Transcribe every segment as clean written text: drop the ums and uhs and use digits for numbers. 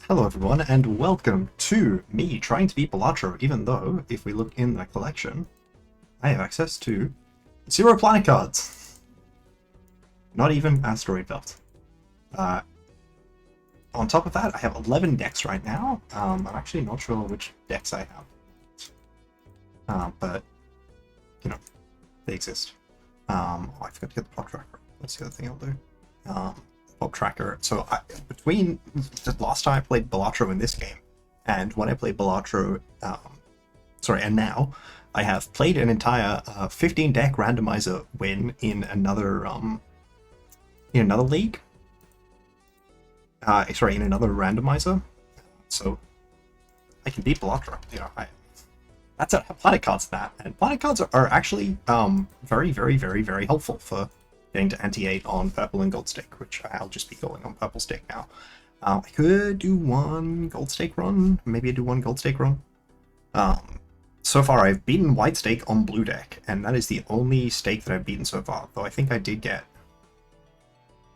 Hello everyone, and welcome to me trying to beat BALATRO, even though, if we look in the collection, I have access to 0 planet cards. Not even Asteroid Belt. On top of that, I have 11 decks right now. I'm actually not sure which decks I have. But, you know, they exist. Oh, I forgot to get the plot tracker. That's the other thing I'll do. Plot tracker. So between the last time I played BALATRO in this game and when I played BALATRO, and now I have played an entire 15 deck randomizer win in another league. In another randomizer. So I can beat BALATRO. That's a planet cards that, and planet cards are actually very, very, very, very helpful for getting to anti-8 on purple and gold stake, which I'll just be going on purple stake now. I could do one gold stake run, maybe I do one gold stake run. So far I've beaten white stake on blue deck, and that is the only stake that I've beaten so far, though I think I did get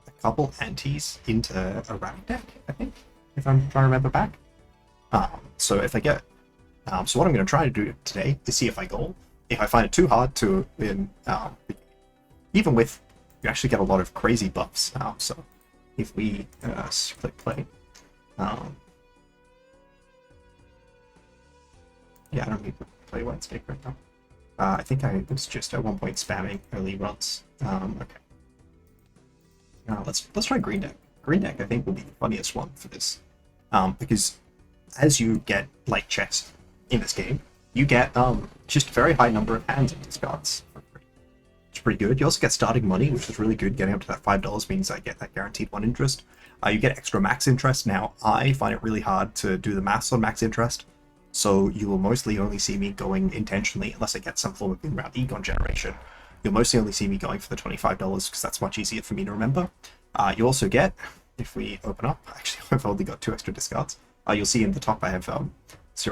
a couple antis into a rabbit deck, I think, if I'm trying to remember back. So if I get, so what I'm going to try to do today is see if I goal. If I find it too hard to win, even with, you actually get a lot of crazy buffs now, so if we click play, yeah, I don't need to play white stake right now. I think I was just at one point spamming early runs. Okay. Let's try green deck. Green deck I think will be the funniest one for this, because as you get like checks in this game, you get just a very high number of hands and discards. It's pretty good. You also get starting money, which is really good. Getting up to that $5 means I get that guaranteed 1 interest. You get extra max interest. Now, I find it really hard to do the maths on max interest, so you will mostly only see me going intentionally, unless I get some form of in-round Egon generation. You'll mostly only see me going for the $25, because that's much easier for me to remember. You also get, if we open up, actually I've only got 2 extra discards. You'll see in the top I have 0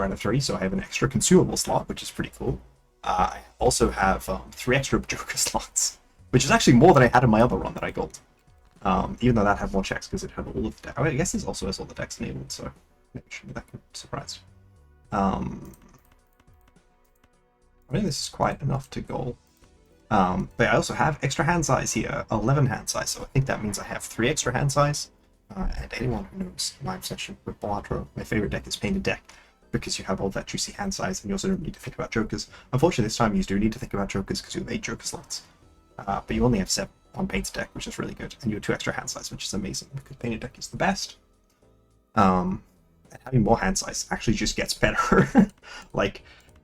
out of 3, so I have an extra consumable slot, which is pretty cool. I also have 3 extra Joker slots, which is actually more than I had in my other run that I gold. Even though that had more checks because it had all of the decks. I guess this also has all the decks enabled, so maybe shouldn't be that surprised. I think this is quite enough to goal. But I also have extra hand size here, 11 hand size, so I think that means I have 3 extra hand size. And anyone who knows my obsession with BALATRO, my favorite deck is Painted Deck, because you have all that juicy hand size, and you also don't need to think about jokers. Unfortunately, this time you do need to think about jokers because you have 8 joker slots. But you only have 7 on Painted Deck, which is really good, and you have 2 extra hand size, which is amazing, because Painted Deck is the best. And having more hand size actually just gets better. Like,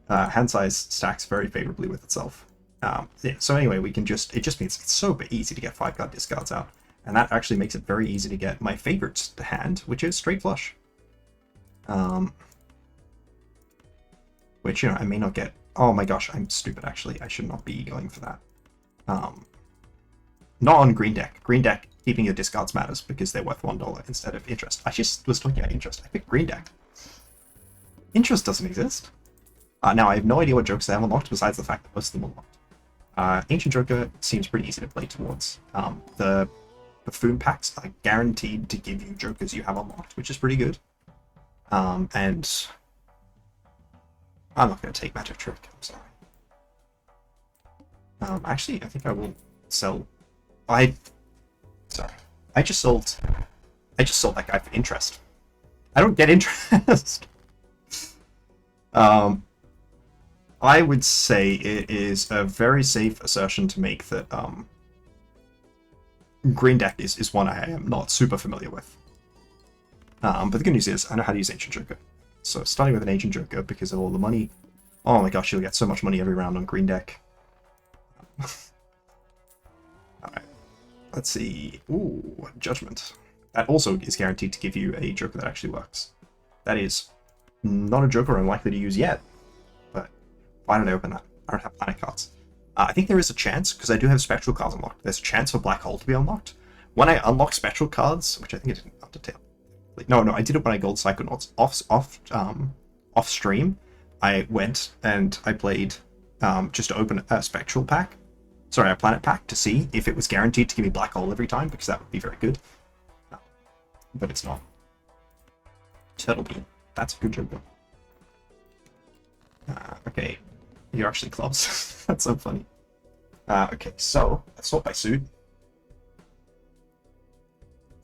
hand size stacks very favorably with itself. Yeah, so anyway, we can just, it just means it's so easy to get 5-card discards out, and that actually makes it very easy to get my favorite hand, which is straight flush. Which, I may not get... Oh my gosh, I'm stupid, actually. I should not be going for that. Not on green deck. Green deck, keeping your discards matters because they're worth $1 instead of interest. I just was talking about interest. I picked green deck. Interest doesn't exist. Now, I have no idea what jokers I have unlocked besides the fact that most of them are unlocked. Ancient Joker seems pretty easy to play towards. The Buffoon packs are guaranteed to give you jokers you have unlocked, which is pretty good. And... I'm not going to take Magic Trick, I'm sorry. Actually, I think I will sell... I just sold that guy for interest. I don't get interest! I would say it is a very safe assertion to make that green deck is one I am not super familiar with. But the good news is, I know how to use Ancient Joker. So starting with an Ancient Joker because of all the money. Oh my gosh, you'll get so much money every round on green deck. Alright, let's see. Ooh, Judgment. That also is guaranteed to give you a Joker that actually works. That is not a Joker I'm likely to use yet, but why did I open that? I don't have planet cards. I think there is a chance, because I do have Spectral cards unlocked, there's a chance for Black Hole to be unlocked. When I unlock Spectral cards, which I think I didn't undertale. No, I did it when I gold Psychonauts. Off stream, I went and I played just to open a Spectral pack. Sorry, a Planet pack to see if it was guaranteed to give me Black Hole every time, because that would be very good. But it's not. Turtle Bean. That's a good joker. Okay, you're actually clubs. That's so funny. Okay, so let's sort by suit.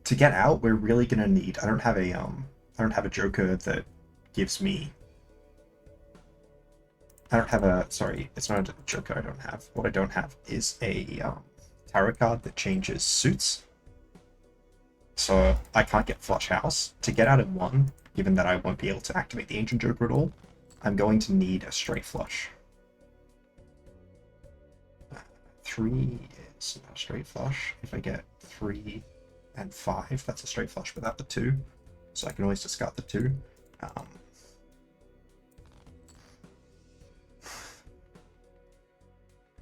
To get out, we're really gonna need. I don't have a joker that gives me. I don't have a. Sorry, it's not a joker. I don't have. What I don't have is a tarot card that changes suits. So I can't get Flush House. To get out in one, given that I won't be able to activate the Ancient Joker at all, I'm going to need a straight flush. 3 is a straight flush. If I get 3 and 5, that's a straight flush without the 2. So I can always discard the 2.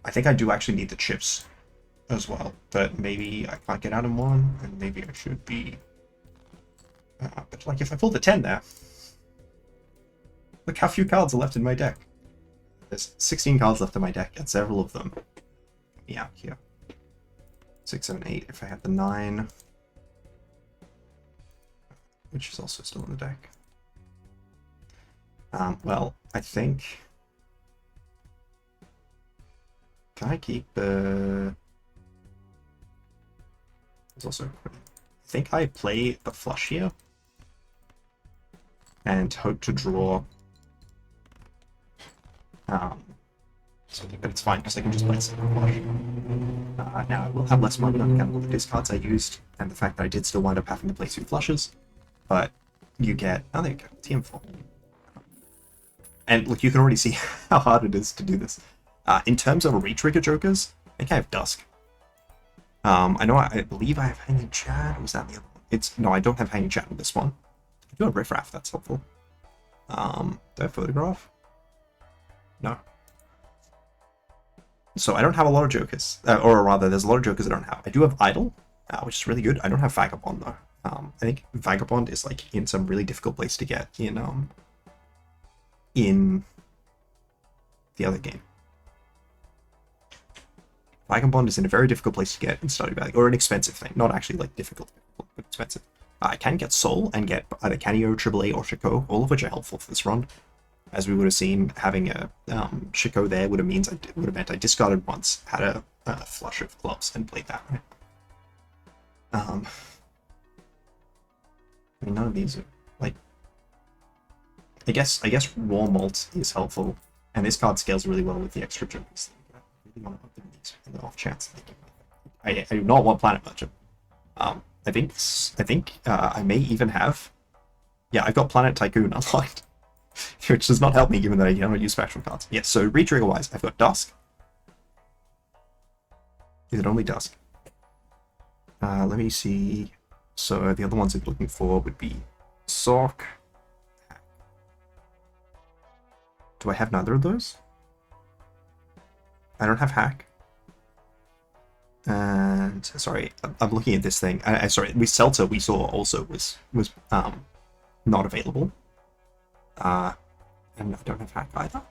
I think I do actually need the chips as well, but maybe I can't get out in one, and maybe I should be. But like, if I pull the 10 there, look how few cards are left in my deck. There's 16 cards left in my deck, and several of them get me out here. 6, 7, 8. If I had the 9, which is also still in the deck. Well, I think. Can I keep the? There's also. I think I play the flush here and hope to draw. So, but it's fine because I can just play second flush. Now I will have less money on account of the discards I used and the fact that I did still wind up having to play 2 flushes. But you get. Oh, there you go. TM4. And look, you can already see how hard it is to do this. In terms of re-trigger jokers, I think I have Dusk. I know I believe I have Hanging Chad. Was that the other one? No, I don't have Hanging Chad with this one. I do have Riffraff, that's helpful. Do I have Photograph? No. So I don't have a lot of jokers. Or rather, there's a lot of jokers I don't have. I do have Idle, which is really good. I don't have Vagabond, though. I think Vagabond is like in some really difficult place to get in the other game. Vagabond is in a very difficult place to get in Stardew Valley, or an expensive thing. Not actually like difficult, but expensive. I can get Soul and get either Canio, AAA, or Chico, all of which are helpful for this run. As we would have seen, having a Chico there would have meant I discarded once, had a flush of clubs, and played that way. I mean, none of these are like. I guess Raw Malt is helpful, and this card scales really well with the extra jokers. Want to open these in the off chance. I do not want Planet Merchant. I think I may even have. Yeah, I've got Planet Tycoon unlocked, which does not help me given that I don't use spectral cards. Yes, so re-trigger wise, I've got Dusk. Is it only Dusk? Let me see. So the other ones I'm looking for would be Sock. Do I have neither of those? I don't have Hack. And sorry, I'm looking at this thing. Sorry, Seltzer we saw also was not available. And I don't have Hack either.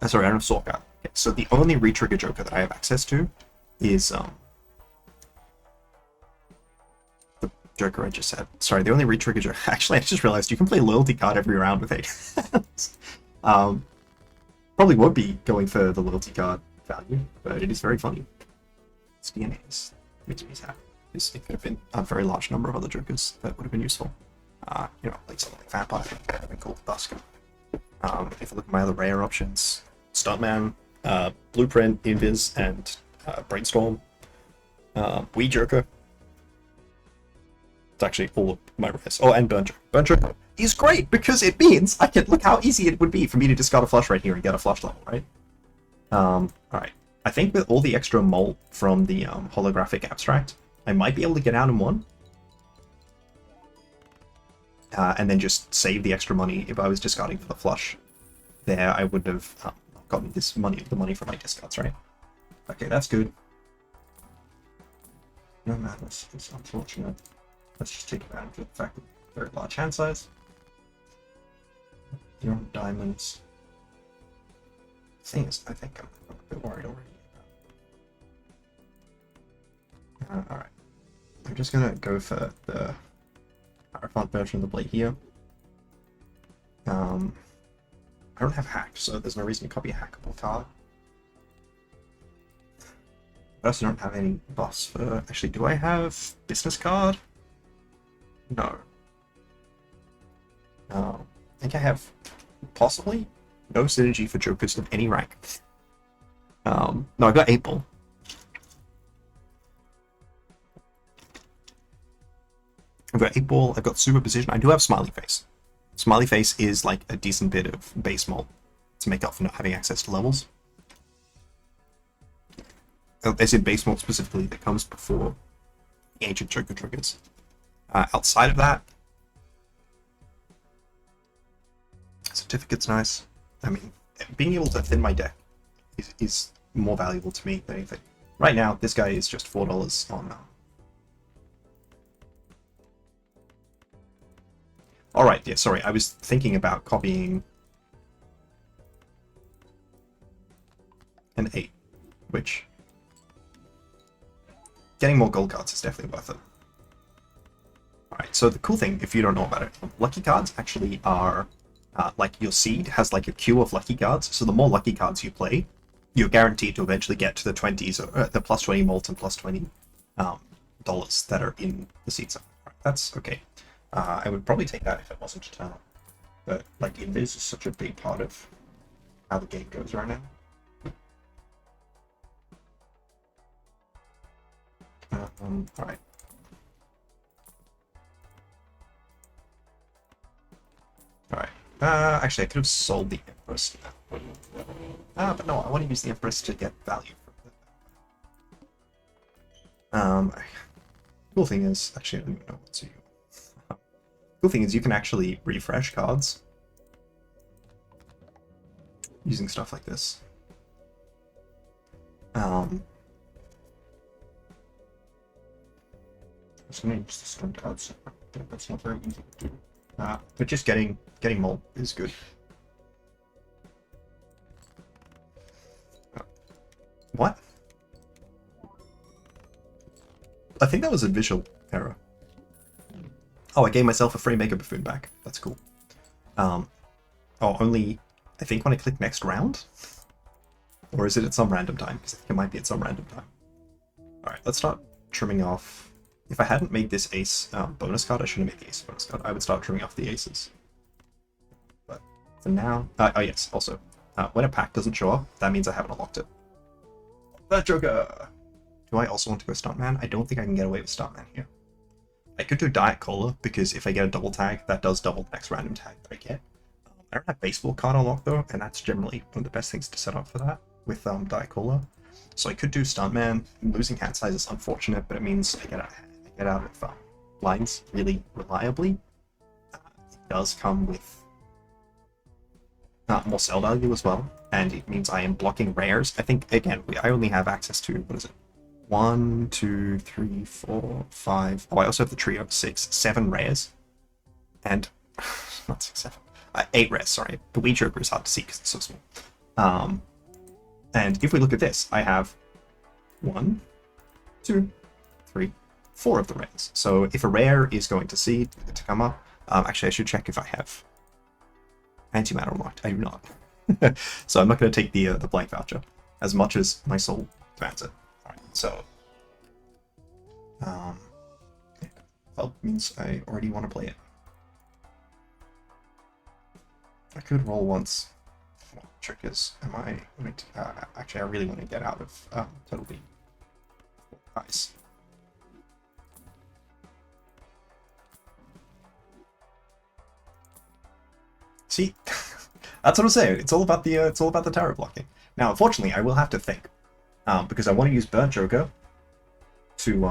Sorry, I don't have Sorka. Okay, so the only re-trigger joker that I have access to is the joker I just said. Sorry, the only re-trigger joker. Actually, I just realized you can play loyalty card every round with 8 hands. Probably would be going for the loyalty card value, but it is very funny. It's DNAs. Makes me happy. It could have been a very large number of other jokers that would have been useful. Like something like Vampire, that would have been cool. Dusk. If I look at my other rare options, Stuntman, Blueprint, Invis, and Brainstorm. Weed Joker. It's actually all of my rares. Oh, and Burn Joker. Burn Joker is great because it means I can look how easy it would be for me to discard a flush right here and get a flush level, right? Alright. I think with all the extra malt from the holographic abstract, I might be able to get out in one. And then just save the extra money if I was discarding for the flush. There, I would have gotten the money from my discards, right? Okay, that's good. No madness. It's unfortunate. Let's just take advantage of the fact that very large hand size. You're on diamonds. Thing is, I think I'm a bit worried already. Alright. I'm just gonna go for the Paraphant version of the blade here. I don't have hack, so there's no reason to copy a hackable card. I also don't have any buffs for... Actually, do I have business card? No. I think I have possibly no synergy for jokers of any rank. No, I got 8 ball. I've got 8 ball, I've got superposition, I do have smiley face. Smiley face is like a decent bit of base mold to make up for not having access to levels. I said base mold specifically that comes before the ancient joker triggers. Outside of that, certificate's nice. I mean, being able to thin my deck is more valuable to me than anything. Right now, this guy is just $4 on... Alright, yeah, sorry, I was thinking about copying an 8, which... Getting more gold cards is definitely worth it. Alright, so the cool thing, if you don't know about it, lucky cards actually are... like, your seed has like a queue of lucky cards, so the more lucky cards you play, you're guaranteed to eventually get to the 20s, or the plus 20 mult and plus 20 dollars that are in the seed zone. Right, that's okay. I would probably take that if it wasn't eternal. But, like, invis is such a big part of how the game goes right now. Alright. Alright. Actually, I could have sold the Empress. But no, I want to use the Empress to get value from it. Cool thing is, actually, I don't even know what to do. Cool thing is, you can actually refresh cards using stuff like this. I'm just gonna use the stone cards. That's not very easy to do. But just getting mold is good. What? I think that was a visual error. Oh, I gave myself a free Mega Buffoon back. That's cool. Only, I think when I click next round? Or is it at some random time? Because I think it might be at some random time. Alright, let's start trimming off. If I hadn't made this ace bonus card, I shouldn't have made the ace bonus card. I would start trimming off the aces. But for now... oh yes, also, when a pack doesn't show up, that means I haven't unlocked it. That Joker! Do I also want to go Stuntman? I don't think I can get away with Stuntman here. I could do Diet Cola, because if I get a double tag, that does double the next random tag that I get. I don't have Baseball card unlocked though, and that's generally one of the best things to set up for that, with Diet Cola. So I could do Stuntman. Losing hand size is unfortunate, but it means I get out of lines really reliably. It does come with more sell value as well, and it means I am blocking rares. I think, again, I only have access to, what is it? 1, 2, 3, 4, 5. Oh, I also have the trio of 6, 7 rares. And, not 6, 7. 8 rares, sorry. The Wee Joker is hard to see because it's so small. And if we look at this, I have 1, 2, 3, 4 of the rares. So if a rare is going to seed to come up, actually I should check if I have antimatter unlocked. I do not. So I'm not going to take the blank voucher, as much as my soul demands it. Alright, so... well, means I already want to play it. I could roll once. Well, the trick is, am I going to... actually, I really want to get out of Total Beat. Nice. See, that's what I'm saying. It's all about the tarot blocking. Now, unfortunately, I will have to think, because I want to use Burnt Joker to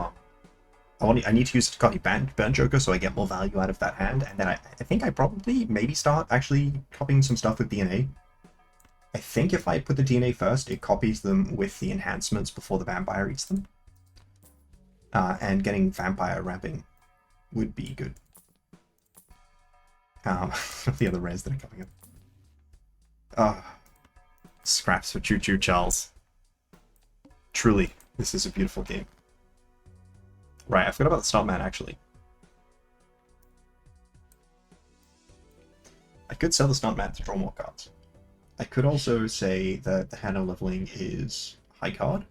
I need to use Burnt Joker so I get more value out of that hand, and then I think I probably maybe start actually copying some stuff with DNA. I think if I put the DNA first, it copies them with the enhancements before the vampire eats them. And getting vampire ramping would be good. The other rares that are coming up. Scraps for Choo Choo Charles. Truly, this is a beautiful game. Right, I forgot about the Stuntman, actually. could sell the Stuntman to draw more cards. I could also say that the hand leveling is high card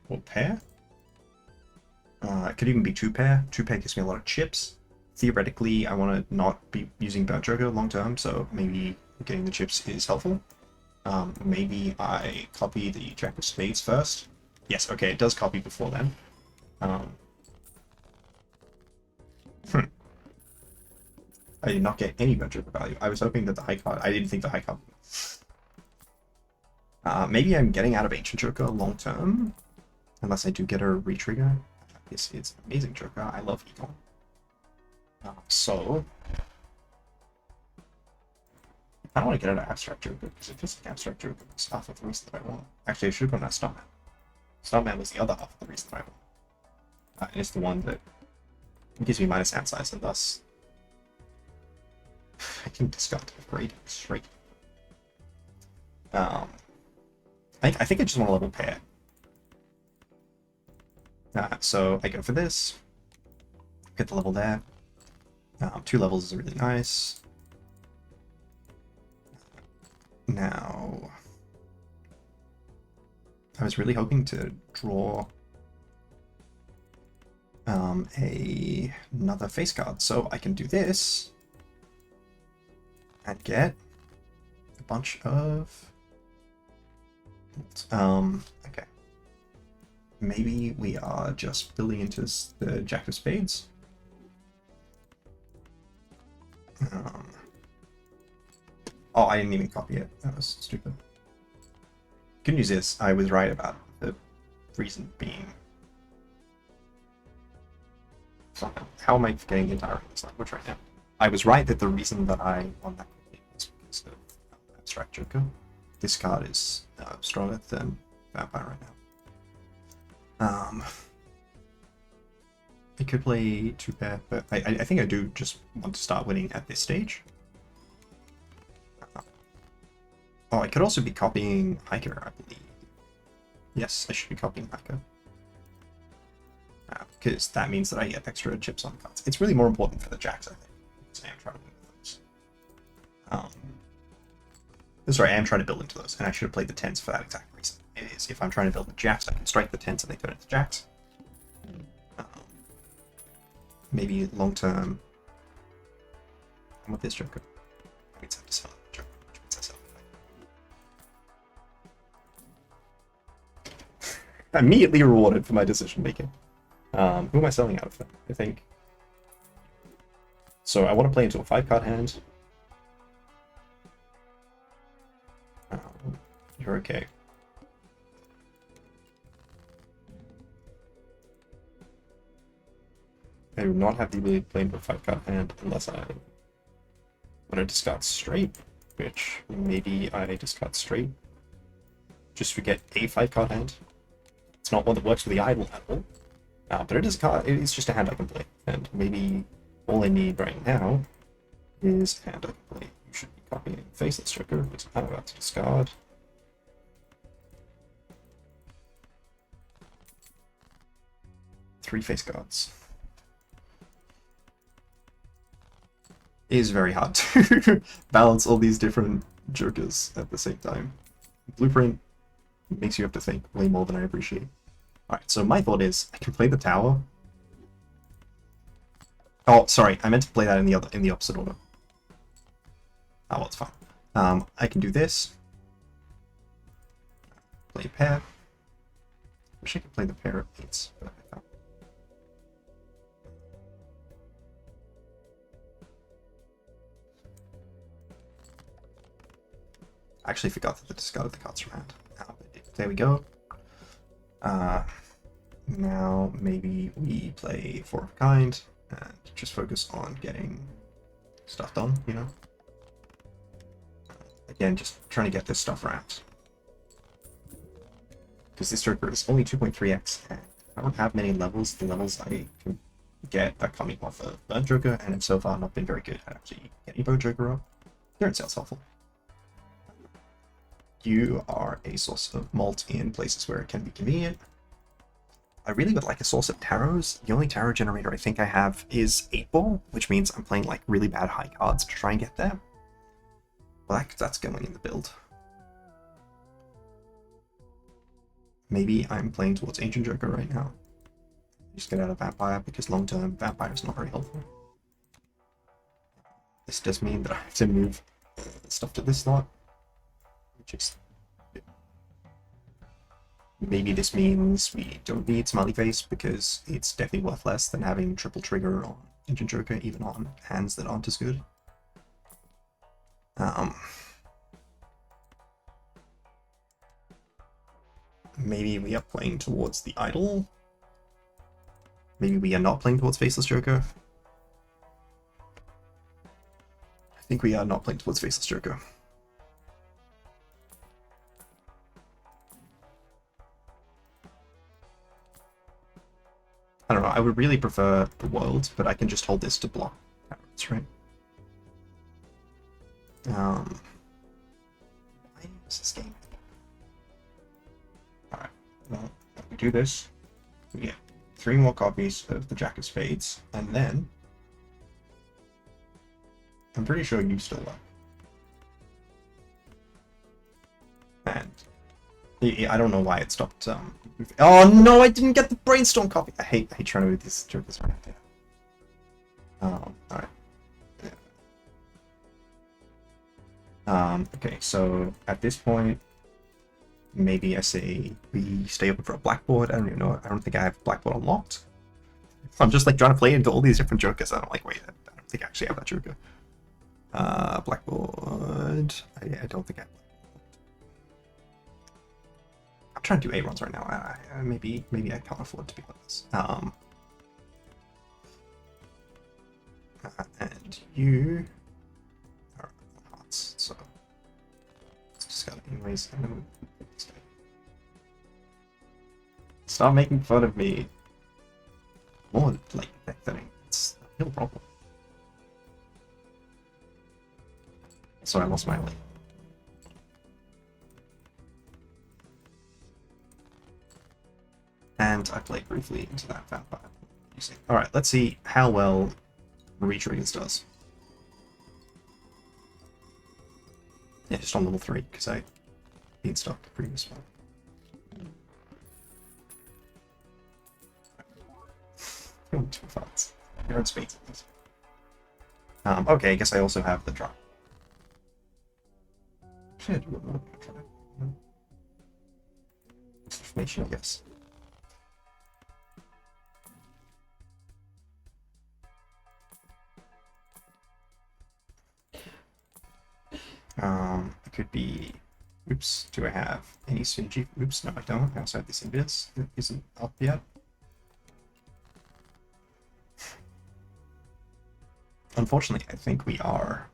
or pair. It could even be 2-pair. 2-pair gives me a lot of chips. Theoretically, I want to not be using Burnt Joker long term, so maybe getting the chips is helpful. Maybe I copy the Jack of Spades first. Yes, okay, it does copy before then. I did not get any Burnt Joker value. I was hoping that the high card... I didn't think the high card... maybe I'm getting out of Ancient Joker long term. Unless I do get a retrigger. This is amazing Joker. I love Econ. So... I don't want to get out of Abstract Joker, because it feels like Abstract Joker was half of the reason that I want. Actually, I should have gone out Stuntman. Stuntman was the other half of the reason that I want. And it's the one that gives me minus hand size, and thus... I can discard upgrade straight. I think I just want a level pair. So I go for this. Get the level there. 2 levels is really nice. Now, I was really hoping to draw another face card, so I can do this and get a bunch of okay. Maybe we are just building into the Jack of Spades. Oh, I didn't even copy it. That was stupid. Good news is, I was right about the reason being... How am I forgetting the entire English language right now? I was right that the reason that I won that game was because of Abstract Joker. This card is stronger than Vampire right now. I could play 2-pair, but I think I do just want to start winning at this stage. Oh, I could also be copying Hiker, I believe. Yes, I should be copying Hiker. Because that means that I get extra chips on cards. It's really more important for the Jacks, I think. Because I am trying to win with those. Sorry, I am trying to build into those, and I should have played the 10s for that exact reason. It is, if I'm trying to build the Jacks, I can strike the 10s and they turn into Jacks. Maybe long term. I'm with this Joker. I means I have to sell it. Joker, which means I sell it. Immediately rewarded for my decision making. Who am I selling out of then? I think. So I want to play into a 5-card hand. You're okay. I do not have the ability to play into a 5-card hand unless I want to discard straight, which maybe I discard straight just to get a 5-card hand. It's not one that works with the idol at all, but it is a card. It is just a hand I can play, and maybe all I need right now is a hand I can play. You should be copying Faceless Joker, which I'm about to discard. Three face cards. It is very hard to balance all these different Jokers at the same time. Blueprint makes you have to think way more than I appreciate. Alright, so my thought is I can play the tower. Oh, sorry, I meant to play that in the opposite order. Oh, well, it's fine. I can do this. Play a pair. Wish I could play the pair of 8s, but I can't. I actually forgot that I discarded the cards from hand. There we go. Now maybe we play 4 of a kind and just focus on getting stuff done, you know? Again, just trying to get this stuff wrapped. Because this Joker is only 2.3x, and I don't have many levels. The levels I can get are coming off of Burnt Joker, and have so far not been very good at actually getting Burnt Joker up. Clearance sale's helpful. You are a source of malt in places where it can be convenient. I really would like a source of tarots. The only tarot generator I think I have is 8-ball, which means I'm playing like really bad high cards to try and get there. Well, that's going in the build. Maybe I'm playing towards Ancient Joker right now. Just get out of Vampire, because long-term Vampire is not very helpful. This does mean that I have to move stuff to this slot, which is... Maybe this means we don't need Smiley Face, because it's definitely worth less than having triple trigger on Ancient Joker, even on hands that aren't as good. Maybe we are playing towards the Idol. Maybe we are not playing towards Faceless Joker. I think we are not playing towards Faceless Joker. I don't know, I would really prefer the World, but I can just hold this to block Thanos, right? Why is this game? Alright, well, we do this. We get 3 more copies of the Jack of Spades, and then I'm pretty sure you still are. And I don't know why it stopped. Oh no, I didn't get the Brainstorm copy. I hate trying to move these jokers right there. Alright. Yeah. Okay, so at this point, maybe I say we stay open for a blackboard. I don't even know. I don't think I have blackboard unlocked. I'm just like trying to play into all these different jokers. I'm like, wait, I don't think I actually have that joker. Blackboard. I don't think I have. I'm trying to do 8 runs right now. Maybe I can't afford to be like this. And you are hearts, so let's just go anyways. Stop making fun of me. More like that thing. It's a real problem. Sorry, I lost my link. And I played briefly into that vampire. Alright, let's see how well Retriggers does. Yeah, just on level 3, because I beat stuck the previous one. Too fast. You're in speed. Okay, I guess I also have the drop. Shit, information, I guess. It could be. Oops, do I have any synergy? Oops, no, I don't. I also have this invis that isn't up yet. Unfortunately, I think we are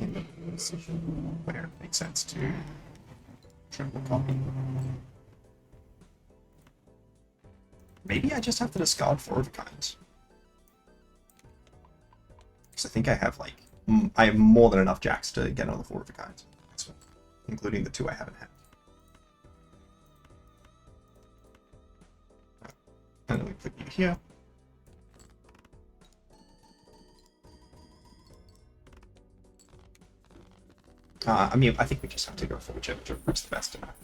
in the position where it makes sense to triple copy. Maybe I just have to discard 4 of the kinds. Because I think I have like I have more than enough jacks to get another 4 of the kinds, including the 2 I haven't had. And then we put you here. I mean, I think we just have to go for whichever joke works the best in that.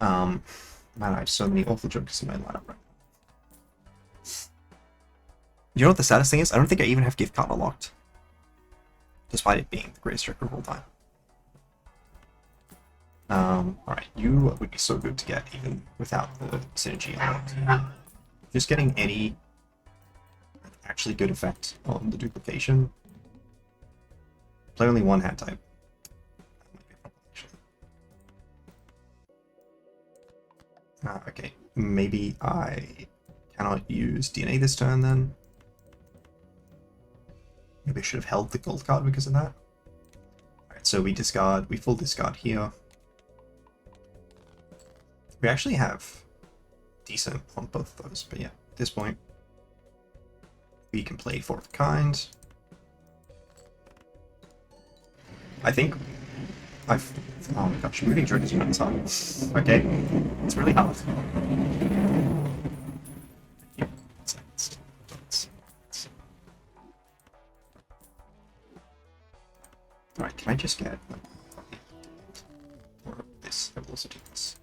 Man, I have so many awful jokes in my lineup right now. You know what the saddest thing is? I don't think I even have gift card unlocked. Despite it being the greatest trick of all time. Alright, you would be so good to get even without the synergy unlocked. Just getting any actually good effect on the duplication. Play only 1 hand type. That might be a problem, actually. Okay, maybe I cannot use DNA this turn then. Maybe I should have held the gold card because of that. Alright, so we full discard here. We actually have decent on both of those, but yeah, at this point, we can play 4 of a kind. I think oh my gosh, moving joke is really hard. Okay, it's really hard. Alright, can I just get like, or this? I will also do this.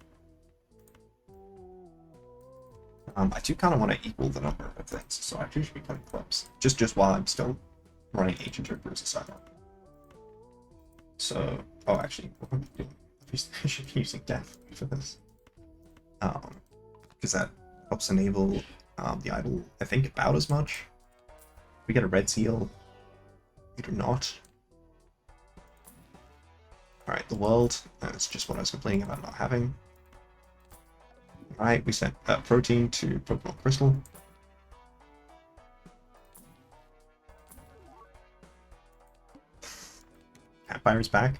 I do kind of want to equal the number of things, so I actually should be cutting clubs. Just while I'm still running Ancient Troopers aside. So, oh, actually, what am I doing? I should be using Death for this. Because that helps enable the idol, I think, about as much. We get a red seal. We do not. Alright, the world. That's just what I was complaining about not having. Alright, we sent protein to Pokemon Crystal. Catfire's back.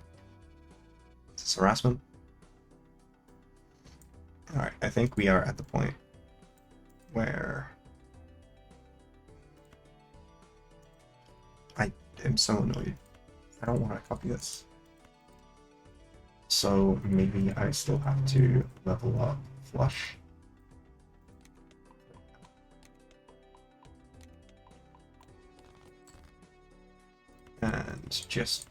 Is this harassment? Alright, I think we are at the point where I am so annoyed. I don't want to copy this. So maybe I still have to level up Flush. And just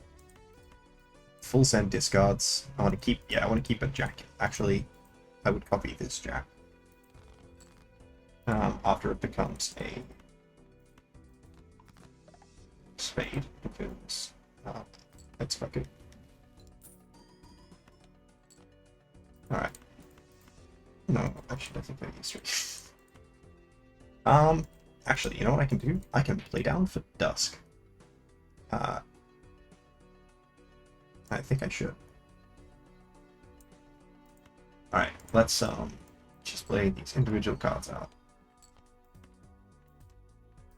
full send discards. I want to keep a Jack. Actually, I would copy this Jack. After it becomes a spade, because let's fuck it. Alright. No, actually, I think I need straight. Actually, you know what I can do? I can play down for Dusk. I think I should. Alright, let's just play these individual cards out.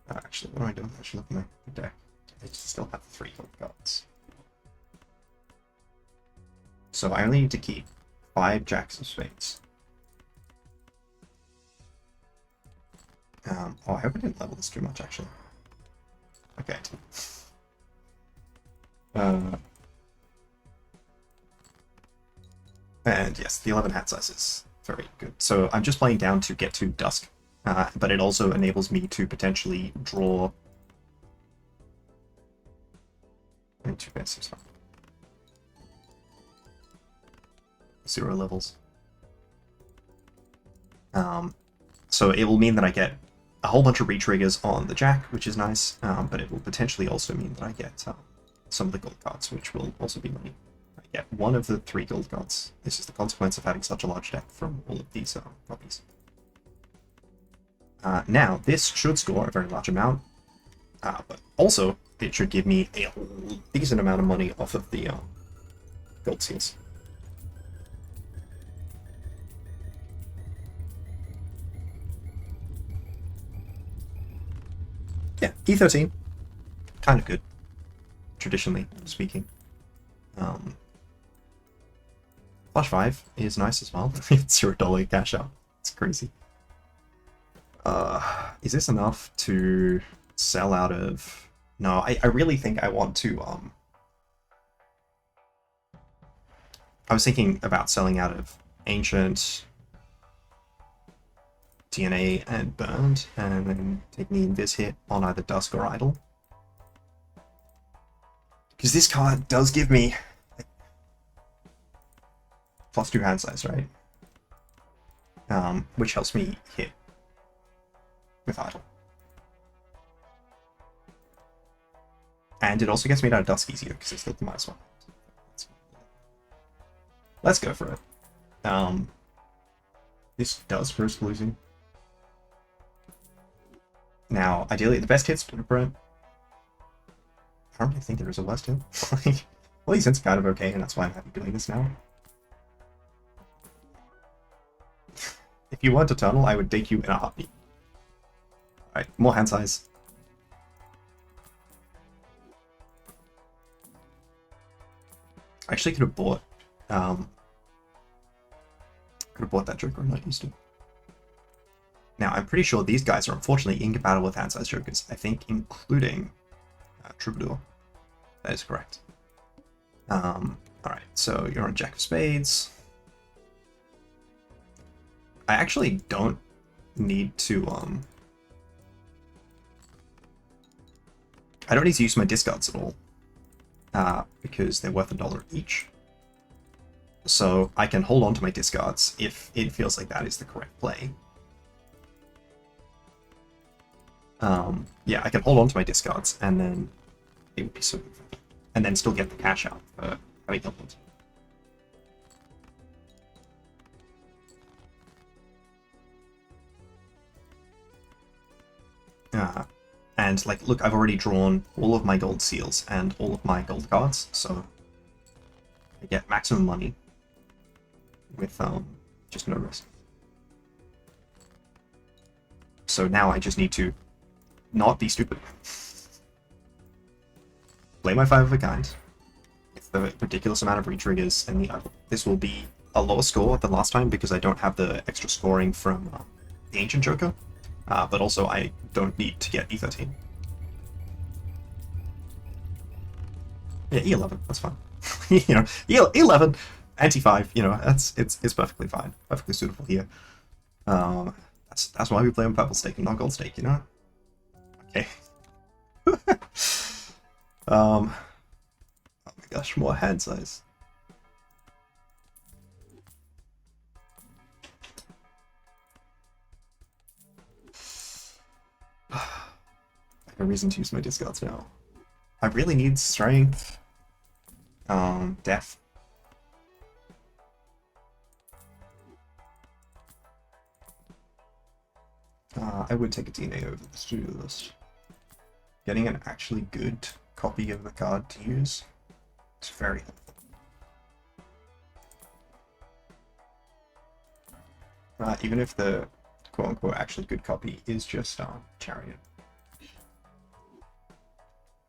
Actually, what am I doing? I should look at my deck. I still have 3 gold cards. So I only need to keep 5 Jacks of Spades. Oh, I hope I didn't level this too much, actually. Okay. And yes, the 11 hat size is very good. So I'm just playing down to get to Dusk, but it also enables me to potentially draw 2 basics. 0 levels. So it will mean that I get a whole bunch of re-triggers on the Jack, which is nice, but it will potentially also mean that I get some of the gold cards, which will also be money. I get 1 of the 3 gold cards. This is the consequence of having such a large deck from all of these copies. Now, this should score a very large amount, but also it should give me a decent amount of money off of the gold seals. Yeah, E13, kind of good, traditionally speaking. Flash 5 is nice as well. It's $0 cash out. It's crazy. Is this enough to sell out of? No, I really think I want to. I was thinking about selling out of Ancient, DNA, and Burned, and then taking the Invis hit on either Dusk or Idle. Because this card does give me like, +2 hand size, right? Which helps me hit with Idle. And it also gets me out of Dusk easier because it's still the -1. Let's go for it. This does first losing. Now, ideally, the best hit's Splinterprint. I don't really think there is a worst hit. Well, these hints are kind of okay, and that's why I'm happy doing this now. If you weren't Eternal, I would take you in a heartbeat. Alright, more hand size. I actually could have bought that Joker and not used it. Now, I'm pretty sure these guys are unfortunately incompatible with hand size Jokers. I think including Troubadour. That is correct. Alright, so you're on Jack of Spades. I actually don't need to I don't need to use my discards at all. because they're worth $1 each. So I can hold on to my discards if it feels like that is the correct play. Yeah, I can hold on to my discards, and then it would be sort of, and then still get the cash out for having held on. And like, look, I've already drawn all of my gold seals and all of my gold cards, so I get maximum money with just no risk. So now I just need to not be stupid. Play my 5 of a kind with the ridiculous amount of re-triggers, and this will be a lower score than last time because I don't have the extra scoring from the Ancient Joker, but also I don't need to get E13. Yeah, E11, that's fine. You know, E11, anti-5, you know, it's perfectly fine, perfectly suitable here. That's why we play on purple stake and not gold stake, you know? Okay. Oh my gosh, more hand size. I have a reason to use my discards now. I really need strength. Death. I would take a DNA over the studio list. Getting an actually good copy of the card to use is very helpful. Even if the quote-unquote actually good copy is just Chariot.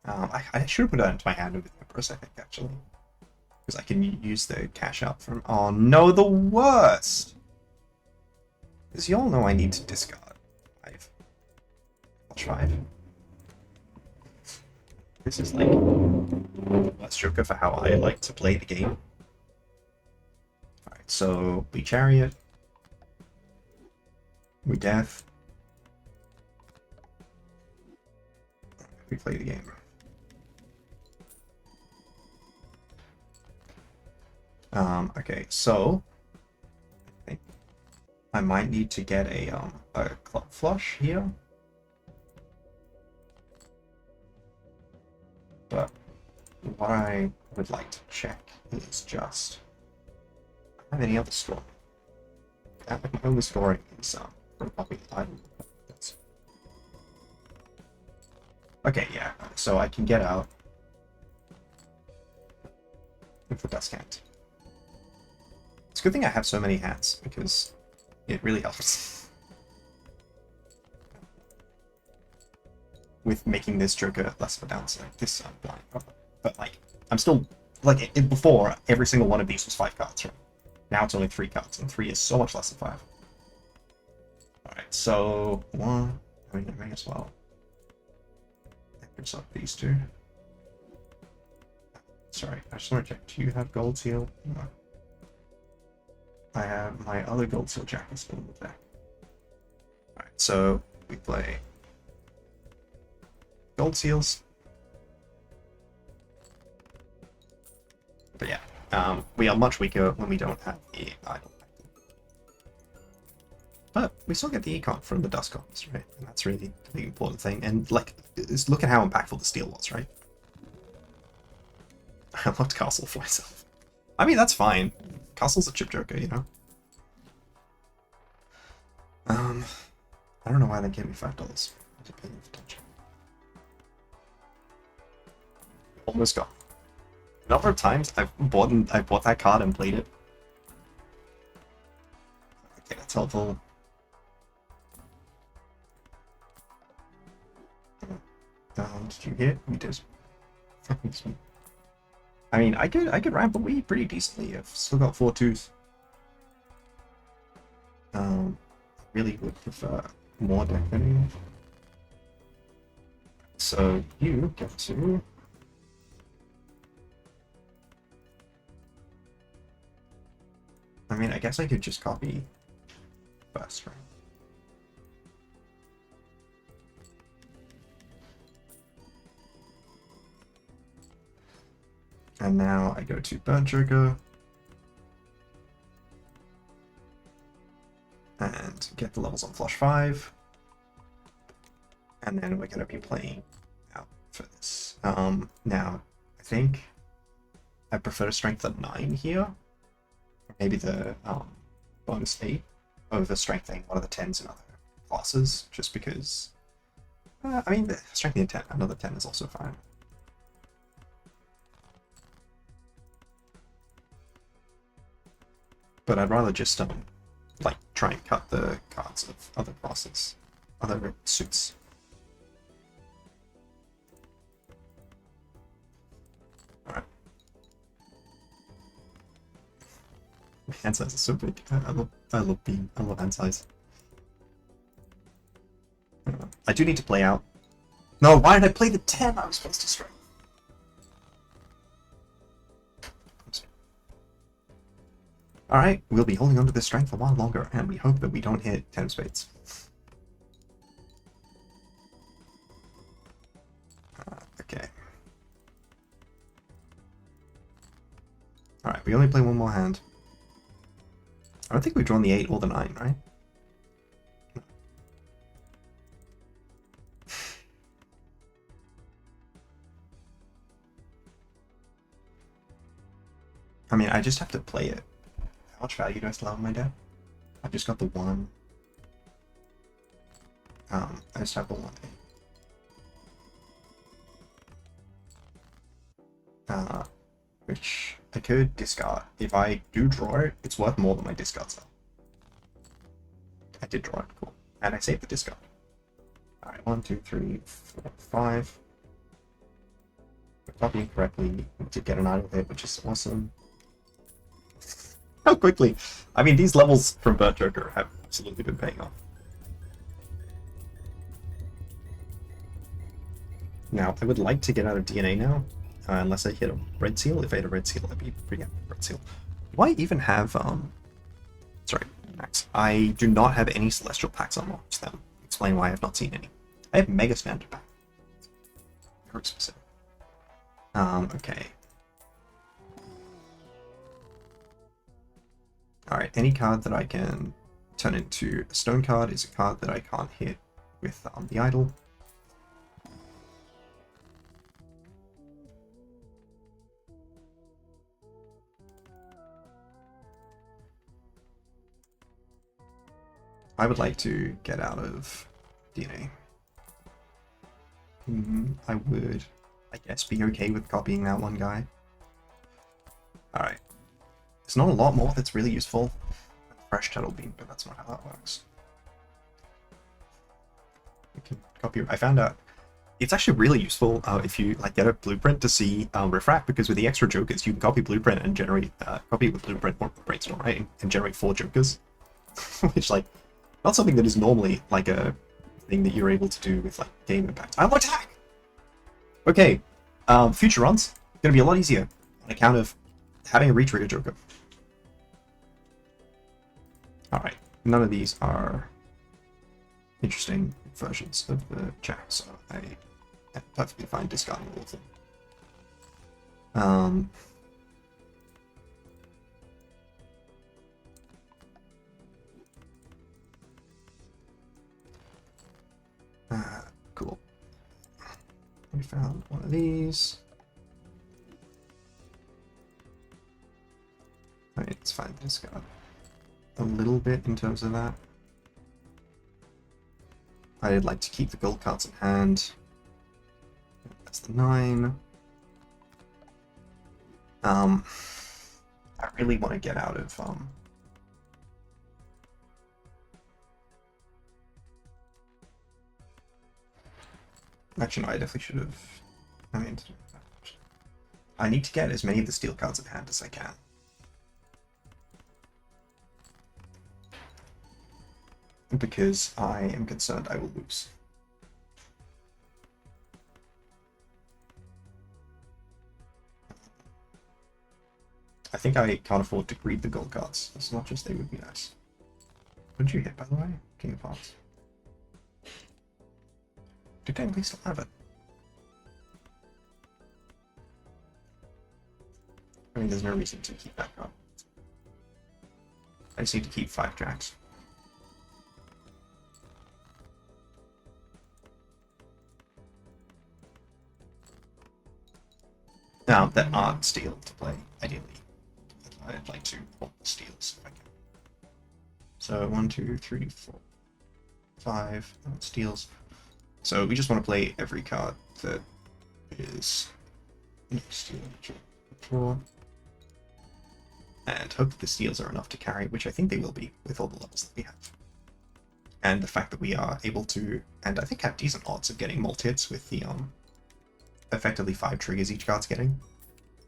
I should have put that into my hand over the Empress, I think, actually. Because I can use the cash out from... Oh no, the worst! Because you all know I need to discard 5. Watch 5. This is like the worst Joker for how I like to play the game. Alright, so we Chariot. We Death. We play the game. Okay, so I think I might need to get a club flush here. But what I would like to check is just, I don't have any other score. My only scoring is probably item. Okay, yeah. So I can get out with the Duscant. It's a good thing I have so many hands because it really helps with making this Joker less of a downside. This blind, but like I'm still like before every single one of these was 5 cards, right? Now it's only 3 cards, and 3 is so much less than 5. All right, so one. I mean, I may as well. Picks up these 2. Sorry, I just want to check. Do you have gold seal? No. I have my other gold seal jacket still in the deck. Alright, so we play gold seals. But yeah, we are much weaker when we don't have the idol. But we still get the econ from the dust copies, right? And that's really the important thing. And like, look at how impactful the steal was, right? I looked Castle for myself. I mean, that's fine. Castle's a chip Joker, you know? I don't know why they gave me $5. Almost gone. A number of times I bought that card and played it. Okay, that's helpful. Did you hit? You did. I mean, I could ramp a weed pretty decently. I've still got 4 tooth. I really would prefer more deck than so you get to I mean, I guess I could just copy first, right? And now I go to Burnt Joker. And get the levels on Flush 5. And then we're going to be playing out for this. Now, I think I prefer Strength at 9 here. Maybe the bonus 8 over strengthening one of the 10s in other classes, just because... I mean, strengthening 10, another 10 is also fine. But I'd rather just, like, try and cut the cards of other classes, other suits. Alright. Hand size is so big. I love hand size. I do need to play out. No, why did I play the 10? I was supposed to strike. Alright, we'll be holding on to this strength for a while longer, and we hope that we don't hit 10 of spades. Okay. Alright, we only play one more hand. I don't think we've drawn the 8 or the 9, right? I mean, I just have to play it. How much value do I still have in my deck? I've just got the 1. I just have the 1. Which I could discard. If I do draw it, it's worth more than my discards though. I did draw it, cool. And I saved the discard. Alright, 1, 2, 3, 4, 5. Copying correctly to get an idle hit, which is awesome. How quickly! I mean, these levels from Burnt Joker have absolutely been paying off. Now, I would like to get out of DNA now, unless I hit a red seal. If I hit a red seal, I'd be pretty happy with red seal. Do I even have, sorry, Max. I do not have any Celestial Packs unlocked. That will explain why I have not seen any. I have Mega Standard Pack. Very specific. Okay. Alright, any card that I can turn into a stone card is a card that I can't hit with the idol. I would like to get out of DNA. I would, I guess, be okay with copying that one guy. Alright. There's not a lot more that's really useful. Fresh Turtle Beam, but that's not how that works. We can copy. I found out it's actually really useful if you like get a blueprint to see refract, because with the extra jokers you can copy blueprint and generate copy with blueprint or brainstorm, right, and generate 4 jokers, which like not something that is normally like a thing that you're able to do with like game impact. I'm on attack. Okay, future runs gonna be a lot easier on account of having a retrigger joker. Alright, none of these are interesting versions of the check, so I am perfectly fine discarding all of them. Cool. We found one of these. I mean, it's fine to discard a little bit in terms of that. I'd like to keep the gold cards in hand. That's the 9. I really want to get out of actually, no, I definitely should have. I mean, I need to get as many of the steel cards in hand as I can. Because I am concerned I will lose. I think I can't afford to greed the gold cards as much as they would be nice. What did you hit, by the way? King of Hearts. Do technically still have it. I mean, there's no reason to keep that card. I just need to keep 5 jacks. Now, that aren't steel to play, ideally. I'd like to hold the steals if I can. So 1, 2, 3, 4, 5 steals. So we just want to play every card that is steel. Draw. And hope that the steals are enough to carry, which I think they will be with all the levels that we have. And the fact that we are able to, and I think have decent odds of getting multi-hits with the effectively 5 triggers each card's getting.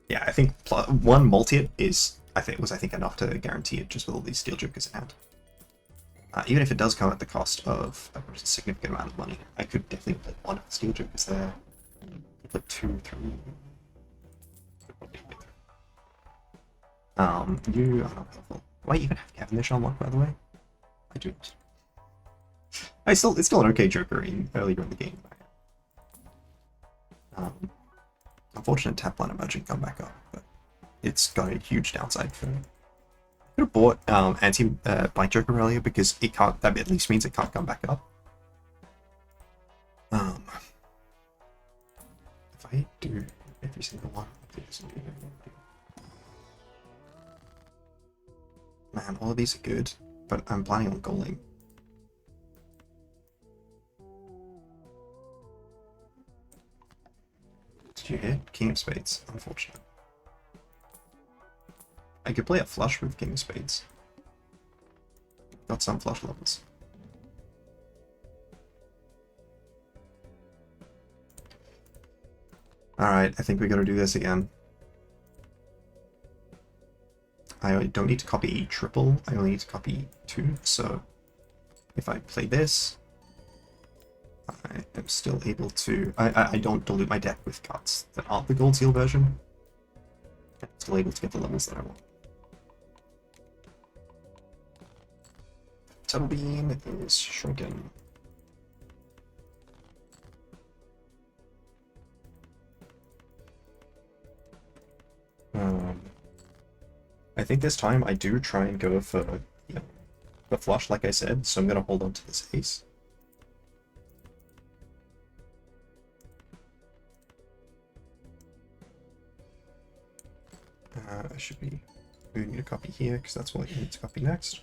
Yeah, I think 1 multi-hit is I think enough to guarantee it just with all these steel jokers in hand. Even if it does come at the cost of a significant amount of money, I could definitely play 1 of the steel jokers there. Put 2, 3. You are not helpful. Do I even have Cavendish on lock, by the way? I do. It's still an okay joker earlier in the game. Unfortunate tap line emerging come back up, but it's got a huge downside for me. I could have bought anti blank joker earlier because it can't. That at least means it can't come back up. If I do every single one, man, all of these are good, but I'm planning on goaling. Did you hit King of Spades? Unfortunate. I could play a flush with King of Spades. Got some flush levels. Alright, I think we gotta do this again. I don't need to copy triple, I only need to copy 2, so if I play this, I am still able to... I don't dilute my deck with cards that aren't the gold seal version. I'm still able to get the levels that I want. Tunnel Beam is shrunken. I think this time I do try and go for the flush, like I said, so I'm going to hold on to this ace. I should be moving to copy here, because that's what you need to copy next.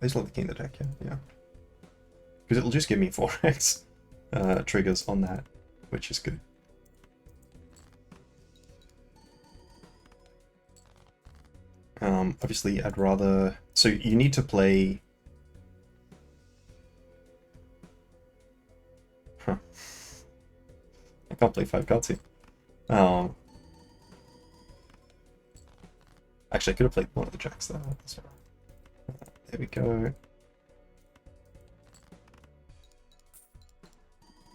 I just love the king of the deck, yeah. Because it'll just give me 4x triggers on that, which is good. Obviously, I'd rather... So you need to play... Huh. I can't play 5 cards here. Actually, I could have played one of the jacks there. So, there we go.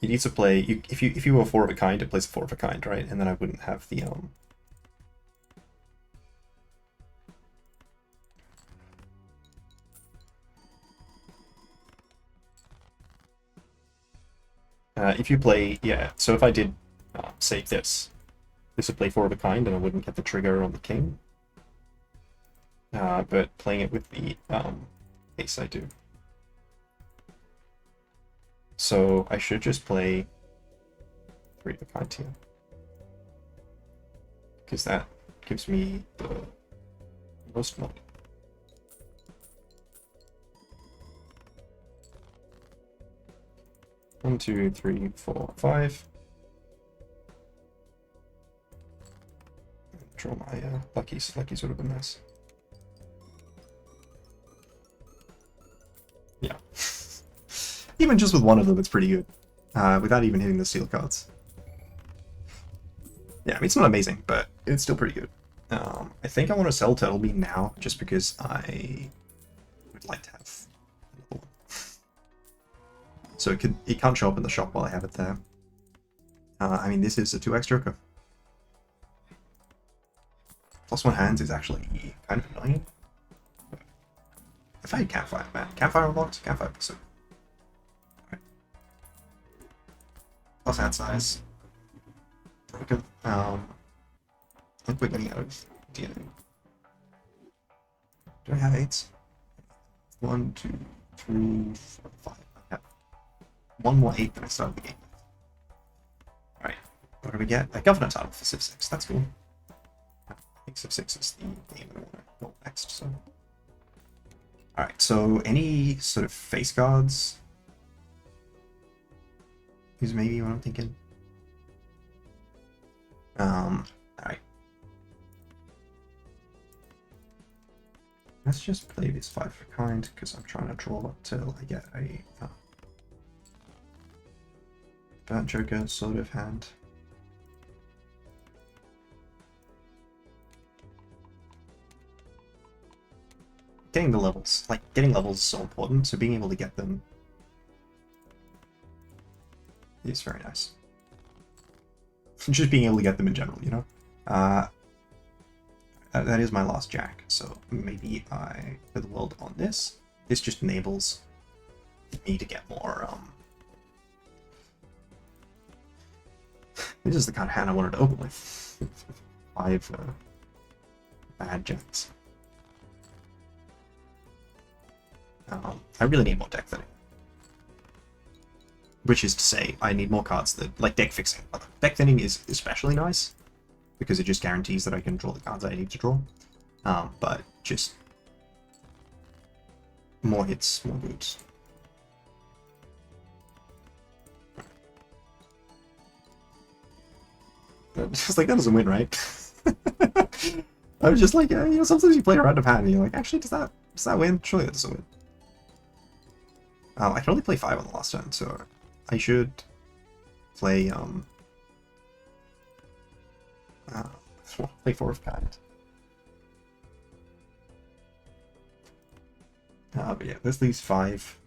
You need to play... if you were 4 of a kind, it plays a 4 of a kind, right? And then I wouldn't have the... if you play, so if I did save this would play 4 of a kind and I wouldn't get the trigger on the king. But playing it with the ace I do. So I should just play 3 of a kind here. Because that gives me the most money. One, 2, 3, 4, 5. Draw my luckies. Luckies would have been nice. Yeah. Even just with one of them, it's pretty good. Without even hitting the steel cards. Yeah, I mean, it's not amazing, but it's still pretty good. I think I want to sell Turtle Beam now, just because I would like to have another one. So it can't show up in the shop while I have it there. I mean, this is a 2x joker. +1 hands is actually kind of annoying. If I had Campfire, man. Campfire unlocked? Campfire pursuit. Alright. Plus hand size. Broken. I think we're getting out of DNA. Do I have 8s? 1, 2, 3, 4, 5. I have one more 8 than I started the game with. Alright, what do we get? A governor title for Civ 6. That's cool. I think Civ 6 is the game I want to go next, so. Alright, so any sort of face guards is maybe what I'm thinking. Alright. Let's just play this 5 for kind, because I'm trying to draw up till I get a Bad Joker sort of hand. Getting the levels, getting levels is so important, so being able to get them is very nice. Just being able to get them in general, you know? That is my last jack, so maybe I put the world on this. This just enables me to get more, This is the kind of hand I wanted to open with. 5 bad jacks. I really need more deck thinning. Which is to say, I need more cards that, like deck fixing. Deck thinning is especially nice, because it just guarantees that I can draw the cards I need to draw. But just more hits, more boots. Just like, that doesn't win, right? I was just like, you know, sometimes you play a random hand and you're like, actually, does that win? Surely that doesn't win. I can only play 5 on the last turn, so I should play, play 4 of kind. But yeah, this leaves 5.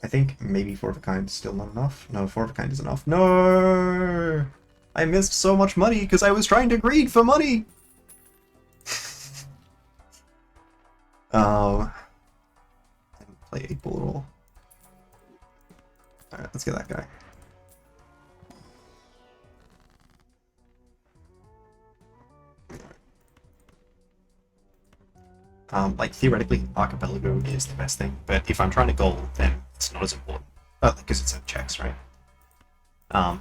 I think maybe 4 of a kind is still not enough. No, 4 of a kind is enough. No! I missed so much money because I was trying to greed for money! I didn't play 8 bullet roll. Alright, let's get that guy. Like, theoretically, Archipelago is the best thing, but if I'm trying to goal, then it's not as important. Because it's in checks, right?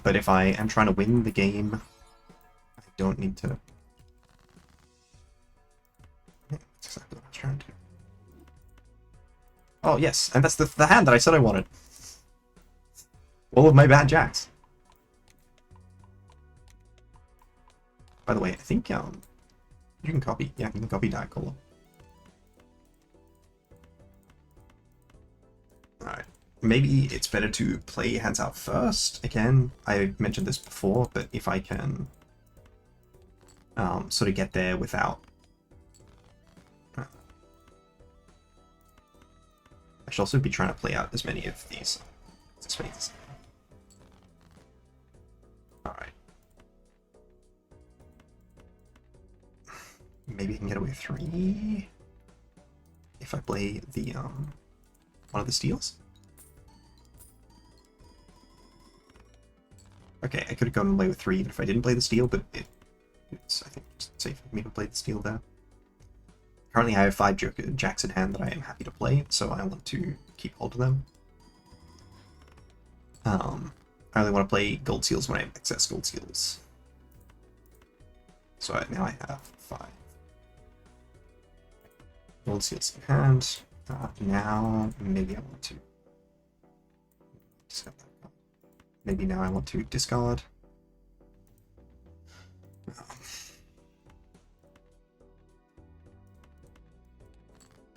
But if I am trying to win the game, I don't need to... Yeah, that's exactly what I was trying to do. Oh, yes, and that's the hand that I said I wanted. All of my bad jacks. By the way, I think, you can copy, yeah, you can copy die color. Alright, maybe it's better to play hands out first. Again, I mentioned this before, but if I can sort of get there without... I should also be trying to play out as many of these spades. Alright. Maybe I can get away with 3 if I play the one of the steals. Okay, I could have gone away with 3 even if I didn't play the steal, but it's I think safe for me to play the steal there. Currently I have 5 jacks in hand that I am happy to play, so I want to keep hold of them. I only want to play gold seals when I have excess gold seals. So now I have 5 gold seals in hand. Now maybe I want to discard that. Maybe now I want to discard.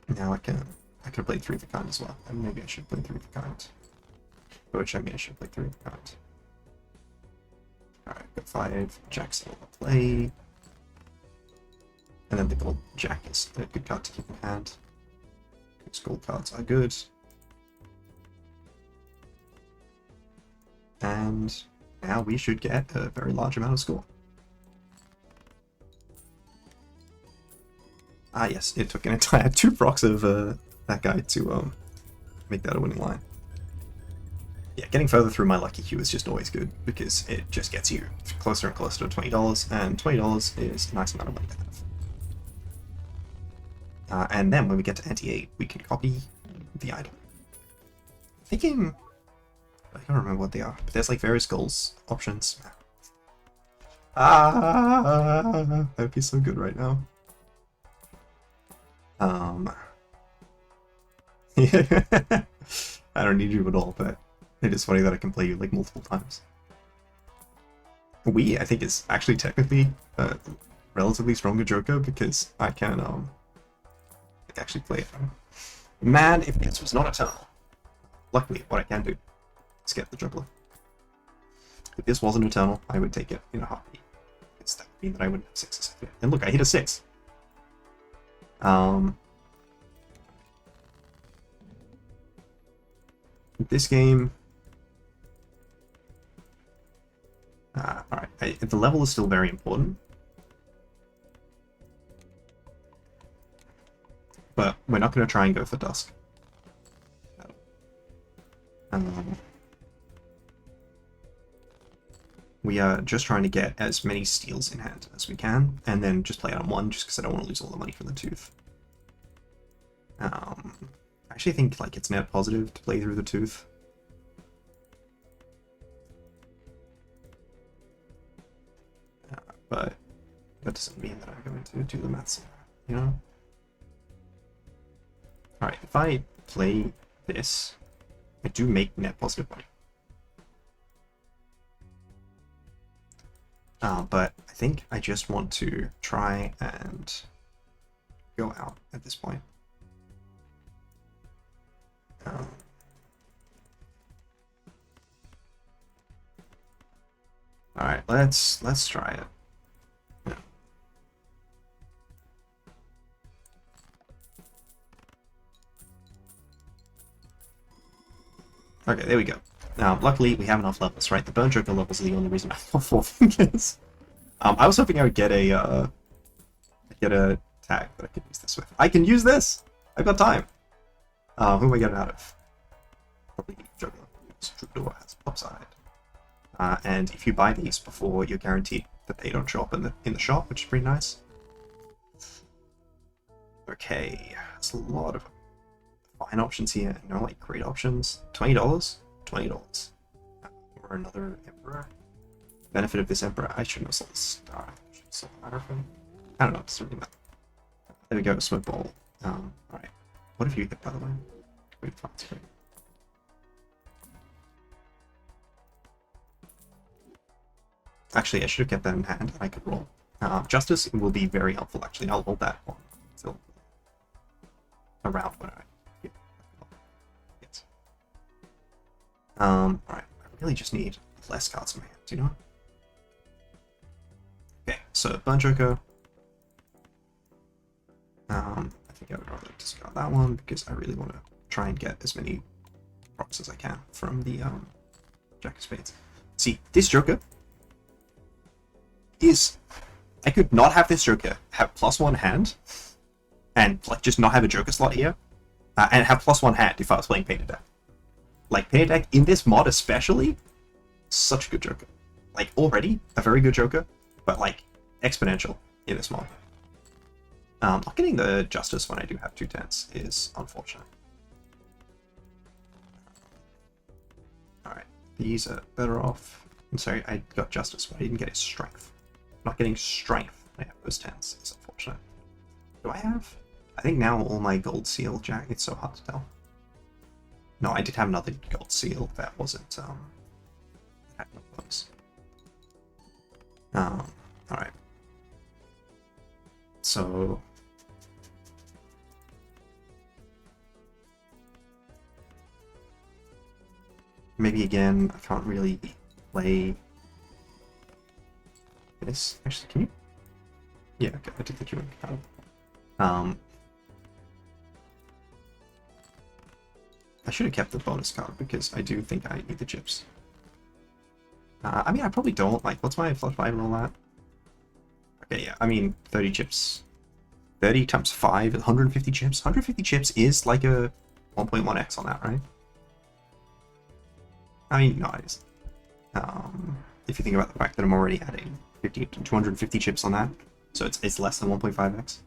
Now I could have played 3 of the kind as well, and maybe I should play 3 of the kind. Which I mean I should play 3 of the kind. Alright, got 5 jacks in play. And then the gold jack is a good card to keep in hand. Because gold cards are good. And now we should get a very large amount of score. Ah yes, it took an entire 2 procs of that guy to make that a winning line. Yeah, getting further through my lucky queue is just always good because it just gets you closer and closer to $20, and $20 is a nice amount of money to have. And then when we get to anti-8, we can copy the item. Thinking, I don't remember what they are, but there's like various goals options. That'd be so good right now. I don't need you at all, but it is funny that I can play you like multiple times. We, I think, is actually technically a relatively stronger Joker because I can actually play it. Man, if this was not eternal, luckily what I can do is get the Juggler. If this wasn't eternal, I would take it in a heartbeat. That would mean that I wouldn't have 6 or 7. And look, I hit a 6. This game. Alright, the level is still very important. But we're not going to try and go for Dusk. We are just trying to get as many steals in hand as we can, and then just play it on 1, just because I don't want to lose all the money from the tooth. I actually think like it's net positive to play through the tooth. But that doesn't mean that I'm going to do the maths, you know? Alright, if I play this, I do make net positive money. But I think I just want to try and go out at this point. Alright, let's try it. Yeah. Okay, there we go. Now, luckily, we have enough levels, right? The Burn Joker levels are the only reason I have 4 fingers. I was hoping I would get a tag that I could use this with. I can use this! I've got time! Who am I getting out of? Probably Joker. Troubadour has upside. And if you buy these before, you're guaranteed that they don't show up in the shop, which is pretty nice. Okay, there's a lot of fine options here, no like great options. $20? $20. Or another Emperor. Benefit of this Emperor, I shouldn't have sold the star. I should have sold the Hierophant. I don't know, it's really matter. There we go, Smoke Ball. Alright. What have you hit, by the way? Wait, fine. Actually, I should have kept that in hand, and I could roll. Justice will be very helpful, actually. I'll hold that one until around when I get it. Alright, I really just need less cards in my hand, you know? Okay, so Burn Joker. I think I would rather discard that one because I really want to try and get as many procs as I can from the Jack of Spades. See, this Joker is... I could not have this Joker have +1 hand and like just not have a Joker slot here and have +1 hand if I was playing Painted Deck. Like, Painted Deck in this mod especially, such a good Joker. Like, already a very good Joker, but like exponential in this mod. Not getting the Justice when I do have 2 10s is unfortunate. Alright, these are better off. I'm sorry, I got Justice, but I didn't get his Strength. Not getting Strength when I have those 10s is unfortunate. Do I have? I think now all my Gold Seal Jack, it's so hard to tell. No, I did have another Gold Seal that wasn't, had no bonus. Alright. So... maybe again, I can't really play this. Actually, can you? Yeah, okay, I did the queuing card. I should have kept the bonus card because I do think I need the chips. I mean, I probably don't. Like, what's my +5 and all that? Okay, yeah, I mean, 30 chips. 30 times 5, 150 chips. 150 chips is like a 1.1x on that, right? I mean, no, it is. If you think about the fact that I'm already adding 50 to 250 chips on that, so it's less than 1.5x.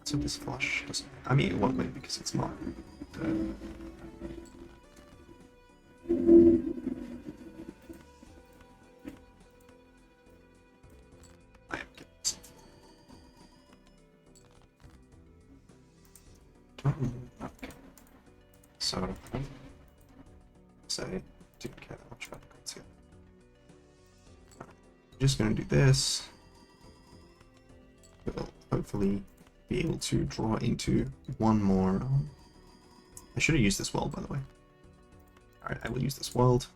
So this flush doesn't. I mean, it won't win because it's not. I am getting some. Okay. So, say, didn't care that much about the concept. I'm just going to do this. We'll hopefully be able to draw into one more. I should have used this world, by the way. Alright, I will use this world.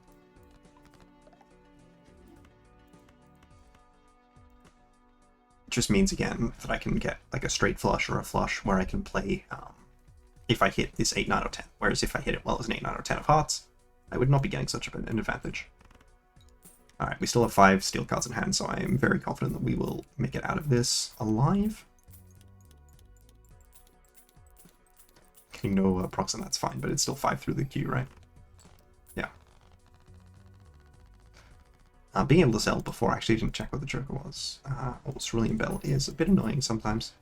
It just means, again, that I can get like a straight flush or a flush where I can play if I hit this 8, 9, or 10. Whereas if I hit it well as an 8, 9, or 10 of hearts, I would not be getting such an advantage. Alright, we still have 5 steel cards in hand, so I am very confident that we will make it out of this alive. Getting no procs, and that's fine, but it's still 5 through the queue, right? Yeah. Being able to sell before I actually didn't check what the Joker was, or Cerulean Bell, is a bit annoying sometimes.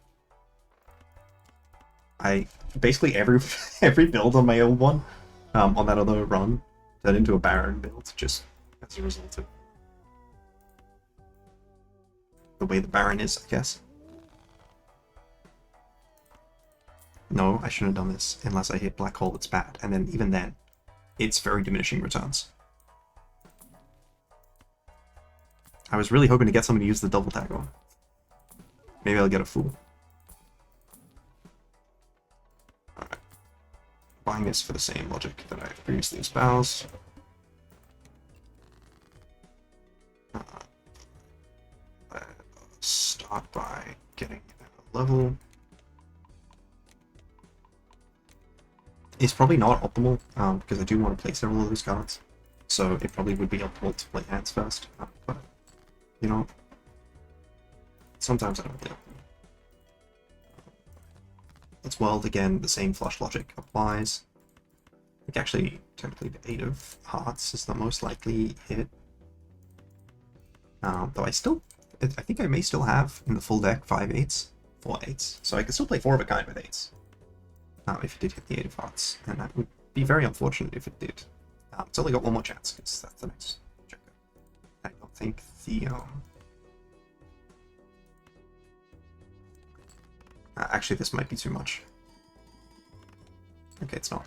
I basically every build on my old one, on that other run, turned into a Baron build just as a result of the way the Baron is, I guess. No, I shouldn't have done this unless I hit Black Hole. It's bad, and then even then, it's very diminishing returns. I was really hoping to get someone to use the double tag on. Maybe I'll get a fool. Alright. Buying this for the same logic that I previously espoused. Start by getting a level. It's probably not optimal, because I do want to play several of those cards. So it probably would be optimal to play hands first, but, you know, sometimes I don't play optimal. Let's weld again, the same flush logic applies. I think actually, technically the 8 of hearts is the most likely hit. Though I think I may still have in the full deck 5 8s, 4 8s, so I can still play 4 of a kind with 8s. If it did hit the 8 of hearts, and that would be very unfortunate if it did. It's only got one more chance, because that's the next Joker. I don't think the, actually, this might be too much. Okay, it's not.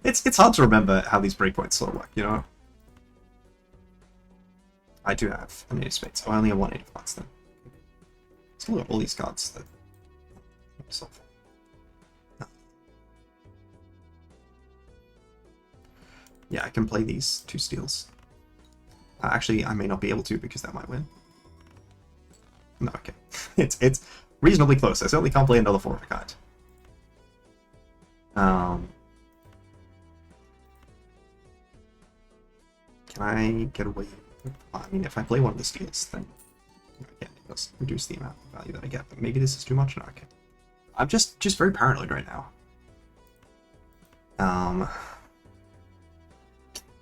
It's hard to remember how these breakpoints sort of work, you know? I do have an 8 of spades, so I only have 1 8 of hearts then. Still got all these cards that... Yeah, I can play these 2 steals. Actually, I may not be able to because that might win. No, okay. It's reasonably close. I certainly can't play another 4 of a kind. Can I get away? I mean, if I play one of the steals, then again, it does reduce the amount of value that I get. But maybe this is too much. No, okay. I'm just very paranoid right now.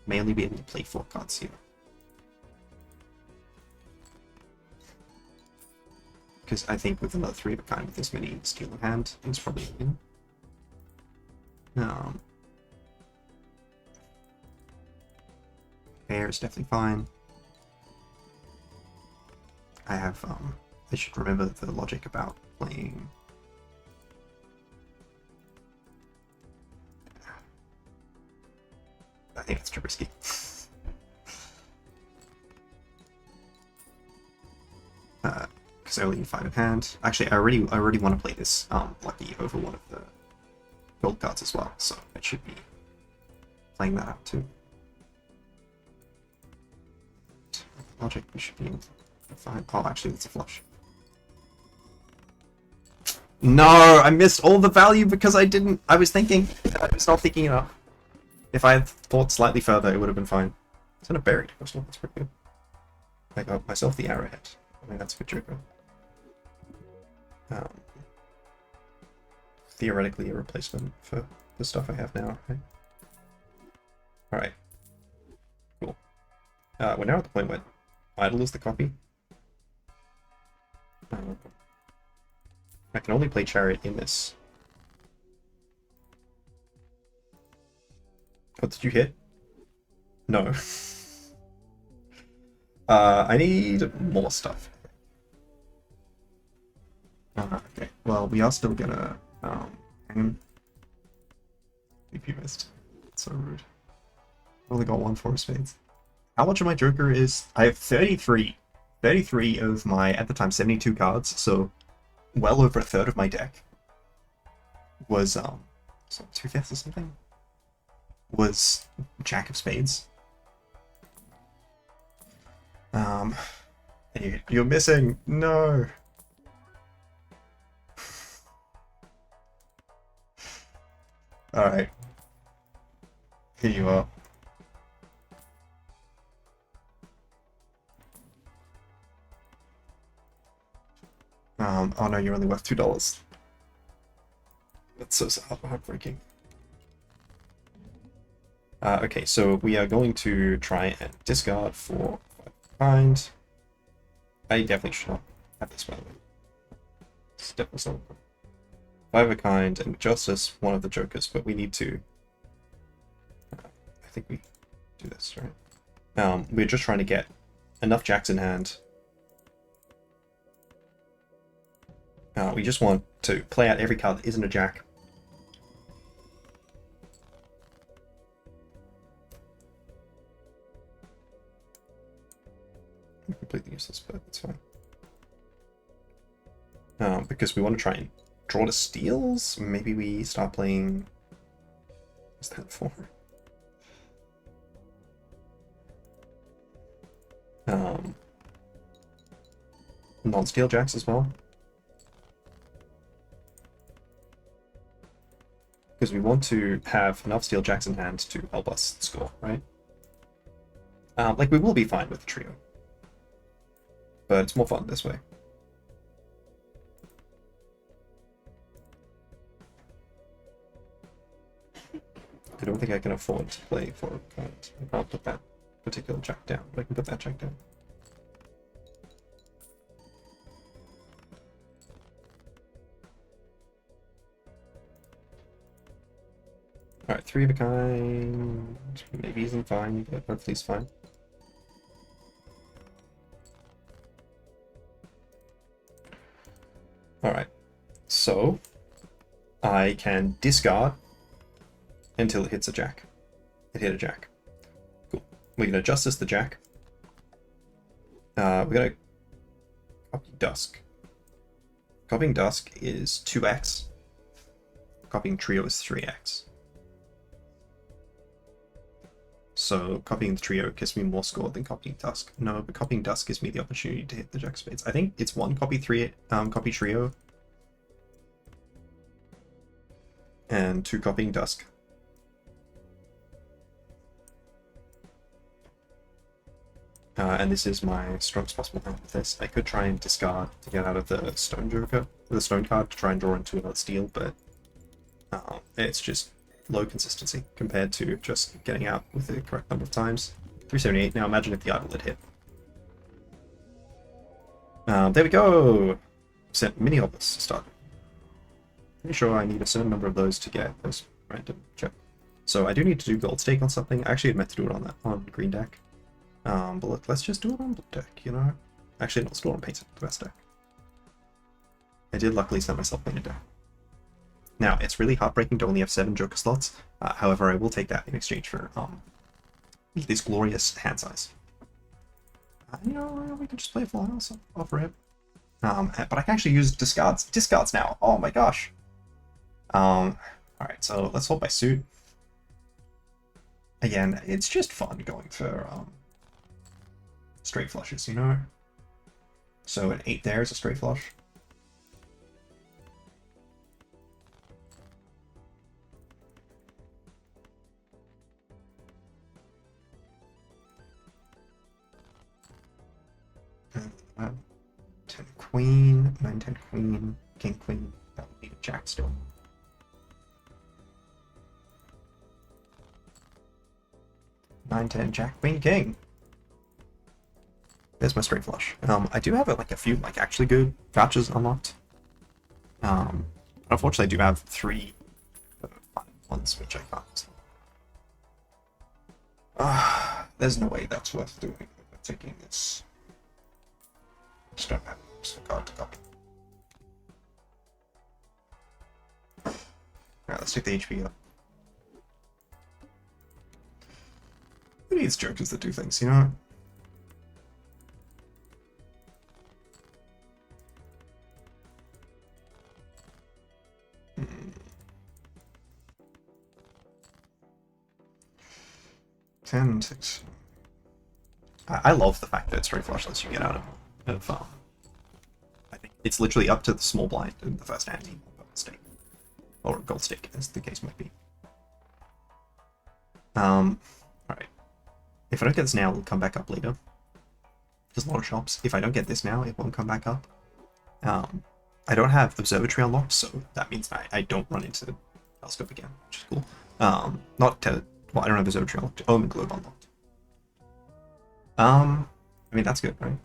May only be able to play 4 cards here. Because I think with another 3 of a kind with this many steel in hand, it's probably a win. Fair is definitely fine. I have, I should remember the logic about playing... I think it's too risky. Because I only need 5 in hand. Actually, I already want to play this lucky over one of the gold cards as well, so I should be playing that out too. Logic, we should be able to find. Oh, actually, it's a flush. No, I missed all the value because I didn't. I was not thinking enough. If I had thought slightly further, it would have been fine. It's in a buried coastal. That's pretty good. I got myself the arrowhead. I mean, that's a good joker. theoretically a replacement for the stuff I have now, right? Alright. Cool. We're now at the point where idle is the copy. I can only play Chariot in this. What did you hit? No. I need more stuff. Okay, well, we are still gonna hang him. If you missed. That's so rude. I've only got one four spades. How much of my Joker is... I have 33. 33 of my, at the time, 72 cards, so well over a third of my deck was, so 2/5 or something? Was Jack of Spades. You're missing. No. Alright. Here you are. Oh no, you're only worth $2. That's so sad, heartbreaking. Okay, so we are going to try and discard for kind. I definitely should not have this, by the way. It's definitely not. 5 of a kind and Justice, one of the Jokers, but we need to... I think we do this, right? We're just trying to get enough jacks in hand. We just want to play out every card that isn't a jack. Completely useless, but it's fine. Because we want to try and draw to steals. Maybe we start playing... What's that for? Non-steal jacks as well. Because we want to have enough steel jacks in hand to help us score, right? Like, we will be fine with the trio. But it's more fun this way. I don't think I can afford to play for a point. I can't put that particular jack down, but I can put that jack down. Alright, 3 of a kind. Maybe isn't fine, but hopefully it's fine. Alright, so I can discard until it hits a jack. It hit a jack. Cool. We're going to Justice the jack. We're going to copy Dusk. Copying Dusk is 2x. Copying Trio is 3x. So copying the Trio gives me more score than copying Dusk. No, but copying Dusk gives me the opportunity to hit the Jack of Spades. I think it's 1 copy copy Trio and 2 copying Dusk. And this is my strongest possible hand with this. I could try and discard to get out of the Stone Joker, the Stone card, to try and draw into another Steel, but it's just low consistency compared to just getting out with the correct number of times. 378. Now imagine if the idol had hit. There we go! Set mini obelisk start. Pretty sure I need a certain number of those to get this random check. So I do need to do gold stake on something. I actually had meant to do it on that on green deck. But look, let's just do it on blue deck, you know? Actually, no, let's do it on painted, the best deck. I did luckily set myself painted deck. Now, it's really heartbreaking to only have 7 Joker slots. However, I will take that in exchange for this glorious hand size. You know, we can just play a fly off rip. But I can actually use discards now. Oh my gosh. Alright, so let's hold by suit. Again, it's just fun going for straight flushes, you know? So an 8 there is a straight flush. And, 10 queen, 9 10 queen, king queen. That would be a jack still. 9-10 Jack Queen King. There's my straight flush. I do have like a few like actually good vouchers unlocked. Unfortunately, I do have 3 fun ones which I can't. There's no way that's worth doing. I'm taking this. Just don't have a card to copy. Alright, let's take the HP up. Who needs jokers that do things, you know? Ten, 6. I love the fact that straight flush lets you get out of I think it's literally up to the small blind in the first hand team stake. Or gold stake, as the case might be. Alright. If I don't get this now, it'll come back up later. There's a lot of shops. If I don't get this now, it won't come back up. I don't have Observatory unlocked, so that means I don't run into Telescope again, which is cool. Well, I don't have Observatory unlocked. Omen Globe unlocked. I mean, that's good, right?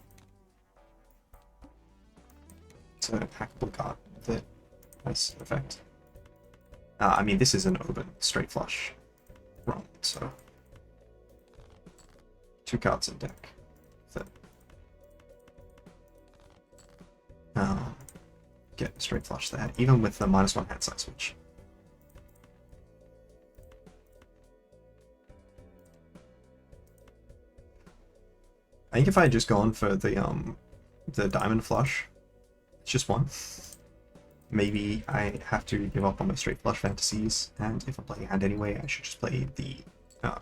It's a hackable card that has effect. I mean, this is an open straight flush run, so 2 cards in deck. Get straight flush there, even with the -1 hand size switch. I think if I had just gone for the diamond flush, it's just 1. Maybe I have to give up on my straight flush fantasies, and if I'm playing a hand anyway, I should just play the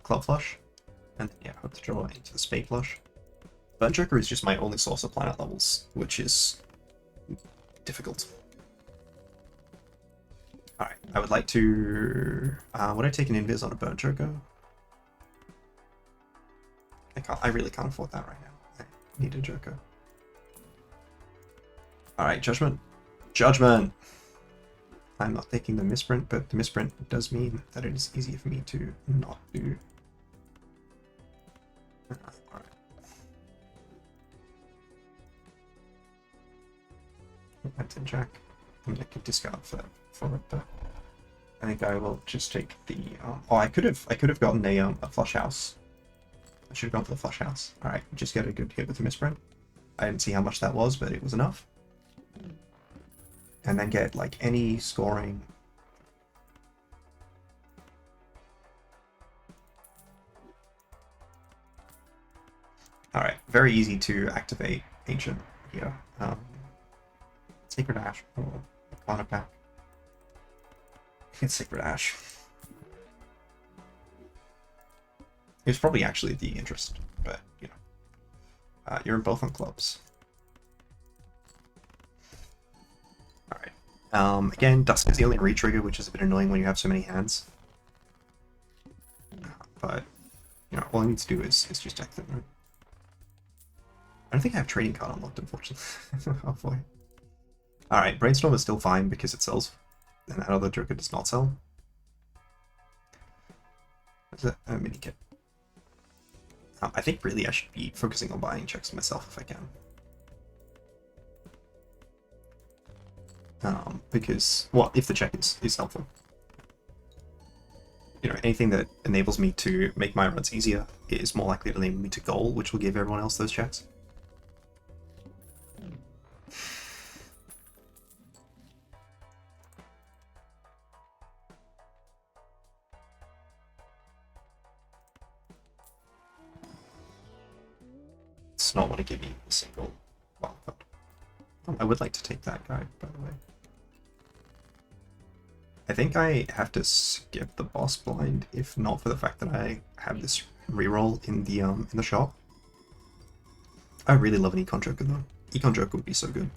club flush, and then yeah, hope to draw into the spade flush. Burnt Joker is just my only source of planet levels, which is difficult. Alright, I would like to... would I take an invis on a Burnt Joker? I really can't afford that right now. I need a Joker. Alright, Judgment. Judgment! I'm not taking the misprint, but the misprint does mean that it is easier for me to not do. Alright. That's in Jack. I mean, I could discard for it, but I think I will just take the. Oh, I could have gotten a flush house. I should have gone for the flush house. All right, just get a good hit with the misprint. I didn't see how much that was, but it was enough. And then get like any scoring. All right, very easy to activate Ancient here. Sacred Ash. Oh, Arcana pack. It's Sacred Ash. It was probably actually the interest, but you know, you're both on clubs. All right. Again, Dusk is the only re-trigger, which is a bit annoying when you have so many hands. But you know, all I need to do is just deck them. Right? I don't think I have trading card unlocked, unfortunately. Oh boy. Alright, Brainstorm is still fine because it sells, and that other Joker does not sell. Is it a mini kit? I think really I should be focusing on buying checks myself if I can. Because, well, if the check is helpful. You know, anything that enables me to make my runs easier is more likely to enable me to goal, which will give everyone else those checks. Not want to give me a single wild card. I would like to take that guy, by the way. I think I have to skip the boss blind, if not for the fact that I have this reroll in the shop. I really love an Econ Joker though. Econ Joker would be so good.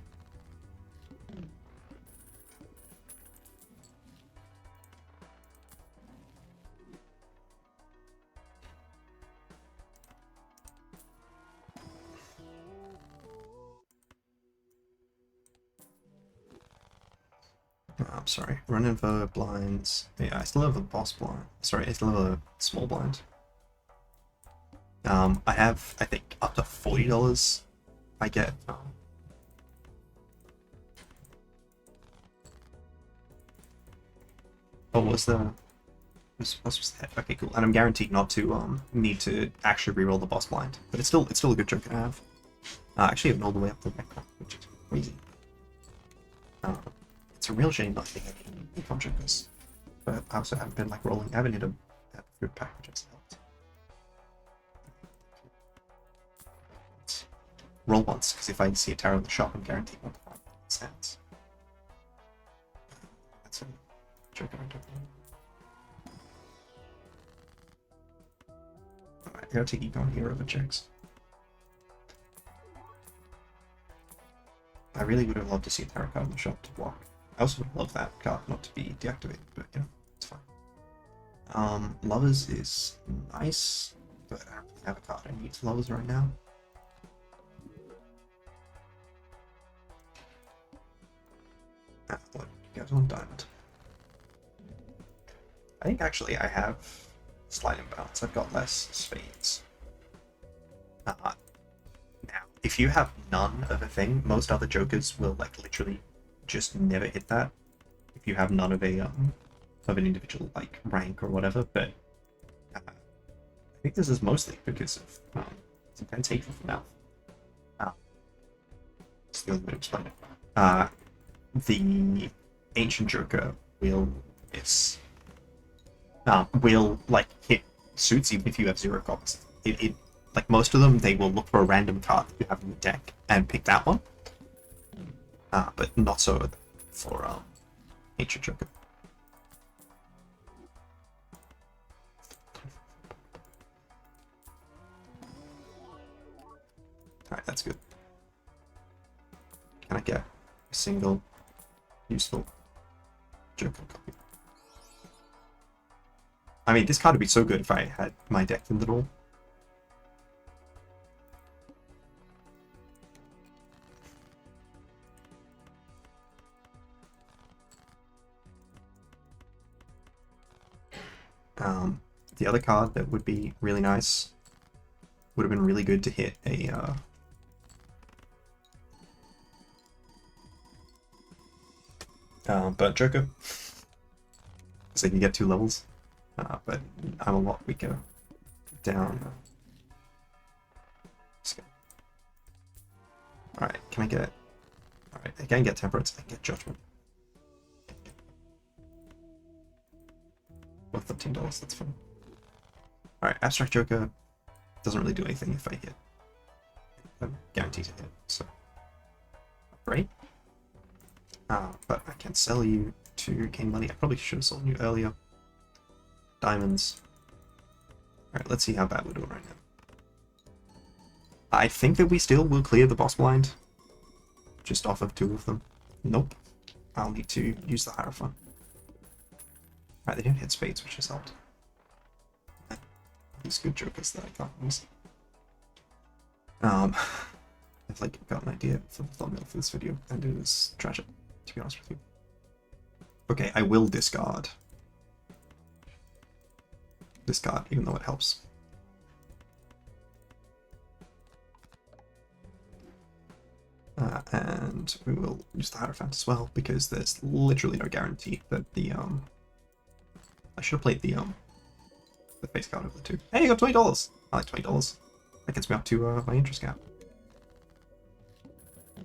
I'm sorry, run over blinds. Yeah, I still have a boss blind. Sorry, I still have a small blind. I have, I think, up to $40 I get. Oh, what's that? Okay, cool. And I'm guaranteed not to need to actually reroll the boss blind, but it's still a good joke to have. I actually have all the way up the back, which is crazy. It's a real shame not being any econ jokers, but I also haven't been like rolling. I haven't hit a food pack, which has helped. Roll once, because if I see a tarot in the shop, I'm guaranteed 1 to 5 cents. That's a joker I don't know. Alright, I gotta take econ here over checks. I really would have loved to see a tarot card in the shop to block. I also would have loved that card not to be deactivated, but you know, it's fine. Lovers is nice, but I don't really have a card I need for Lovers right now. What goes on Diamond? I think actually I have slight imbalance. I've got less spades. Now, if you have none of a thing, most other jokers will like literally just never hit that. If you have none of a of an individual like rank or whatever, but I think this is mostly because of sometimes hateful from mouth. It's the only way to explain it. The ancient joker will like hit suits even if you have 0 copies. It like most of them, they will look for a random card that you have in the deck and pick that one. But not so for ancient joker. Alright, that's good. Can I get a single useful joker copy? I mean, this card would be so good if I had my deck in it all. The other card that would be really nice would have been really good to hit a Burnt Joker, so you can get 2 levels, but I'm a lot weaker down. Alright, can I get... Alright, I can get Temperance, I can get Judgment. Worth $13, that's fine. Alright, Abstract Joker doesn't really do anything if I hit. I'm guaranteed to hit, so... Great. But I can sell you to gain money. I probably should have sold you earlier. Diamonds. Alright, let's see how bad we're doing right now. I think that we still will clear the boss blind. Just off of 2 of them. Nope. I'll need to use the Hierophant. Alright, they don't hit spades, which has helped. These good jokers that I can't use. I've like got an idea for the thumbnail for this video, and it is tragic, to be honest with you. Okay, I will discard. Discard, even though it helps. And we will use the Hierophant as well, because there's literally no guarantee that the I should have played the face card over the 2. Hey, I got $20! I like $20. That gets me up to my interest cap.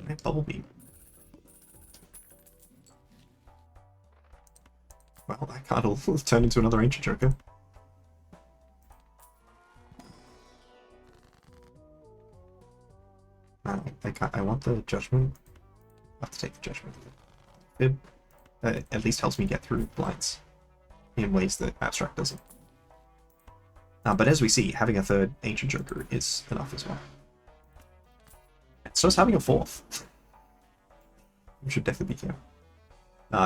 I have Bubble Beam. Well, that card will turn into another Ancient Joker. I want the Judgment. I'll have to take the Judgment. It at least helps me get through blinds in ways that Abstract doesn't. But as we see, having a 3rd Ancient Joker is enough as well. So is having a 4th. We should definitely be here.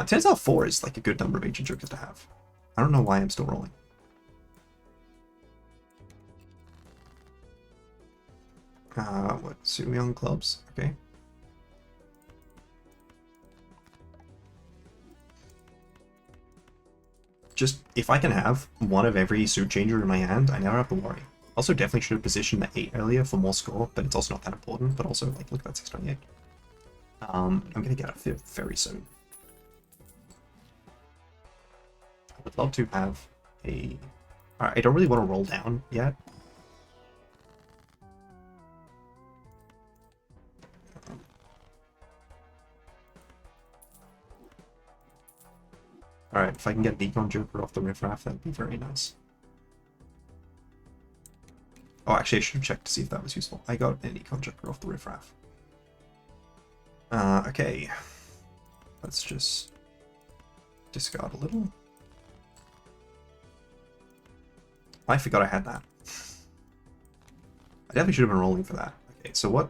Turns out 4 is like a good number of Ancient Jokers to have. I don't know why I'm still rolling. What? Sumion clubs? Okay. Just, if I can have one of every suit changer in my hand, I never have to worry. Also, definitely should have positioned the 8 earlier for more score, but it's also not that important. But also, like, look at that 628. I'm gonna get a 5th very soon. I would love to have a... Alright, I don't really want to roll down yet. Alright, if I can get an Econ Joker off the riffraff, that'd be very nice. Oh, actually, I should have checked to see if that was useful. I got an Econ Joker off the riffraff. Okay. Let's just discard a little. I forgot I had that. I definitely should have been rolling for that. Okay, so what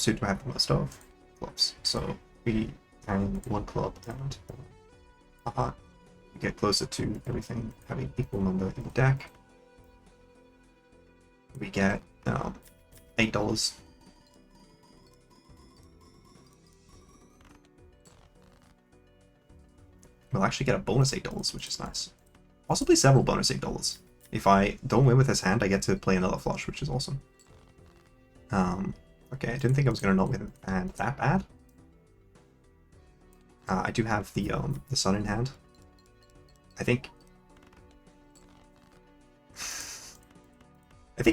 suit do I have the most of? Clubs. So we hang 1 club and we get closer to everything having equal number in the deck. We get $8. We'll actually get a bonus $8, which is nice. Possibly several bonus $8. If I don't win with his hand, I get to play another flush, which is awesome. Okay, I didn't think I was gonna not win with a hand that bad. I do have the sun in hand. I think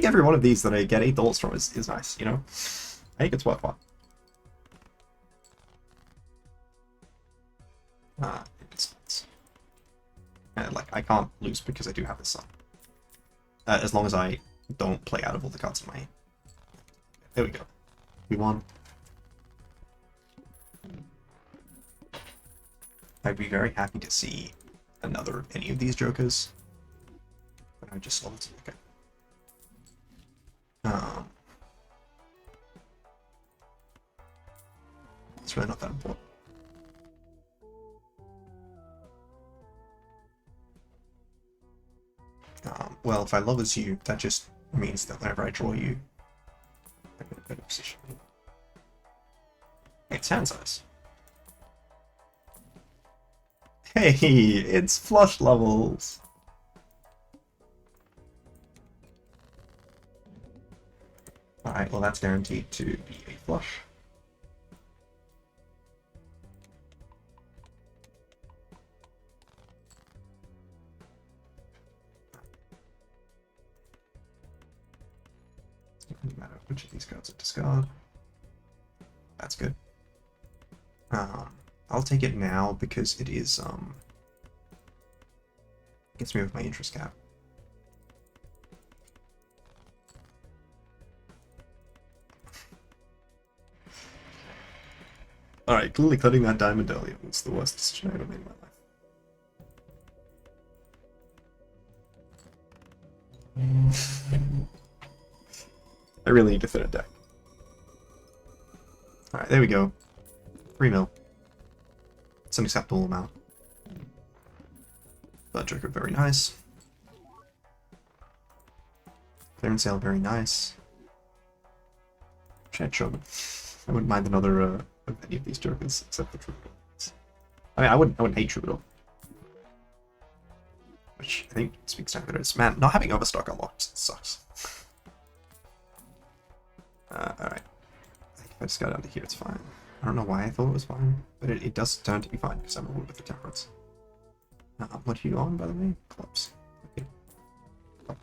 every one of these that I get $8 from is nice, you know? I think it's worthwhile. Like, I can't lose because I do have this sun. As long as I don't play out of all the cards in my hand. There we go. We won. I'd be very happy to see any of these jokers. But I just saw it. Okay. It's really not that important. Well, if I love as you, that just means that whenever I draw you, I'm in a better position. It's hand size. Hey, it's flush levels! Alright, well that's guaranteed to be a flush. Doesn't matter which of these cards I discard. That's good. I'll take it now because it is gets me with my interest cap. Alright, clearly cutting that diamond earlier was the worst decision I ever made in my life. I really need to fit a deck. Alright, there we go. 3 mil. It's an acceptable amount. Blood Joker, very nice. Clearance sale, very nice. Chat Shogun. I wouldn't mind another of any of these Jokers except the Troubadour. I mean, I wouldn't hate Troubadour. Which I think speaks to how good it is. Man, not having Overstock unlocked sucks. Alright. If I just go down to here, it's fine. I don't know why I thought it was fine, but it does turn to be fine because I'm a with the temperance. What are you on, by the way? Clubs. Okay. I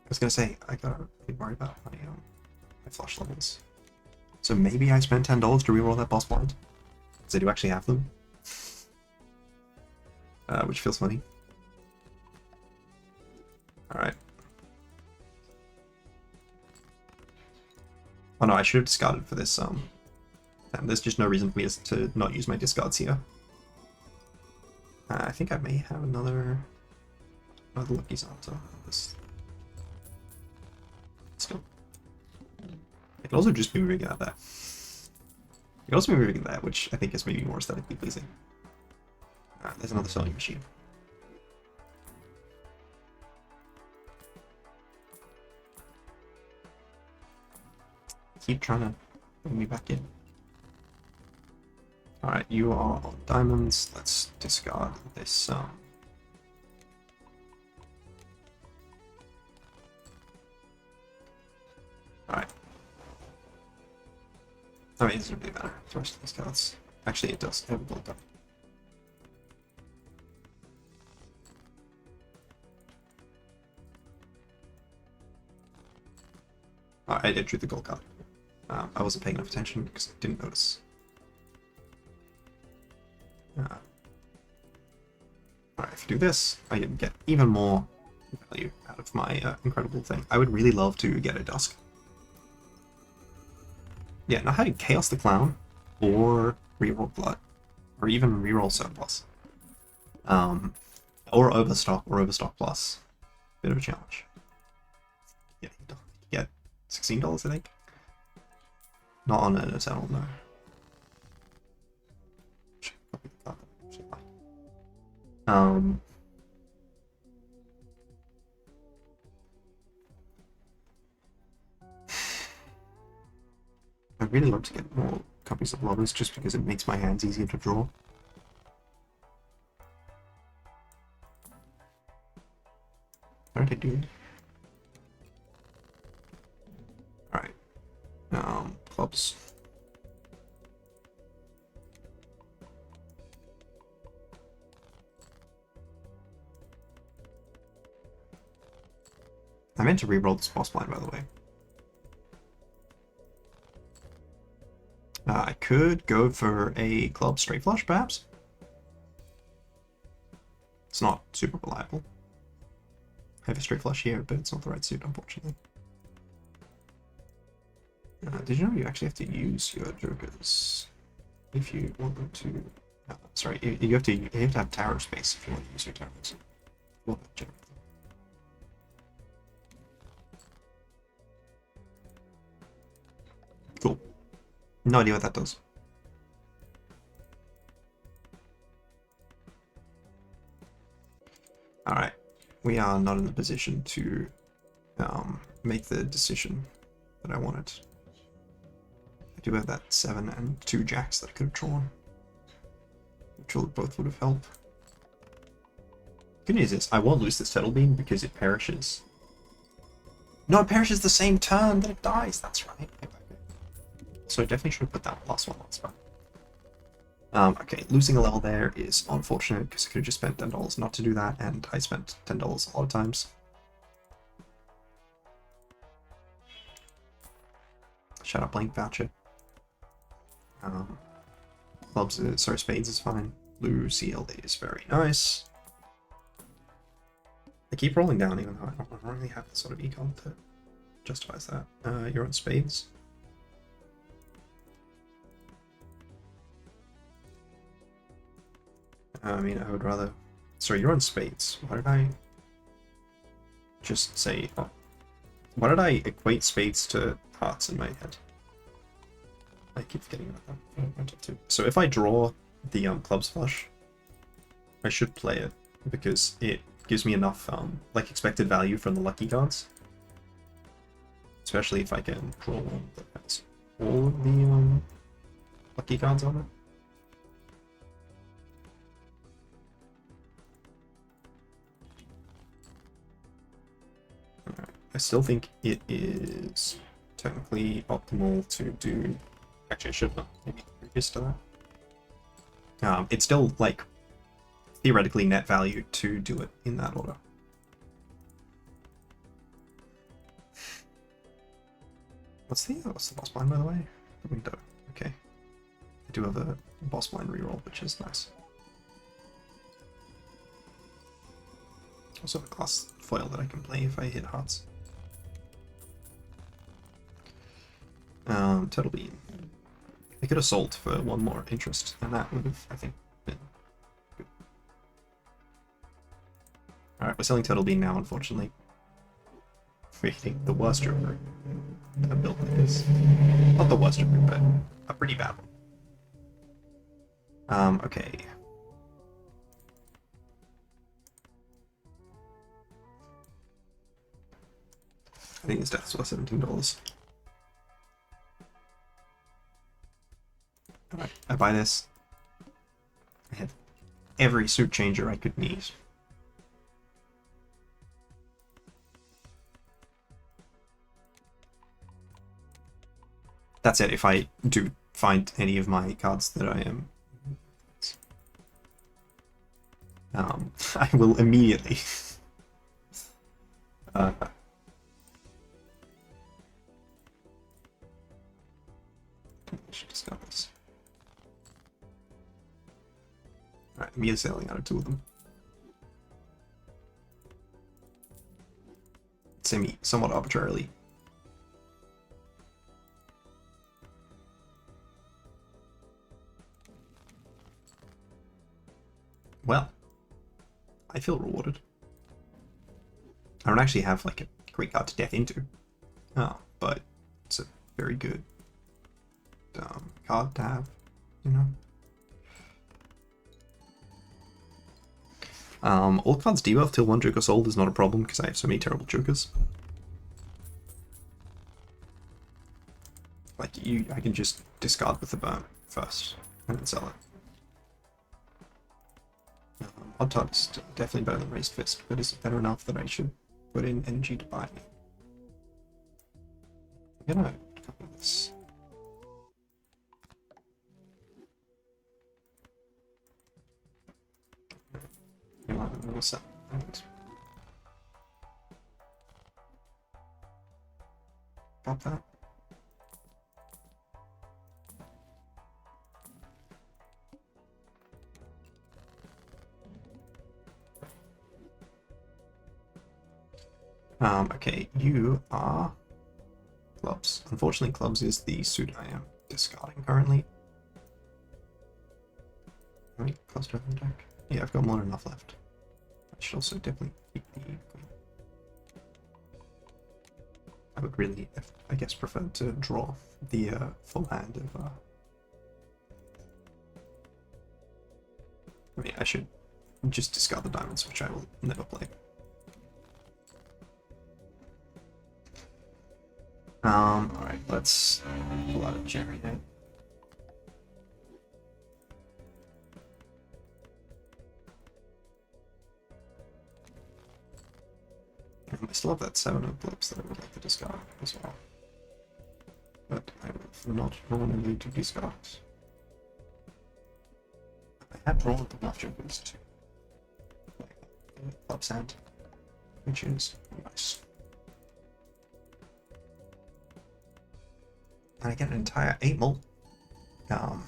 was gonna say, I gotta be worried about my flush levels. So maybe I spent $10 to reroll that boss blind. Because I do actually have them. Which feels funny. Alright. Oh no, I should have discarded for this, and there's just no reason for me to not use my discards here. I think I may have another Lucky Santa. Let's go. I can also just be moving it out there. I can also be moving it there, which I think is maybe more aesthetically pleasing. There's another sewing machine. Keep trying to bring me back in. Alright, you are on diamonds. Let's discard this I mean, it doesn't really matter. The rest of these cards. Actually, it does. They have a gold card. Oh, I drew the gold card. I wasn't paying enough attention because I didn't notice. Alright, if I do this, I can get even more value out of my incredible thing. I would really love to get a Dusk. Yeah, not having Chaos the Clown, or Reroll Blood, or even Reroll Surplus. Or Overstock, or Overstock Plus. Bit of a challenge. Yeah, you get $16, I think. Not on an Eternal, no. I'd really love to get more copies of Lovers just because it makes my hands easier to draw. How did I do? Alright. Clubs. I meant to re-roll this boss blind, by the way. I could go for a club straight flush, perhaps. It's not super reliable. I have a straight flush here, but it's not the right suit, unfortunately. Did you know you actually have to use your jokers if you want them to? Sorry, you have to have tower space if you want to use your towers. Well, cool. No idea what that does. Alright, we are not in the position to make the decision that I wanted. I do have that 7 and 2 jacks that I could have drawn, which both would have helped. Good news is, I won't lose this Turtle Beam because it perishes. No, it perishes the same turn that it dies, that's right. So I definitely should have put that last one on spot. Okay, losing a level there is unfortunate because I could have just spent $10 not to do that, and I spent $10 a lot of times. Shut up, blank voucher. Clubs, sorry, spades is fine. Blue CLD is very nice. I keep rolling down even though I don't really have the sort of econ that justifies that. You're on spades. I mean, I would rather... Sorry, you're on spades. Why did I just say... Oh. Why did I equate spades to hearts in my head? I keep forgetting about that. So if I draw the clubs flush, I should play it, because it gives me enough like expected value from the lucky cards. Especially if I can draw one that has all of the lucky cards on it. I still think it is technically optimal to do... Actually, I should have maybe previous to that. It's still, like, theoretically net value to do it in that order. What's the boss blind, by the way? The window. Okay. I do have a boss blind reroll, which is nice. Also a class foil that I can play if I hit hearts. Turtle Beam. I could assault for one more interest, and that would have, I think, been good. Alright, we're selling Turtle Beam now, unfortunately. We're hitting the worst Joker in a build like this. Not the worst Joker, but a pretty bad one. Okay. I think his death is worth $17. Alright, I buy this. I have every suit changer I could need. That's it, if I do find any of my cards that I am. I will immediately. I should discard this. Alright, I'm selling out of 2 of them. Somewhat arbitrarily. Well, I feel rewarded. I don't actually have like a great card to death into. But it's a very good card to have, you know. All cards debuff till 1 Joker sold is not a problem because I have so many terrible Jokers. Like I can just discard with the burn first and then sell it. Odd Tart is definitely better than Raised Fist, but is it better enough that I should put in energy to buy it? I'm gonna copy this. You know, I'm gonna sell it. Got that. Okay, you are Clubs. Unfortunately, Clubs is the suit I am discarding currently. How many Clubs do I have in the deck? Yeah, I've got more than enough left. I should also definitely keep the Queen. I would really, I guess, prefer to draw the full hand of... I mean, I should just discard the diamonds, which I will never play. Alright, let's pull out a Jerry then. I still have that 7 of blips that I would like to discard as well. But I will not normally to discard. I have drawn the bluff jokers too. Clubs hand, which is nice. And I get an entire 8 mult.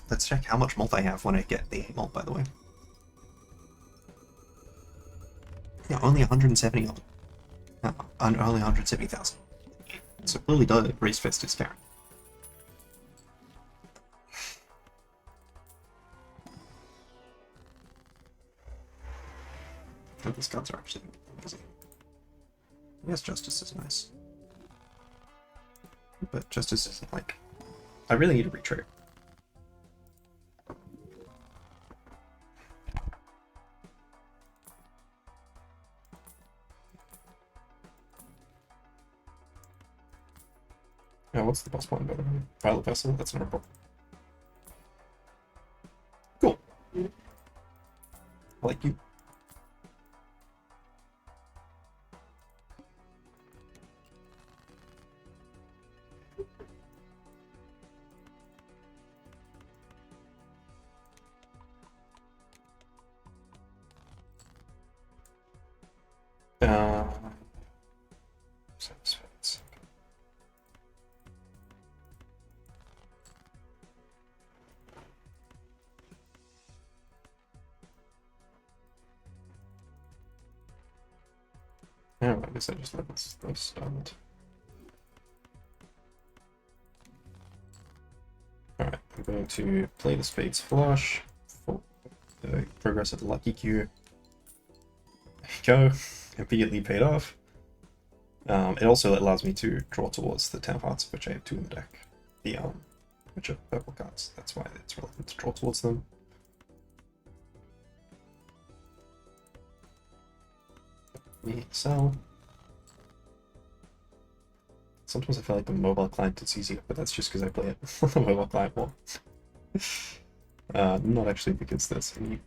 Let's check how much mult I have when I get the 8 mult, by the way. Yeah, only 170 of them. Only 170,000. So clearly the Raised Fist is carrying. Oh, these cards are actually amazing. I guess Justice is nice. But Justice isn't like... I really need a retrigger. Yeah, what's the boss point about it? Violet Vessel? That's not a problem. Cool. I like you. Yeah, I guess I just let this start. Alright, I'm going to play the Spades Flush for the progressive Lucky Q. There you go, immediately paid off. It also allows me to draw towards the 10 of Hearts, which I have 2 in the deck. The which are purple cards. That's why it's relevant to draw towards them. So sometimes I feel like the mobile client is easier, but that's just because I play it on the mobile client more. Not actually because there's any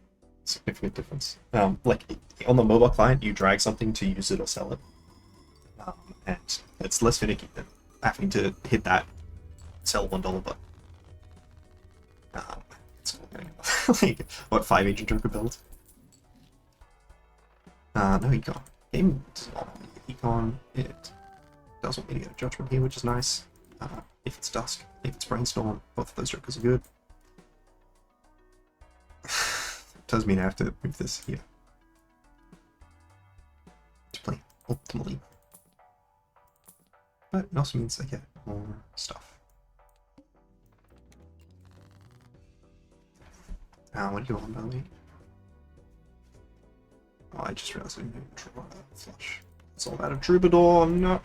significant difference. Like on the mobile client, you drag something to use it or sell it, and it's less finicky than having to hit that sell $1 button. It's cool getting like what 5 agent Joker build? No econ. Game does not want me to get econ. It does want me to get a judgment here, which is nice. If it's dusk, if it's brainstorm, both of those jokers are good. Does mean I have to move this here to play optimally, but it also means I get more stuff. What do you want, Melly? Oh, I just realized I didn't draw a flush. It's all about a troubadour. No.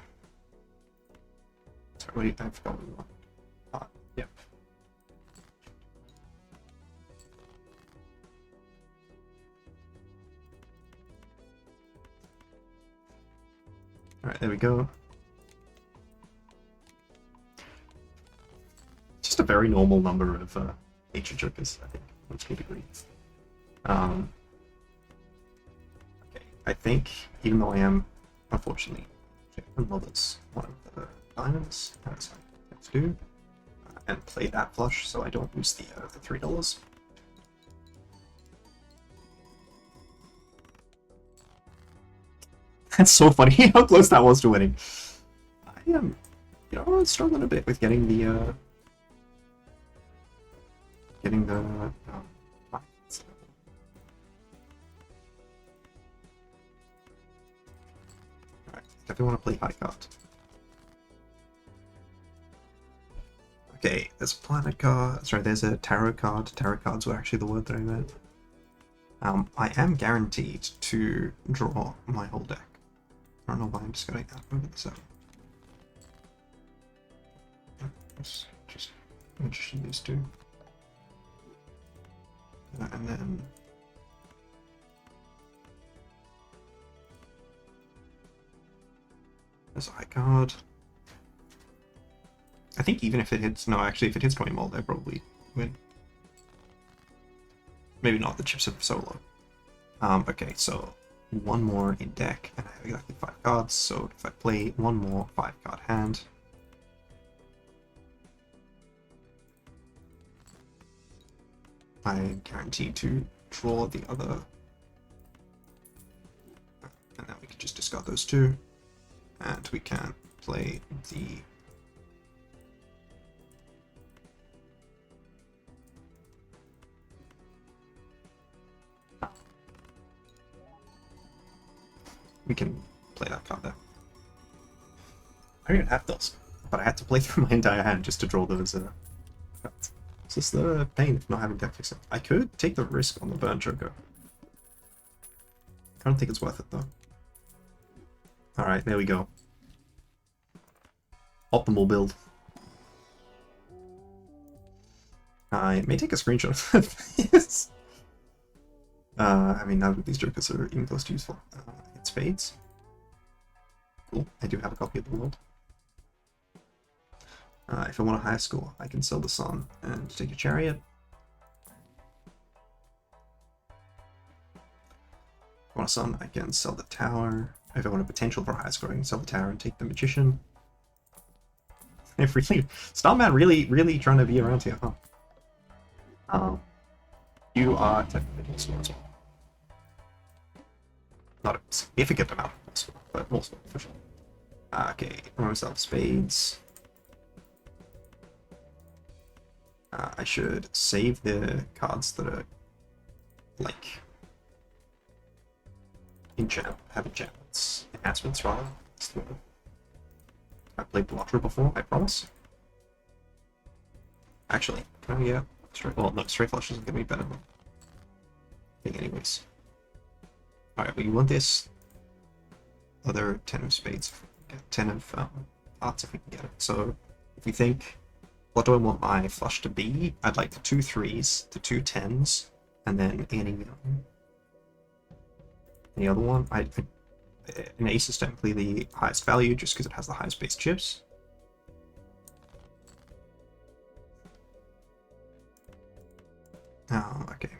Sorry, wait, I forgot what we want. Yep. Alright, there we go. Just a very normal number of ancient jokers, I think, which can agree. Okay, I think, even though I am, unfortunately, well, that's one of the diamonds, as I have to do, and play that flush so I don't lose the $3. That's so funny how close that was to winning. I am, struggling a bit with getting the Alright, definitely want to play high card. Okay, there's a planet card. Sorry, there's a tarot card. Tarot cards were actually the word that I meant. I am guaranteed to draw my whole deck. I don't know why I'm just going to move this out. Let's just mention these two. And then there's a high card. I think even if it hits, no, actually, if it hits 20 mol, they probably win. Maybe not, the chips are so low. Okay, so one more in deck, and I have exactly 5 cards, so if I play one more 5-card hand, I am guaranteed to draw the other, and then we can just discard those two, and we can play the that card there. I don't even have those, but I had to play through my entire hand just to draw those cards. It's just the pain of not having deck fixing. I could take the risk on the burn joker. I don't think it's worth it though. Alright, there we go. Optimal build. I may take a screenshot of this. I mean, now that these jokers are even close to useful. It's spades. Cool, I do have a copy of the world. If I want a higher score, I can sell the sun and take a chariot. If I want a sun, I can sell the tower. If I want a potential for a higher score, I can sell the tower and take the magician. If really, Starman really trying to be around here, huh? You are technically a score as well. Not a significant amount of score, but more score for sure. Okay, I want to sell spades. I should save the cards that are like have enhancements rather. I've played BALATRO before, I promise. Actually, can I get straight? Well, no, straight flush isn't gonna be better than thing, anyways. Alright, we want this other 10 of spades, 10 of hearts if we can get it. So if we think, what do I want my flush to be? I'd like the 2 3s, the 2 10s, and then any other one. An ace is technically the highest value just because it has the highest base chips. Oh, okay.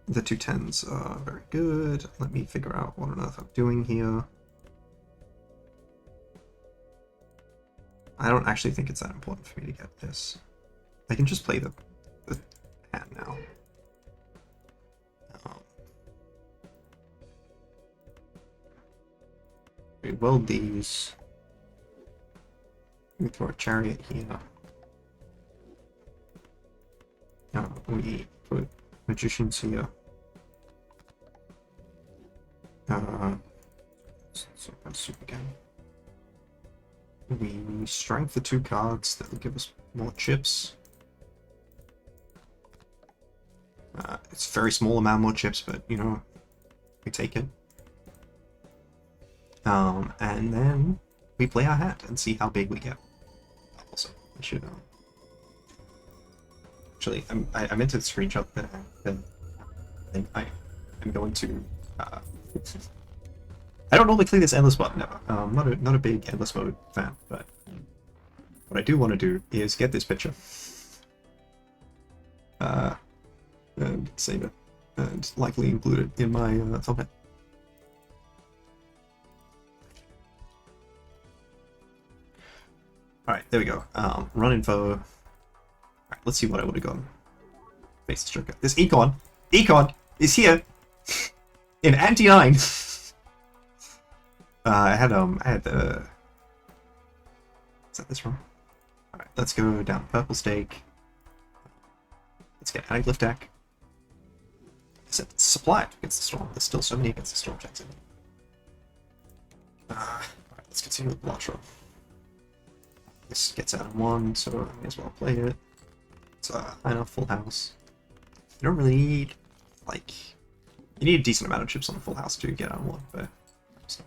The 2 10s are very good. Let me figure out what on earth I'm doing here. I don't actually think it's that important for me to get this. I can just play the hand now. We weld these. We throw a chariot here. We put magicians here. So soup again. We strength the 2 cards that will give us more chips. It's a very small amount more chips, but you know, we take it. And then we play our hand and see how big we get. Also, I should actually, I meant to screenshot the thing. I'm going to. I don't normally play this endless mode. No, I'm not a big endless mode fan, but what I do want to do is get this picture, and save it, and likely include it in my thumbnail. Alright, there we go. Run info. Alright, let's see what I would have gone. Face the Joker. This Econ is here in anti-9. I had the. Is that this wrong? Alright, let's go down purple stake. Let's get anti-glyph deck. Except supplied against the storm. There's still so many against the storm checks in. Alright, let's continue with BALATRO. This gets out of 1, so I may as well play it. It's high enough full house. You don't really need, like, you need a decent amount of chips on a full house to get out of 1, but stuff.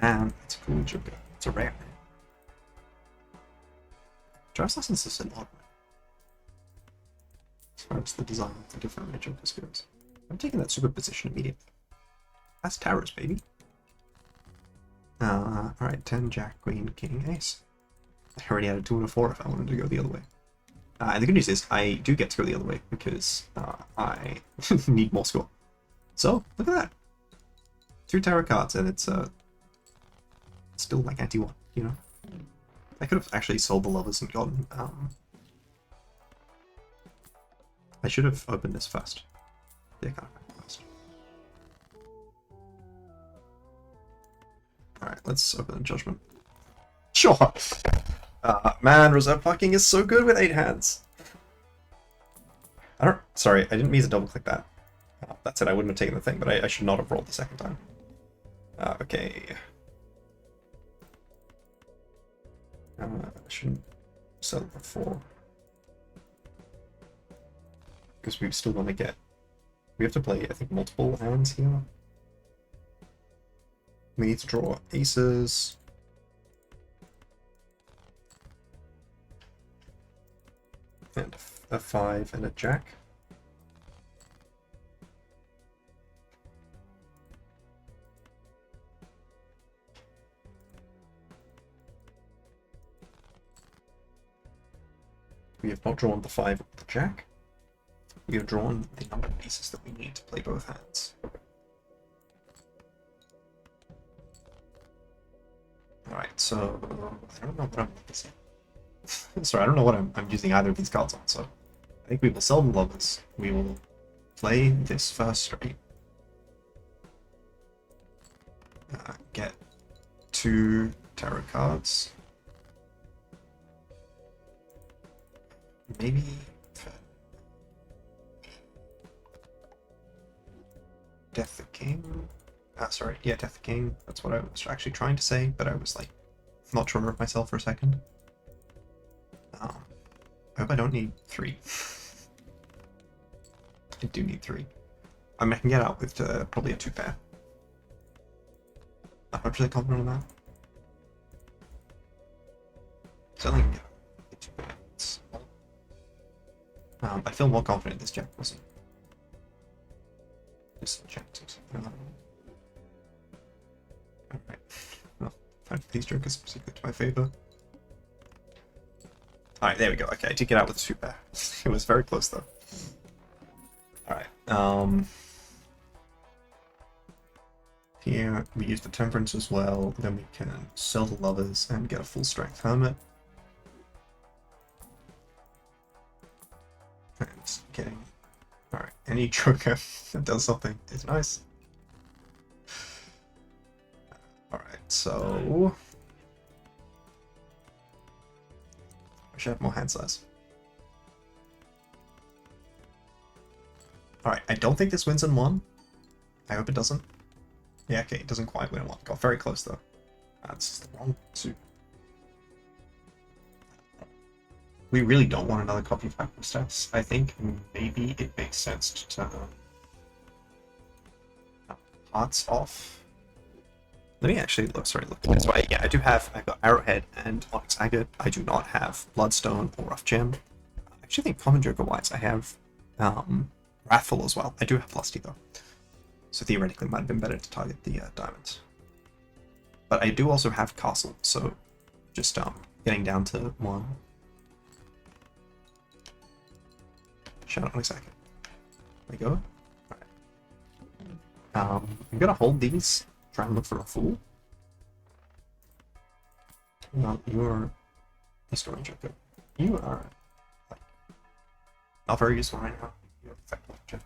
Man, it's a cool Joker. It's a rare. Driver's license is an odd one. As far as the design of the different Jokers goes. I'm taking that superposition immediately. That's Taros, baby. Alright, 10, Jack, Queen, King, Ace. I already had a 2 and a 4 if I wanted to go the other way. And the good news is I do get to go the other way because I need more score. So, look at that. 2 tarot cards and it's still like anti-1, you know? I could have actually sold the lovers and gotten... I should have opened this first. Yeah, kind of first. Alright, let's open the Judgment. Sure! Man, reserve parking is so good with 8 hands. Sorry, I didn't mean to double click that. That's it, I wouldn't have taken the thing, but I should not have rolled the second time. Okay. I shouldn't sell it before. Because we still want to get... We have to play, I think, multiple hands here. We need to draw aces. And a 5 and a jack. We have not drawn the 5 or the jack. We have drawn the number of pieces that we need to play both hands. Alright, so I don't know what I'm missing. Sorry, I don't know what I'm using either of these cards on, so I think we will sell the lovers. We will play this first straight. Get 2 tarot cards. Maybe... Death the King? Sorry, yeah, Death the King. That's what I was actually trying to say, but I was, like, not sure of myself for a second. I hope I don't need 3. I do need 3. I mean, I can get out with probably a 2 pair. I'm 100% confident on that. Certainly can get a 2 pairs. I feel more confident this jack wasn't. Disenchanted. Alright. Well, these jokers particularly to my favor. Alright, there we go. Okay, I did get out with a 2 pair. It was very close though. Alright, Here we use the Temperance as well, then we can sell the Lovers and get a full strength Hermit. And getting... Alright, any Joker that does something is nice. Alright, so... I should have more hand size. Alright, I don't think this wins in one. I hope it doesn't. Yeah, okay, it doesn't quite win in one. Got very close though. That's the wrong two. We really don't want another copy of Backward Steps. I think maybe it makes sense to turn Hearts off. Let me actually look. Sorry, look this way. Yeah, I've got Arrowhead and Onyx Agate. I do not have Bloodstone or Rough Gem. I actually think Common Joker wise I have Wrathful as well. I do have Lusty though. So theoretically it might have been better to target the diamonds. But I do also have Castle, so just getting down to one. Shadow Onyx Agate. There we go. Alright. I'm gonna hold these. Try and look for a fool. Well, you're a Storm Joker. You are like not very useful right now. You're effective Joker.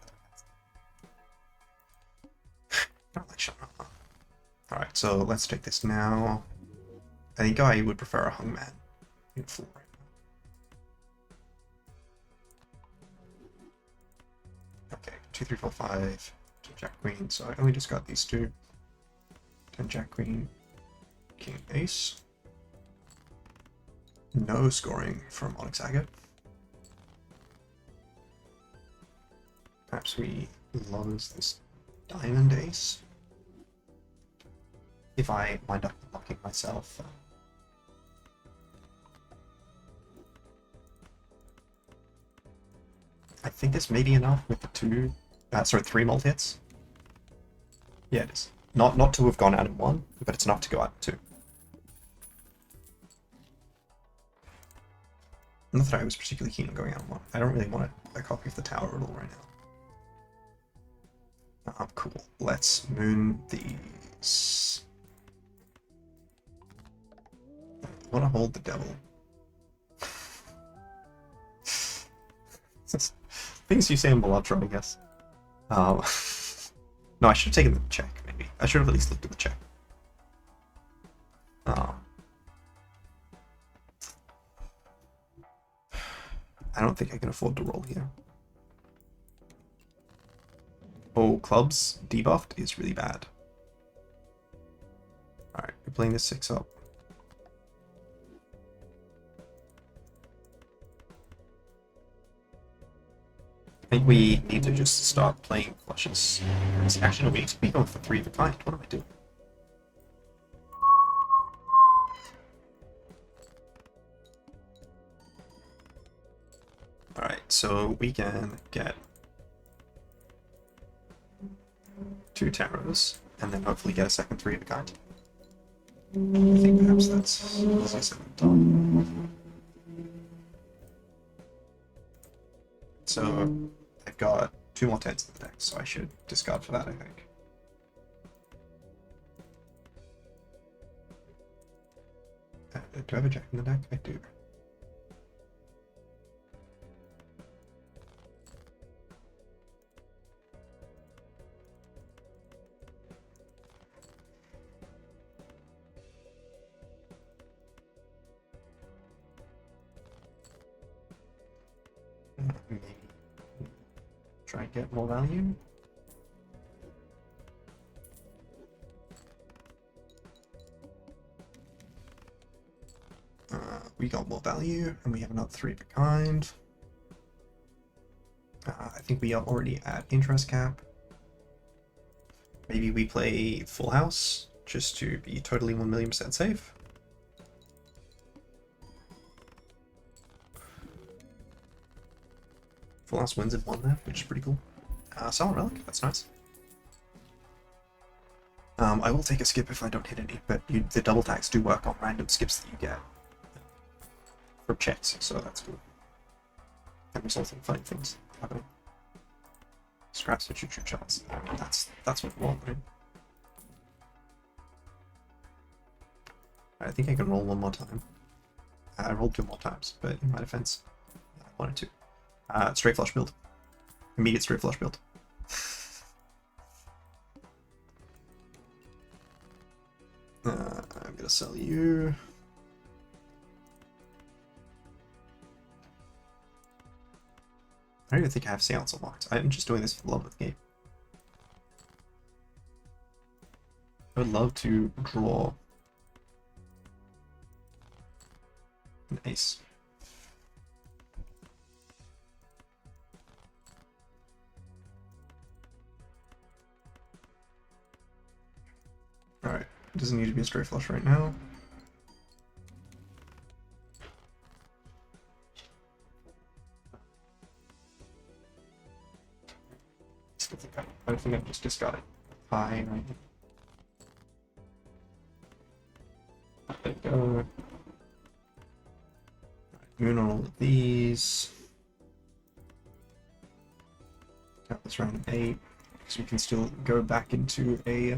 I don't like shutting up. Alright, so let's take this now. I think I would prefer a Hungman in fool right now. Okay, 2, 3, 4, 5 to Jack Queen, so I only just got these two. And Jack Queen, King Ace. No scoring from Onyx Agate. Perhaps we lose this Diamond Ace. If I wind up blocking myself. I think this may be enough with the 3 multi-hits. Yeah, it is. Not to have gone out in one, but it's enough to go out in two. Not that I was particularly keen on going out in one. I don't really want a copy of the tower at all right now. Cool. Let's moon these. I want to hold the devil. Things you say in BALATRO, I guess. No, I should have taken the check, maybe. I should have at least looked at the check. I don't think I can afford to roll here. Oh, clubs debuffed is really bad. Alright, we're playing this 6 up. I think we need to just start playing flushes. Actually, no, we need to be going for 3 of a kind. What am I doing? Alright, so we can get 2 tarots, and then hopefully get a second 3 of a kind. I think perhaps that's easier said than done. So I've got 2 more 10s in the deck, so I should discard for that, I think. Do I have a jack in the deck? I do. Maybe try and get more value. We got more value, and we have another 3 of a kind. I think we are already at interest cap. Maybe we play Full House, just to be totally 1,000,000% safe. Full House wins in 1 there, which is pretty cool. Silent Relic, that's nice. I will take a skip if I don't hit any, but the double tags do work on random skips that you get from checks, so that's cool. And result in funny things happening. Scraps for choo-choo shots. That's what we want, right? I think I can roll one more time. I rolled 2 more times, but in my defense, I wanted to. Straight flush build. Immediate straight flush build. I'm gonna sell you. I don't even think I have seance unlocked. I'm just doing this for the love of the game. I would love to draw an ace. Alright, it doesn't need to be a straight flush right now. I think I just discarded high right now. There we go. Moon on all of these. Got this round 8, because we can still go back into a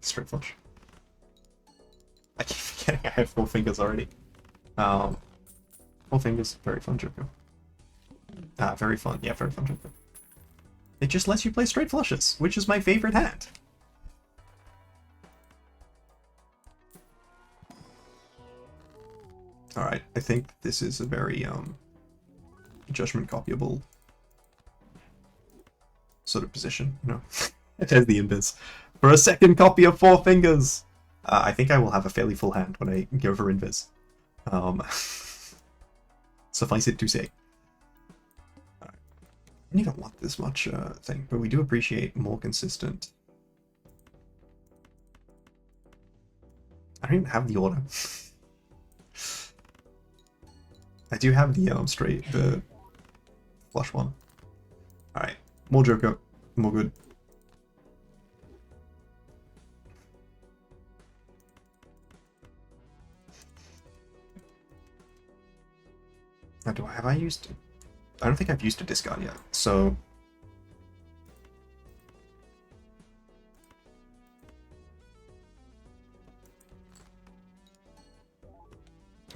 straight flush. I keep forgetting I have 4 fingers already. 4 fingers, very fun joker. Very fun, yeah, very fun joker. It just lets you play straight flushes, which is my favorite hand. Alright, I think this is a very judgment copyable sort of position, you know. It has the invis. For a second copy of 4 fingers! I think I will have a fairly full hand when I go for invis. Suffice it to say. Right. I don't even want this much thing, but we do appreciate more consistent. I don't even have the order. I do have the the flush one. Alright, more joker, more good. Now, have I used? I don't think I've used a discard yet, so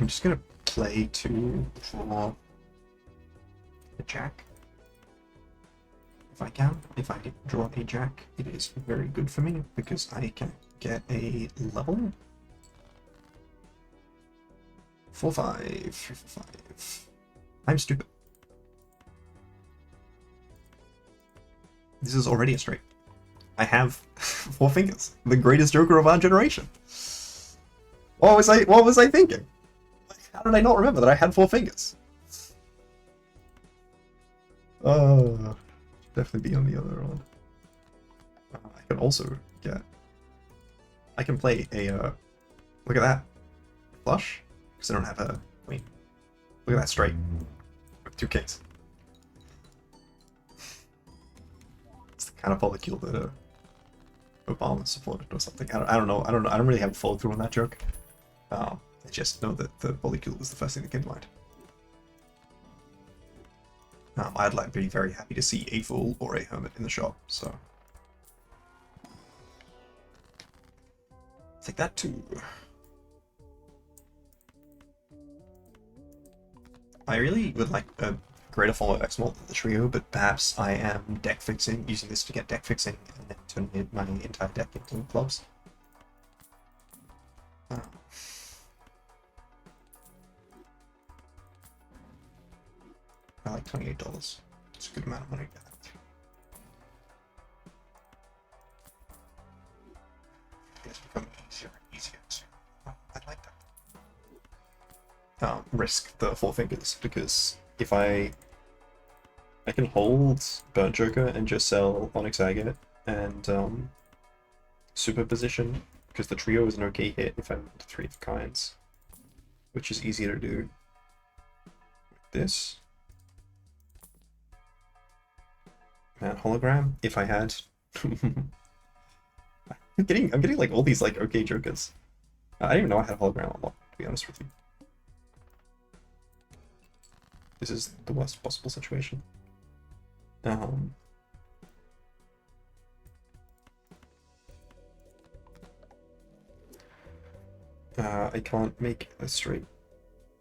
I'm just gonna play to draw a jack. If I can, if I draw a jack, it is very good for me because I can get a level 4-5, 3-4-5. I'm stupid. This is already a straight. I have 4 fingers, the greatest joker of our generation. What was I thinking? How did I not remember that I had 4 fingers? Definitely be on the other one. I can also get. I can play a. Look at that, flush, because I don't have a queen. Look at that straight with 2 kings. It's the kind of polycule that Obama supported or something. I don't know. I don't really have a follow through on that joke. I just know that the polycule was the first thing that came to mind. I'd like be very happy to see a fool or a hermit in the shop, so take that too. I really would like a greater follow of X-Malt than the trio, but perhaps I am deck fixing, using this to get deck fixing, and then turning my entire deck into clubs. I like $28. It's a good amount of money to have. It's become easier and easier to. I'd like that. Risk the 4 fingers because if I can hold Burnt Joker and just sell Onyx Agate and superposition because the trio is an okay hit if I'm into 3 of kinds, which is easier to do with this. Man, hologram, if I had. I'm getting like all these like okay jokers. I didn't even know I had hologram unlocked, to be honest with you. This is the worst possible situation. I can't make a straight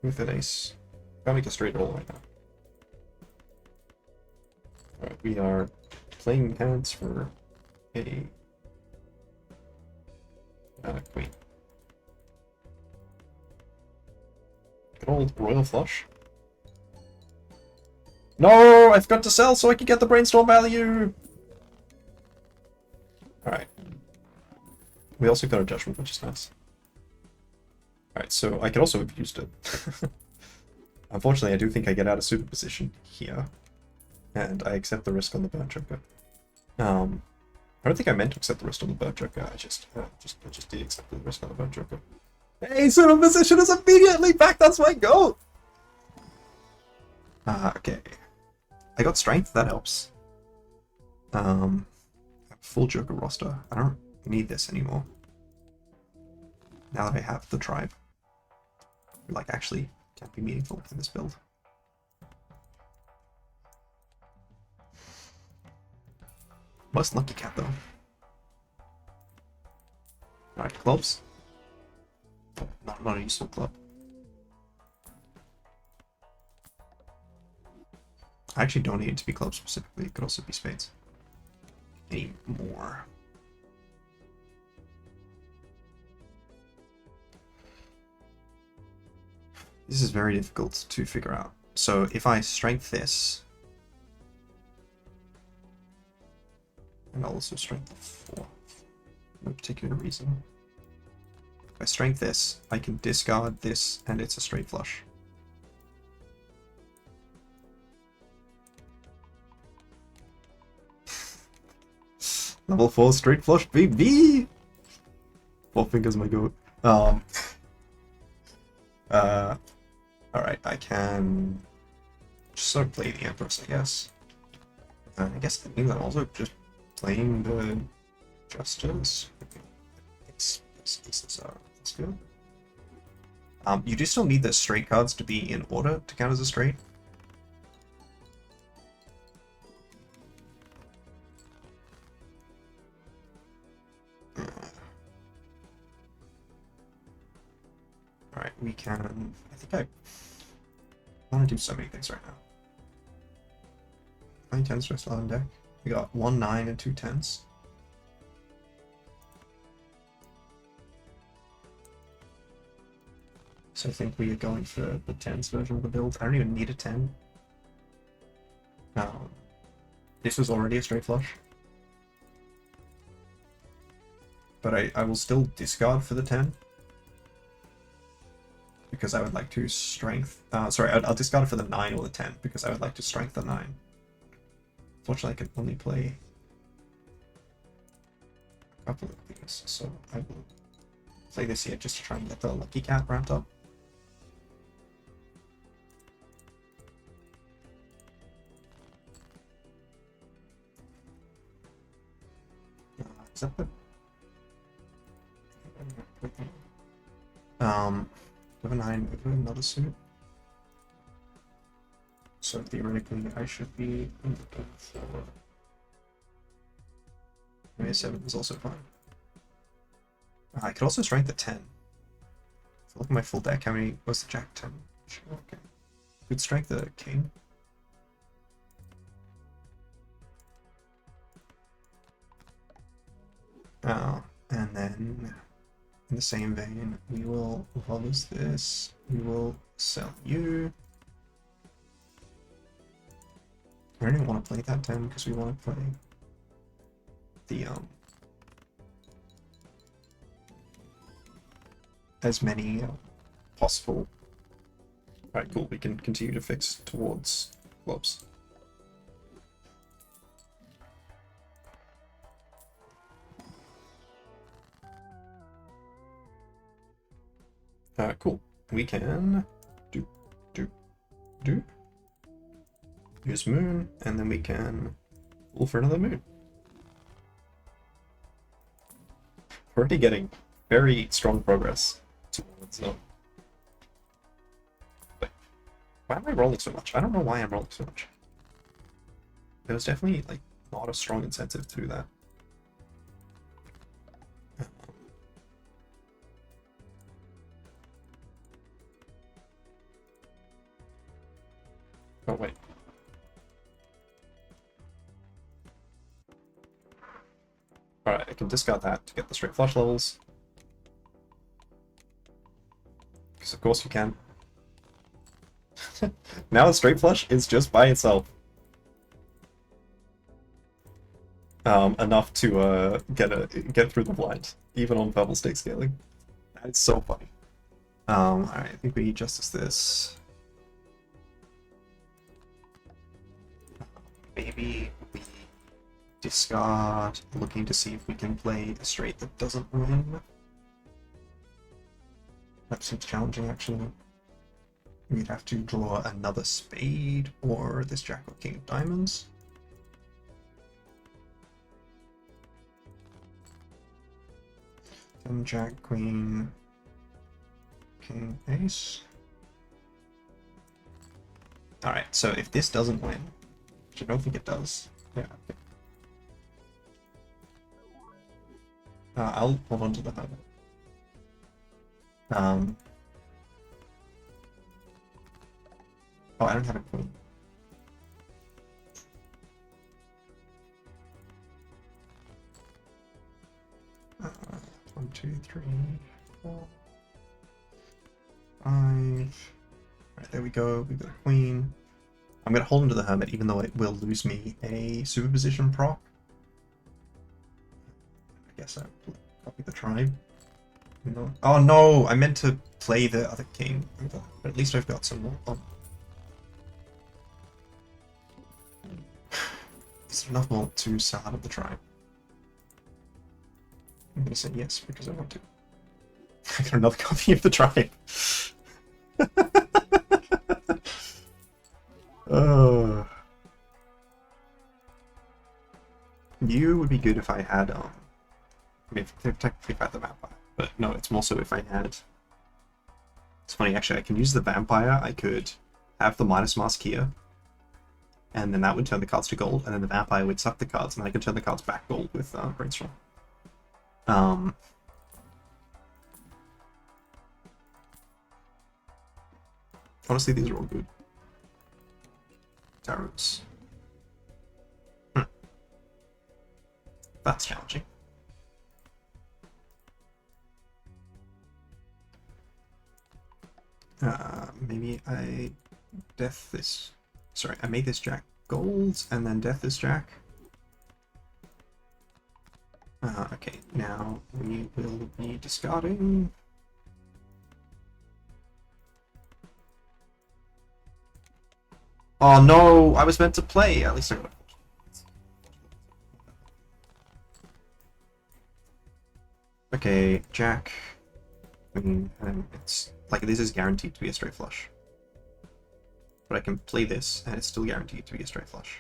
with an ace. Can't make a straight at all right now. Alright, we are playing hands for a queen. Good old royal flush. No! I forgot to sell so I could get the brainstorm value! Alright. We also got a judgment, which is nice. Alright, so I could also have used it. Unfortunately, I do think I get out of superposition here. And I accept the risk on the burnt joker. I don't think I meant to accept the risk on the burnt joker. I just did accept the risk on the burnt joker. Hey, superposition is immediately back! That's my goal! Okay. I got strength, that helps. Full joker roster. I don't need this anymore. Now that I have the tribe. Like, actually can be meaningful in this build. Most lucky cat though. Alright, clubs. Not a useful club. I actually don't need it to be clubs specifically, it could also be spades. Any more. This is very difficult to figure out. So if I strength this, and I'll also strength 4, no particular reason. If I strength this, I can discard this, and it's a straight flush. Level 4 straight flush, baby! 4 fingers my goat. Alright, I can just sort of play the Empress, I guess. I guess that means I'm also just playing the Justice. That's good. You do still need the straight cards to be in order to count as a straight. Alright, we can... I want to do so many things right now. 9 10s rest on deck. We got 1 9 and 2 10s. So I think we are going for the 10s version of the build. I don't even need a 10. This was already a straight flush. But I will still discard for the 10. Because I would like to strength... sorry, I'll discard it for the 9 or the 10, because I would like to strength the 9. Unfortunately, I can only play a couple of these, so I will play this here just to try and get the lucky cat ramped up. Accept it. With a 9 with another suit. So theoretically, I should be looking for... Maybe a 7 is also fine. I could also strength the 10. If I look at my full deck, how many was the Jack 10? Sure, okay. Could strength the King. And then in the same vein, we will, what was this? We will sell you. I don't even want to play that 10 because we want to play the as many possible. Alright, cool, we can continue to fix towards clubs. Cool. We can do use moon, and then we can pull for another moon. We're already getting very strong progress towards Wait, why am I rolling so much? I don't know why I'm rolling so much. There was definitely like not a strong incentive to do that. Oh, wait. Alright, I can discard that to get the straight flush levels. Because of course you can. Now the straight flush is just by itself. Enough to get through the blind, even on purple stake scaling. That is so funny. Alright, I think we justice this. Maybe we discard, looking to see if we can play a straight that doesn't win. That seems challenging, actually. We'd have to draw another spade, or this jack or king of diamonds. Then jack, queen, king, ace. Alright, so if this doesn't win, which I don't think it does. Yeah, okay. I'll hold on to the hermit. Oh, I don't have a queen. One, two, three, 4, 5. Right, there we go. We've got a queen. I'm going to hold on to the hermit, even though it will lose me a superposition proc. I guess I'll copy the tribe. No. Oh no! I meant to play the other king. But at least I've got some more. Oh. Is there enough more to sell out of the tribe? I'm going to say yes because I want to. I got another copy of the tribe. You would be good if I had, I mean, technically if I had the vampire, but no, it's more so if I had... It's funny, actually, I can use the vampire, I could have the minus mask here, and then that would turn the cards to gold, and then the vampire would suck the cards, and I could turn the cards back gold with Brainstorm. Honestly, these are all good. Tarots. That's challenging. Maybe I death this. Sorry, I made this jack gold and then death this jack. Okay, now we will be discarding. Oh no, I was meant to play. At least I got it. Okay, jack. And it's like this is guaranteed to be a straight flush. But I can play this and it's still guaranteed to be a straight flush.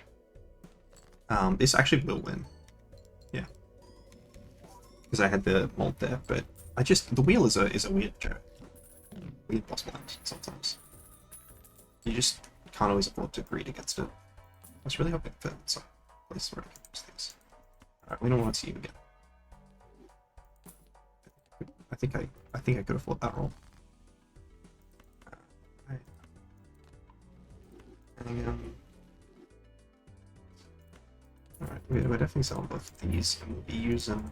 This actually will win. Yeah. Because I had the mold there, but I just the wheel is a weird joke. Weird boss blind sometimes. You just can't always afford to greed against it. I was really hoping for some place where I can use these. Alright, we don't want to see you again. I think I could afford that roll. Right. Alright, we're definitely selling both of these, and we'll be using...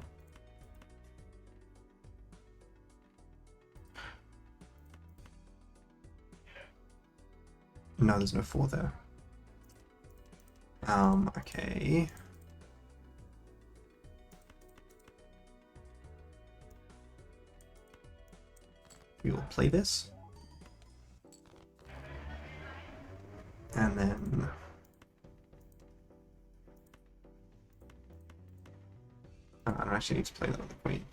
No, there's no 4 there. Okay. We will play this. And then... I don't actually need to play that with the queen.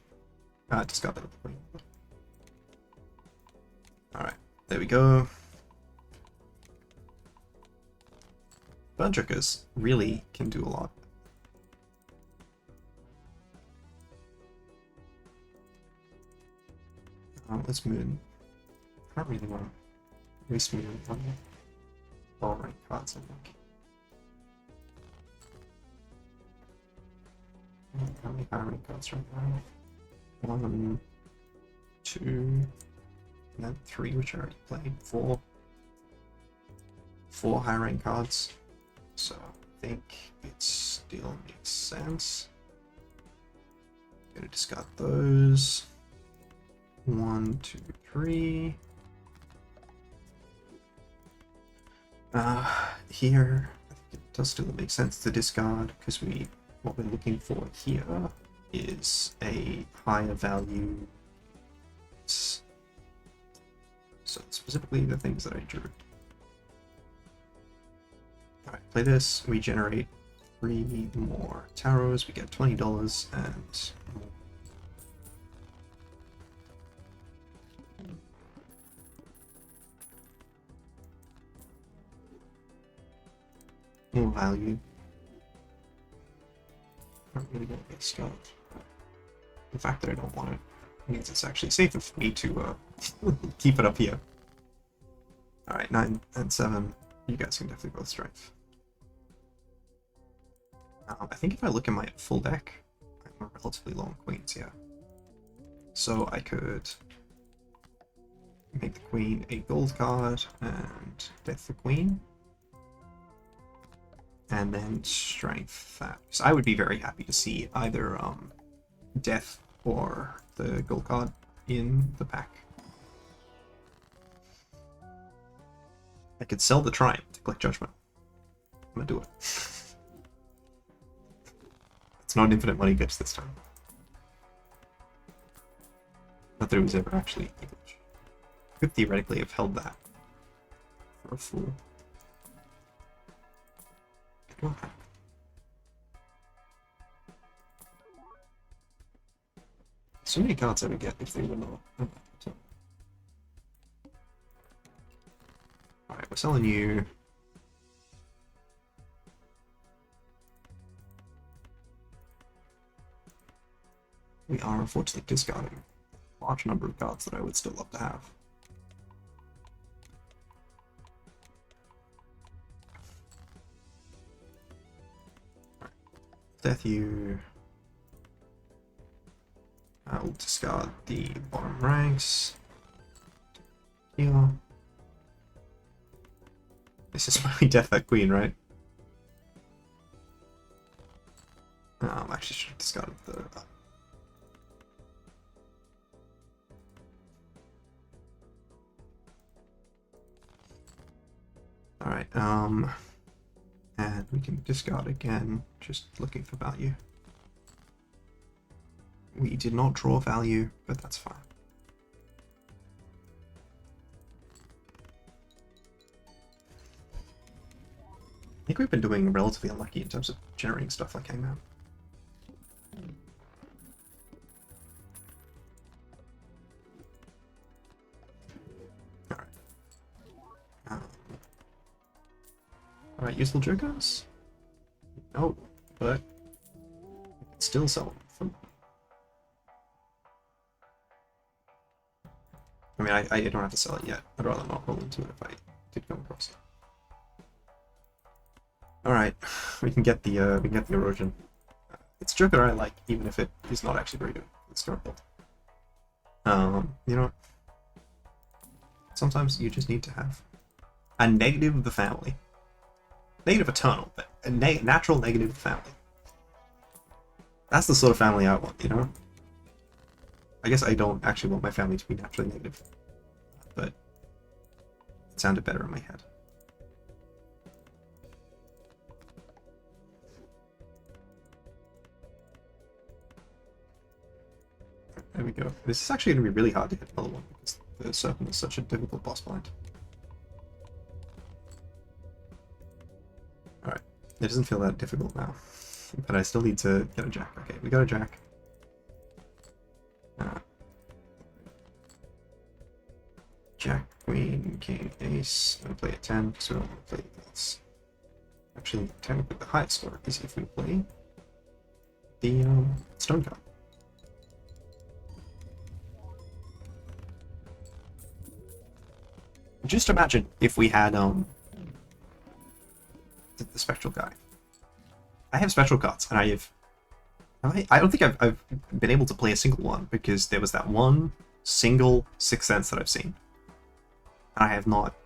Discard that with the queen. Alright, there we go. Berserkers really can do a lot. Let's moon. I don't really want to waste moon on ball rank cards, I think. How many power rank cards right now? 1, 2, and then 3, which I already played. 4, 4 high rank cards, so I think it still makes sense. Gonna discard those. 1, 2, 3. Here, I think it does still make sense to discard because what we're looking for here is a higher value. So specifically the things that I drew. Alright, play this, we generate 3 more tarots, we get $20 and more value. I don't really want to get stuck. The fact that I don't want it means it's actually safer for me to keep it up here. Alright, 9 and 7. You guys can definitely both strength. I think if I look at my full deck, I'm relatively low on queens here. So I could make the queen a gold card and death the queen. And then strength that. So I would be very happy to see either death or the gold card in the pack. I could sell the triumph to collect judgment. I'm gonna do it. It's not infinite money glitch this time. Not that it was ever actually a glitch. Could theoretically have held that for a fool. So many cards I would get if they were not. Alright, we're selling you. We are unfortunately discarding a large number of cards that I would still love to have. Death you. I will discard the bottom ranks. Here. This is my death that queen, right? Actually should have discarded the. Alright, and we can discard again, just looking for value. We did not draw value, but that's fine. I think we've been doing relatively unlucky in terms of generating stuff like Hangman. Alright, useful jokers? No, but I can still sell them from. I mean, I don't have to sell it yet. I'd rather not roll into it if I did come across it. Alright, we can get the erosion. It's a joker I like, even if it is not actually very good. It's start build. You know, sometimes you just need to have a negative of the family. Negative eternal, but a natural negative of the family. That's the sort of family I want, you know? I guess I don't actually want my family to be naturally negative, but it sounded better in my head. There we go. This is actually going to be really hard to hit another one because the serpent is such a difficult boss fight. Alright, it doesn't feel that difficult now, but I still need to get a jack. Okay, we got a jack. Jack, queen, king, ace. I'm going to play a 10 because we don't want to play this. Actually, technically the highest score is if we play the stone card. Just imagine if we had the spectral guy. I have spectral cards, and I don't think I've been able to play a single one because there was that one single Sixth Sense that I've seen. I have not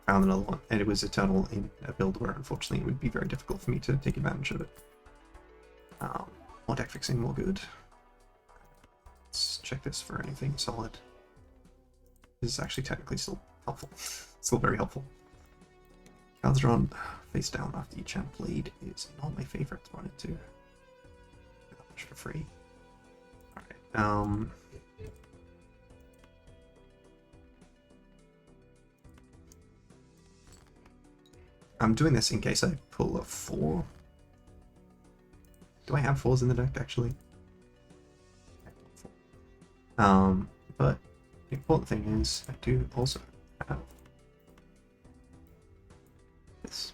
found another one, and it was Eternal in a build where unfortunately it would be very difficult for me to take advantage of it. More deck fixing, more good. Let's check this for anything solid. This is actually technically still helpful. Still very helpful. Cards drawn face down after each hand played is not my favorite to run into. Not much for free. Alright, I'm doing this in case I pull a 4. Do I have 4s in the deck, actually? But the important thing is I do also have this.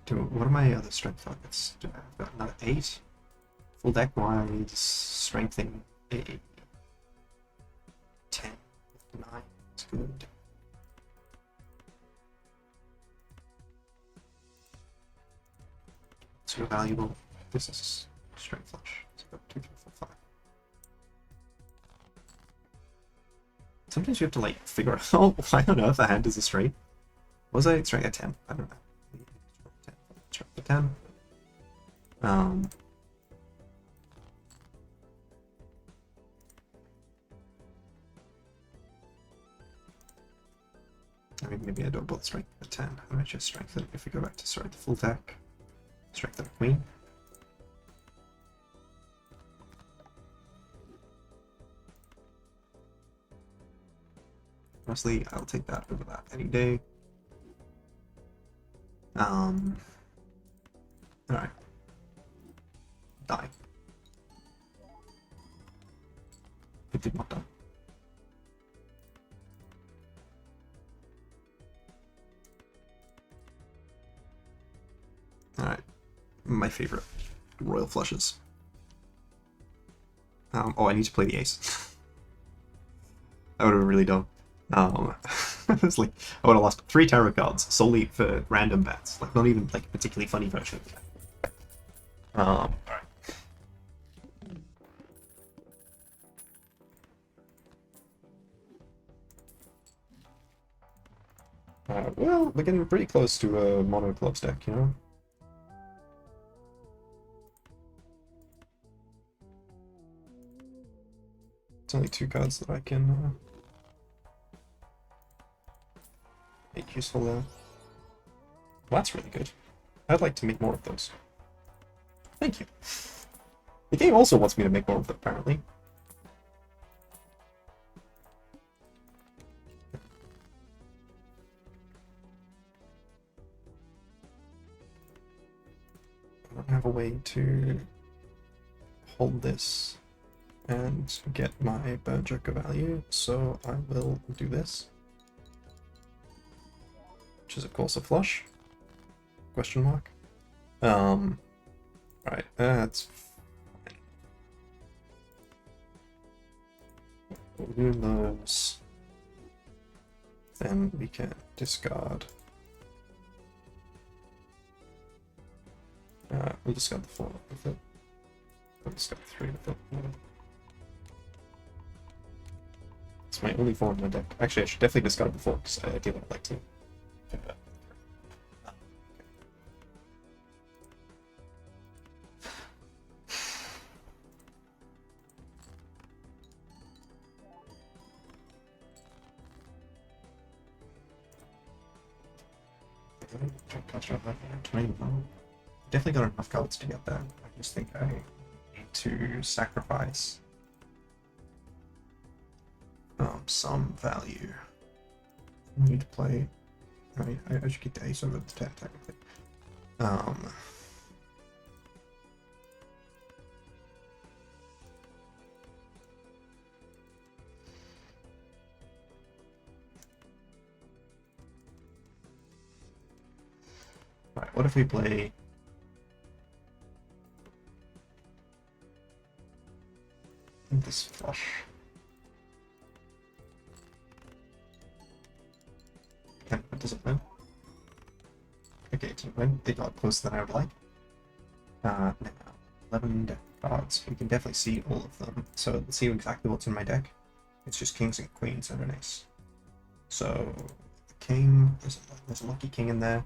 What are my other strength targets? I've got another 8. Full deck wise, strengthening a 10, 9, it's good. Super valuable. This is strength flush. Let's go 2, 3, 4, 5. Sometimes you have to like figure out. Oh, I don't know if the hand is a straight. Was I strength at 10? I don't know. Strength at 10. I mean, maybe I don't both strength at 10. I might just strengthen if we go back to the full deck. Strengthen queen. Honestly, I'll take that over that any day. Alright. Die. It did not die. Alright. My favorite. Royal flushes. Oh, I need to play the ace. That would have been really dumb. It's like I would have lost 3 tarot cards solely for random bets. Like not even like a particularly funny version of that. Alright. Well, we're getting pretty close to a mono clubs deck, you know? It's only 2 cards that I can make useful there. Well, that's really good. I'd like to make more of those. Thank you. The game also wants me to make more of them, apparently. I don't have a way to hold this and get my Berserker value, so I will do this. Which is of course a flush. Question mark. Right, that's fine. We'll do those. Then we can discard. We'll discard the 4 with it. We'll discard 3 with it. It's my only 4 in my deck. Actually, I should definitely discard the 4 because I ideally would like to. Definitely got enough cards to get there. I just think I need to sacrifice some value. I need to play. I mean, I should get the ace over the 10 technically. Right, what if we play this flush? Okay, but does it win? Okay, it didn't win. It got closer than I would like. Now, 11 deck. cards, we can definitely see all of them. So let's see exactly what's in my deck. It's just kings and queens and an ace. So the king, there's a lucky king in there.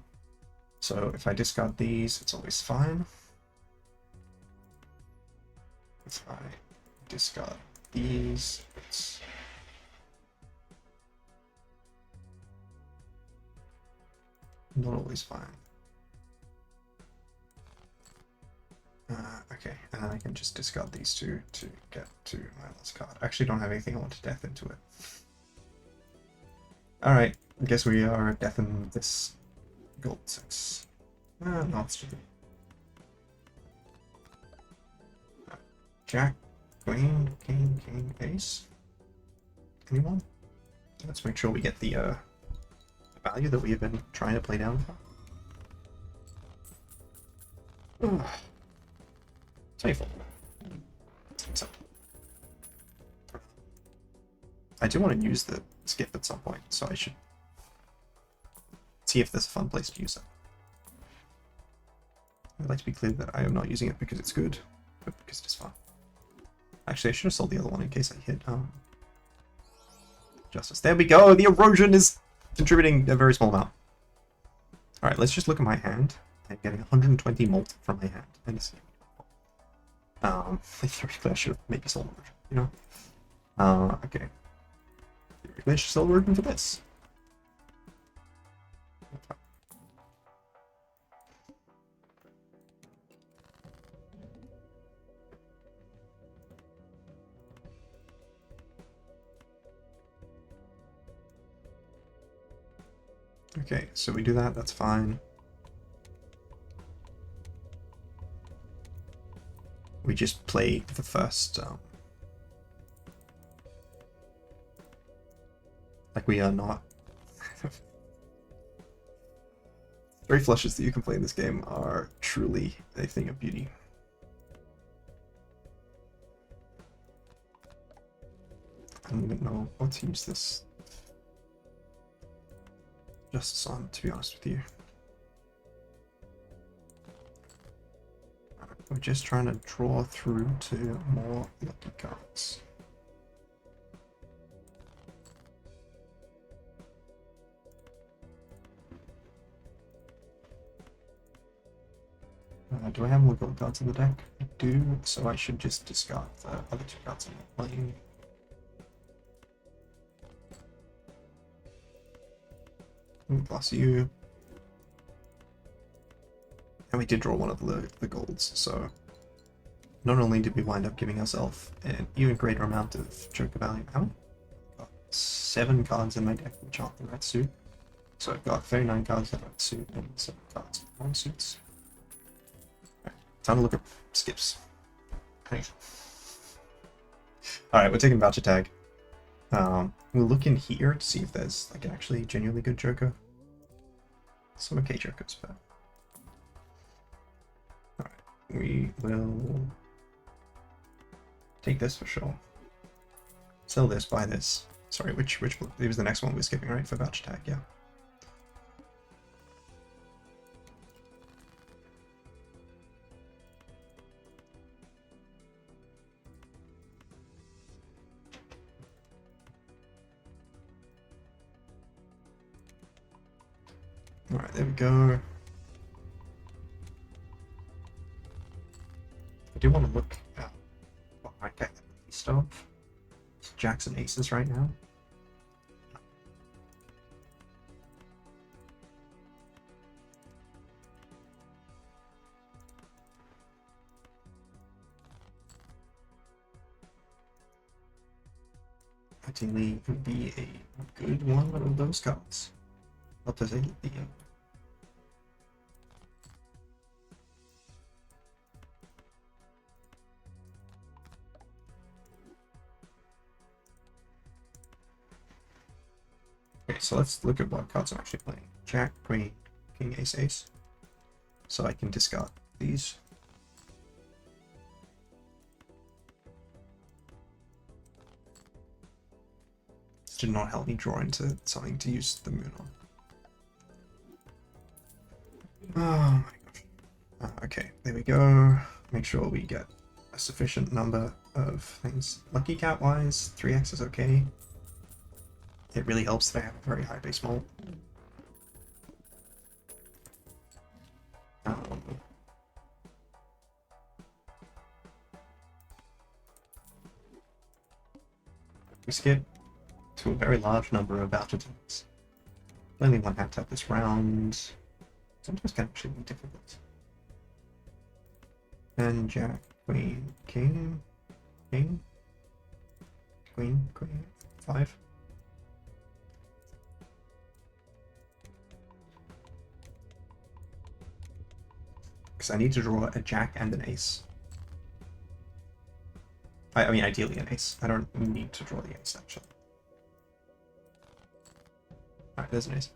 So if I discard these, it's always fine. If I discard these, it's not always fine. Okay, and then I can just discard these two to get to my last card. I actually don't have anything I want to death into it. Alright, I guess we are deathing this gold 6. No, it's stupid. Jack, queen, king, king, ace. Anyone? Let's make sure we get the value that we have been trying to play down. Playful. So, I do want to use the skip at some point, so I should see if there's a fun place to use it. I'd like to be clear that I am not using it because it's good, but because it's fun. Actually, I should have sold the other one in case I hit justice. There we go! The erosion is contributing a very small amount. Alright, let's just look at my hand. I'm getting 120 mult from my hand. And see. Theoretically I should have maybe sold erosion, you know? Okay. Theoretically I should sell erosion for this. Okay, so we do that, that's fine. We just play the first, like we are not... 3 flushes that you can play in this game are truly a thing of beauty. I don't even know what to use this justice on, to be honest with you. We're just trying to draw through to more lucky cards. Do I have more gold cards in the deck? I do, so I should just discard the other 2 cards I'm not playing. Plus you. And we did draw one of the golds, so not only did we wind up giving ourselves an even greater amount of joker value. How many? Got 7 cards in my deck which aren't the right suit. So I've got 39 cards in the right suit and 7 cards in wrong suits. Right, time to look at skips. Alright, we're taking voucher tag. We'll look in here to see if there's like an actually genuinely good joker. Some okay jokers, but alright, we will take this for sure. Sell this, buy this. Sorry, which it was the next one we're skipping, right? For voucher tag, yeah. Alright, there we go. I do want to look at what my deck is of. It's jacks and aces right now. Ideally, it would be a good one of those cards. What does it be? Okay, so let's look at what cards I'm actually playing. Jack, Queen, King, Ace, Ace. So I can discard these. This did not help me draw into something to use the moon on. Oh my gosh. Okay, there we go. Make sure we get a sufficient number of things. Lucky cat wise, 3x is okay. It really helps that I have a very high base mult. We skip to a very large number of voucher attacks. Only one hand tap this round. Sometimes can actually be difficult. And Jack, Queen, King, King, Queen, Queen, 5. Because I need to draw a Jack and an Ace. I mean, ideally an Ace. I don't need to draw the Ace, actually. Alright, there's an Ace.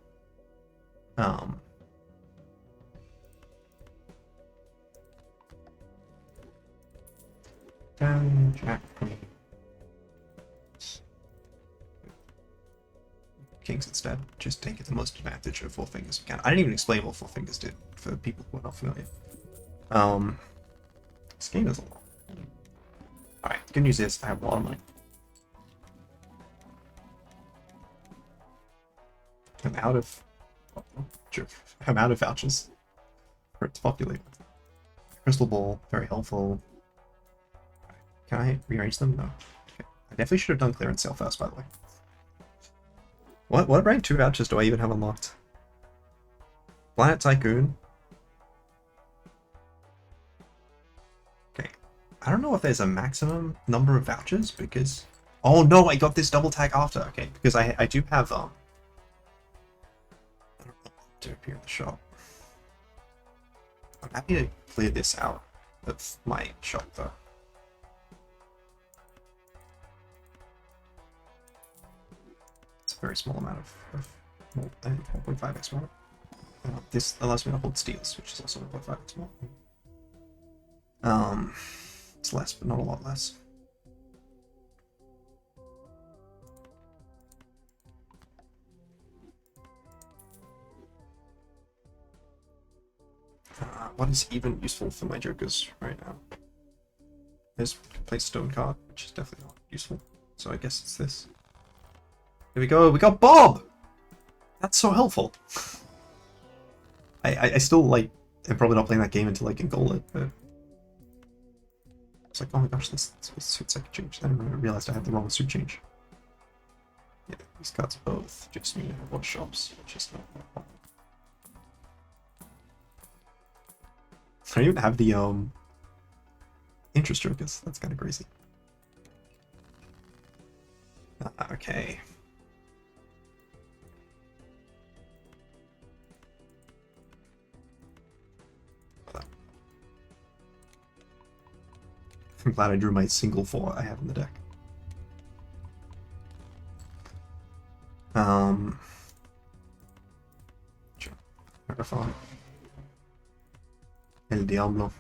Down, Jack, Queen. Kings instead. Just take the most advantage of Four Fingers we can. I didn't even explain what Four Fingers did for people who are not familiar. This game is a lot. Alright, the good news is I have a lot of money. I'm out of vouchers for it to populate. Crystal Ball, very helpful. Can I rearrange them? No. Okay. I definitely should have done clearance sale first, by the way. What rank 2 vouchers do I even have unlocked? Planet Tycoon. Okay. I don't know if there's a maximum number of vouchers because... Oh no, I got this double tag after. Okay, because I do have I don't know to appear in the shop. I'm happy to clear this out of my shop though. It's a very small amount of 1.5x more. This allows me to hold steals, which is also 1.5x more. It's less, but not a lot less. What is even useful for my jokers right now? There's play stone card, which is definitely not useful. So I guess it's this. Here we go. We got Bob. That's so helpful. I still like. I'm probably not playing that game until I can goal it, but it's like, oh my gosh, this suit's like a change. Then I realized I had the wrong suit change. Yeah, these cards both just mean I have one shops, which is not my problem. I don't even have the interest jokers. That's kind of crazy. Okay. I'm glad I drew my single 4 I have in the deck. Sure. Microphone. El Diablo.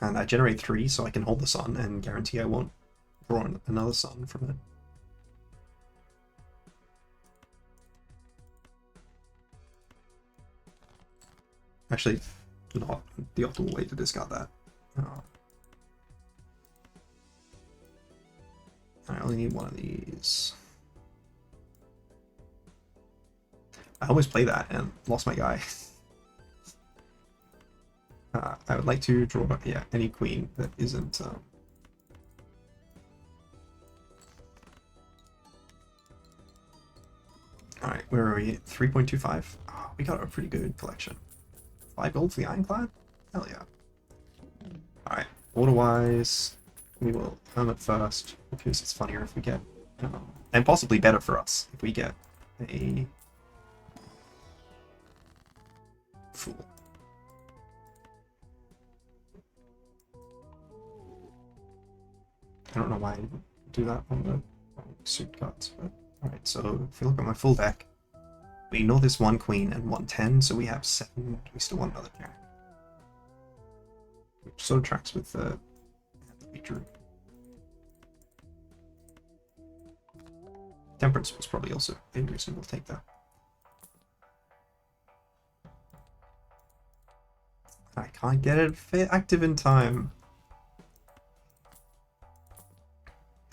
And I generate 3 so I can hold the sun and guarantee I won't draw another sun from it. Actually, not the optimal way to discard that. I only need one of these. I always play that and lost my guy. I would like to draw, yeah, any queen that isn't. Alright, where are we? 3.25? Oh, we got a pretty good collection. 5 gold for the Ironclad? Hell yeah. Alright, order-wise, we will Hermit first, because it's funnier if we get, and possibly better for us, if we get a Fool. I don't know why I didn't do that on the suit cards, but alright, so if you look at my full deck, we know this 1 queen and 1 10, so we have 7, we still want another jack. Which sort of tracks with the that we drew. Temperance was probably also a reason we'll take that. I can't get it active in time.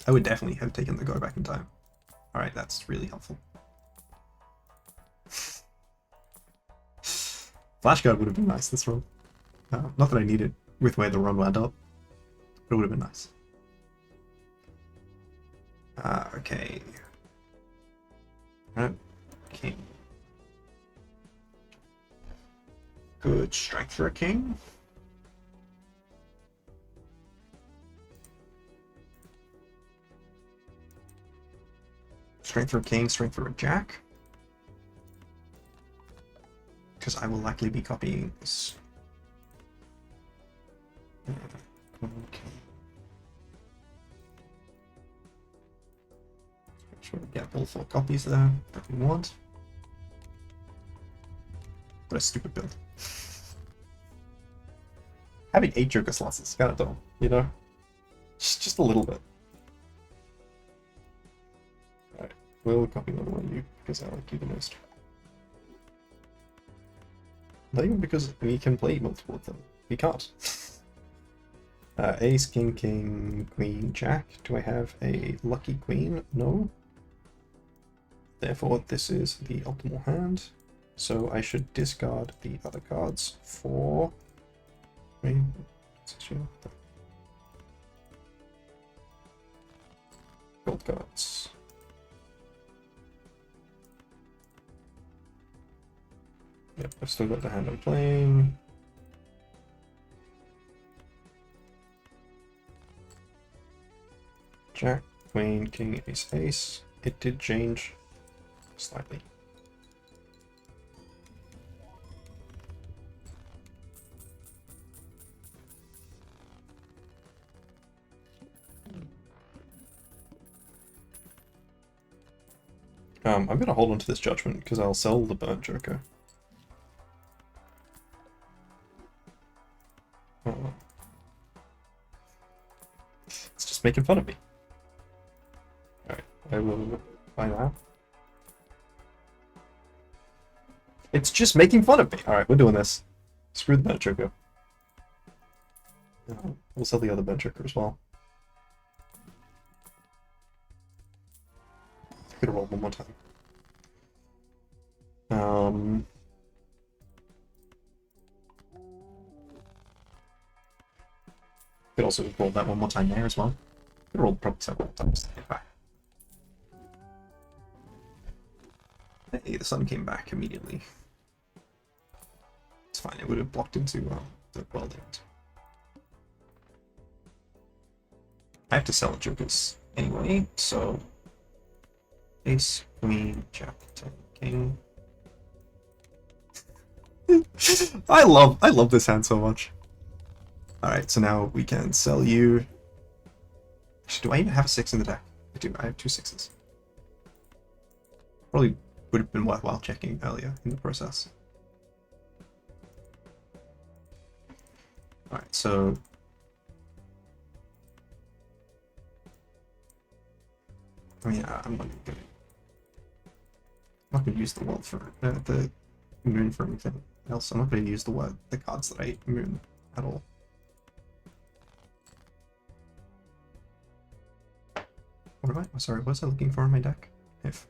I would definitely have taken the go back in time. Alright, that's really helpful. Flashguard would have been nice this run. Not that I need it with where the run wound up, but it would have been nice. Okay. King. Good strength for a king. Strength for a king, strength for a jack. Because I will likely be copying this. Okay. Make sure we get all 4 copies there that we want. What a stupid build. Having 8 Joker slots is kind of dumb, you know? Just a little bit. Alright, we'll copy another one of you because I like you the most. Not even because we can play multiple of them. We can't. Ace, king, king, queen, jack. Do I have a lucky queen? No. Therefore, this is the optimal hand. So I should discard the other cards for... gold cards. Yep, I've still got the hand I'm playing. Jack, queen, king, ace, ace. It did change slightly. I'm going to hold on to this judgment because I'll sell the burnt joker. Oh. It's just making fun of me. Alright, I will buy that. It's just making fun of me. Alright, we're doing this. Screw the burnt joker. We'll sell the other burnt joker as well. I could have rolled one more time. Could also roll that one more time there as well. Could roll probably several times. Hey, the sun came back immediately. It's fine, it would have blocked into the welding. I have to sell jokers anyway, so ace, queen, jack, 10, king. I love this hand so much. Alright, so now we can sell you. Actually, do I even have a 6 in the deck? I do, I have 2 6s. Probably would have been worthwhile checking earlier in the process. Alright, so I mean, I'm not gonna use the world for the moon for anything else. I'm not gonna use the cards that I moon at all. What am I? Oh, sorry, what was I looking for in my deck? If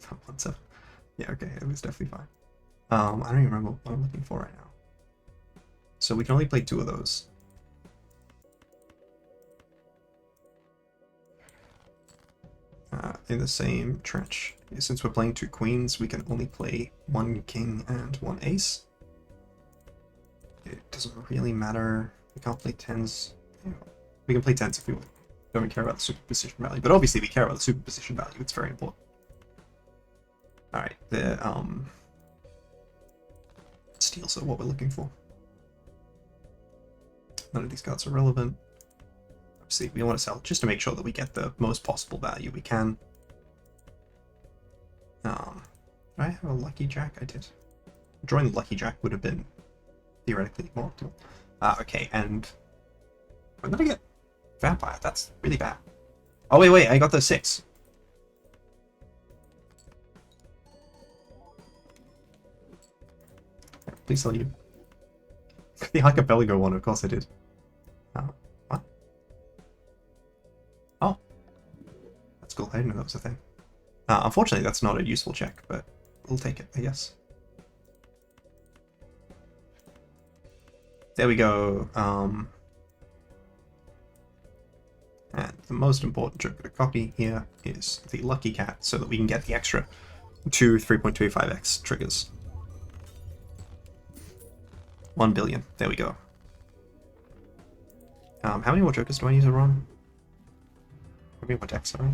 yeah, okay, it was definitely fine. I don't even remember what I'm looking for right now. So we can only play 2 of those. In the same trench. Since we're playing 2 queens, we can only play 1 king and 1 ace. It doesn't really matter. We can't play 10s. We can play 10s if we don't care about the superposition value, but obviously we care about the superposition value. It's very important. All right, the steals are what we're looking for. None of these cards are relevant. Obviously, we want to sell just to make sure that we get the most possible value we can. Do I have a lucky jack? I did. Drawing the lucky jack would have been theoretically more optimal. Okay, and I'm gonna get vampire. That's really bad. Oh wait, I got the 6. Please sell you. The archipelago one, of course I did. What? Oh, that's cool. I didn't know that was a thing. Unfortunately, that's not a useful check, but we'll take it, I guess. There we go. And the most important joker to copy here is the lucky cat, so that we can get the extra 2 3.25x triggers. 1 billion. There we go. How many more jokers do I need to run? How many more decks, sorry?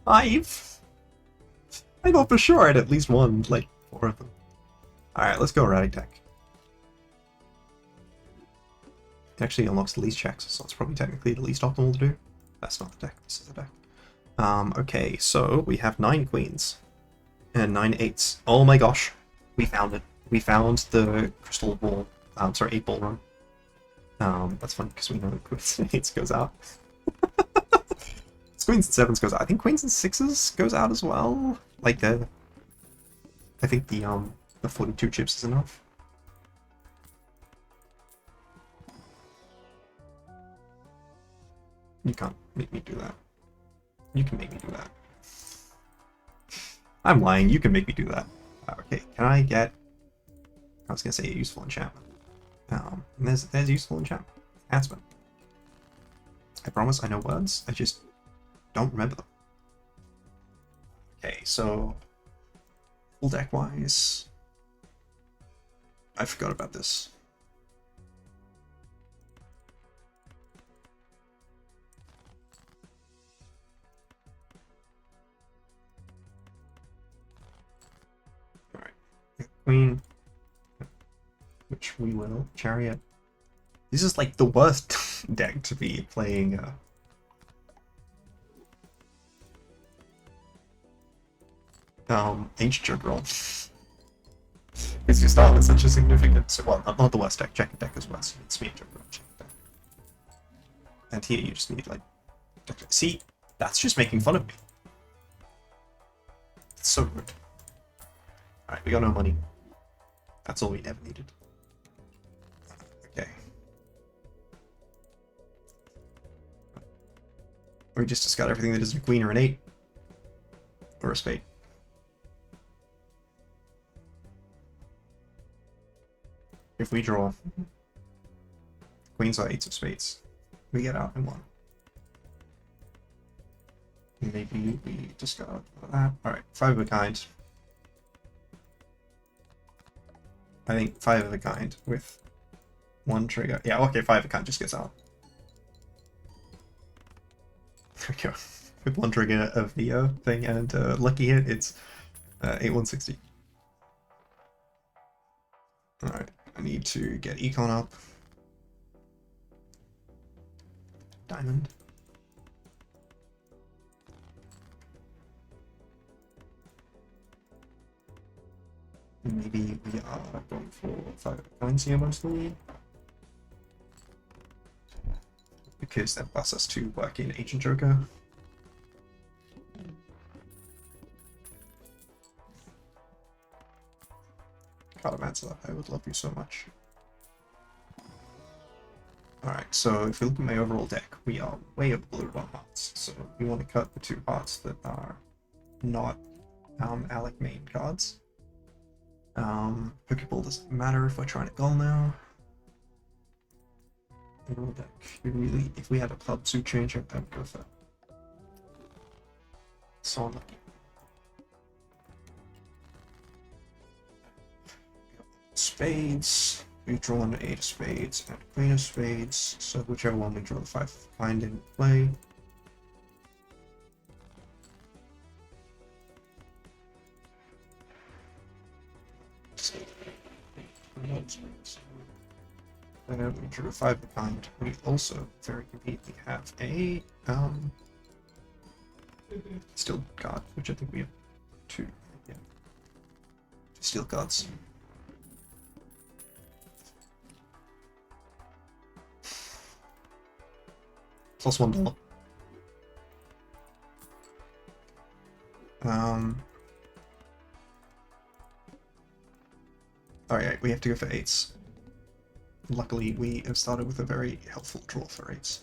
5? I thought for sure I had at least one, like 4 of them. Alright, let's go erratic deck. It actually unlocks the least checks, so it's probably technically the least optimal to do. That's not the deck, this is the deck. Okay, so we have 9 queens and 9 8s. Oh my gosh, we found it. We found the crystal ball, sorry, 8 ball run. That's funny because we know that queens and 8s goes out. Queens and 7s goes out. I think queens and 6s goes out as well. Like I think the 42 chips is enough. You can't make me do that. You can make me do that. I'm lying. You can make me do that. Okay, can I get... I was gonna say a useful enchantment. There's useful enchantment. Enhancement. I promise I know words. I just don't remember them. Okay, so full deck wise, I forgot about this. Alright, Queen, which we will. Chariot. This is like the worst deck to be playing. Ancient Joker roll. Because you start with such a significant, well, not the worst deck, check deck as well, so it's me Joker roll, check deck. And here you just need like, see, that's just making fun of me. It's so rude. Alright, we got no money. That's all we ever needed. Okay. We just discard everything that isn't a queen or an 8. Or a spade. If we draw queens or 8s of spades, we get out in 1. Maybe we discard that. Alright, 5 of a kind. I think 5 of a kind with 1 trigger. Yeah, okay, 5 of a kind just gets out. There we go. With 1 trigger of the thing and lucky hit, it's 8/160. Alright, I need to get econ up. Diamond. Maybe we are going for 5 coins here mostly. Because that allows us to work in Ancient Joker. Cartomancer, I would love you so much. Alright, so if we look at my overall deck, we are way overloaded on hearts. So we want to cut the 2 hearts that are not Alec main cards. Pokeball doesn't matter if we're trying to goal now. Overall deck, really, if we had a club suit changer, I would go for that. So unlucky. Spades. We draw an 8 of spades and queen of spades, so whichever one we draw the 5 of kind in play. And we drew a 5 of kind. We also very conveniently have a steel card, which I think we have 2. Yeah. 2 steel cards. Plus $1. Alright, we have to go for 8s. luckily we have started with a very helpful draw for ace.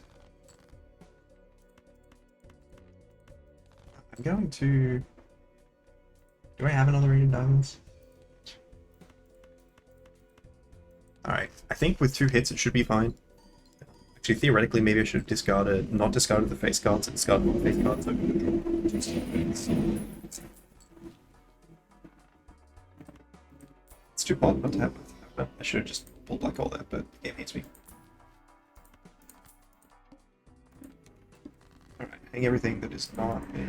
I'm going to... Do I have another 8 of diamonds? Alright, I think with 2 hits it should be fine. Actually, theoretically, maybe I should have discarded, not discarded the face cards, and discarded the face cards. It's too hard not to have it. I should have just pulled black all there, but the game hates me. Alright, hang everything that is not a...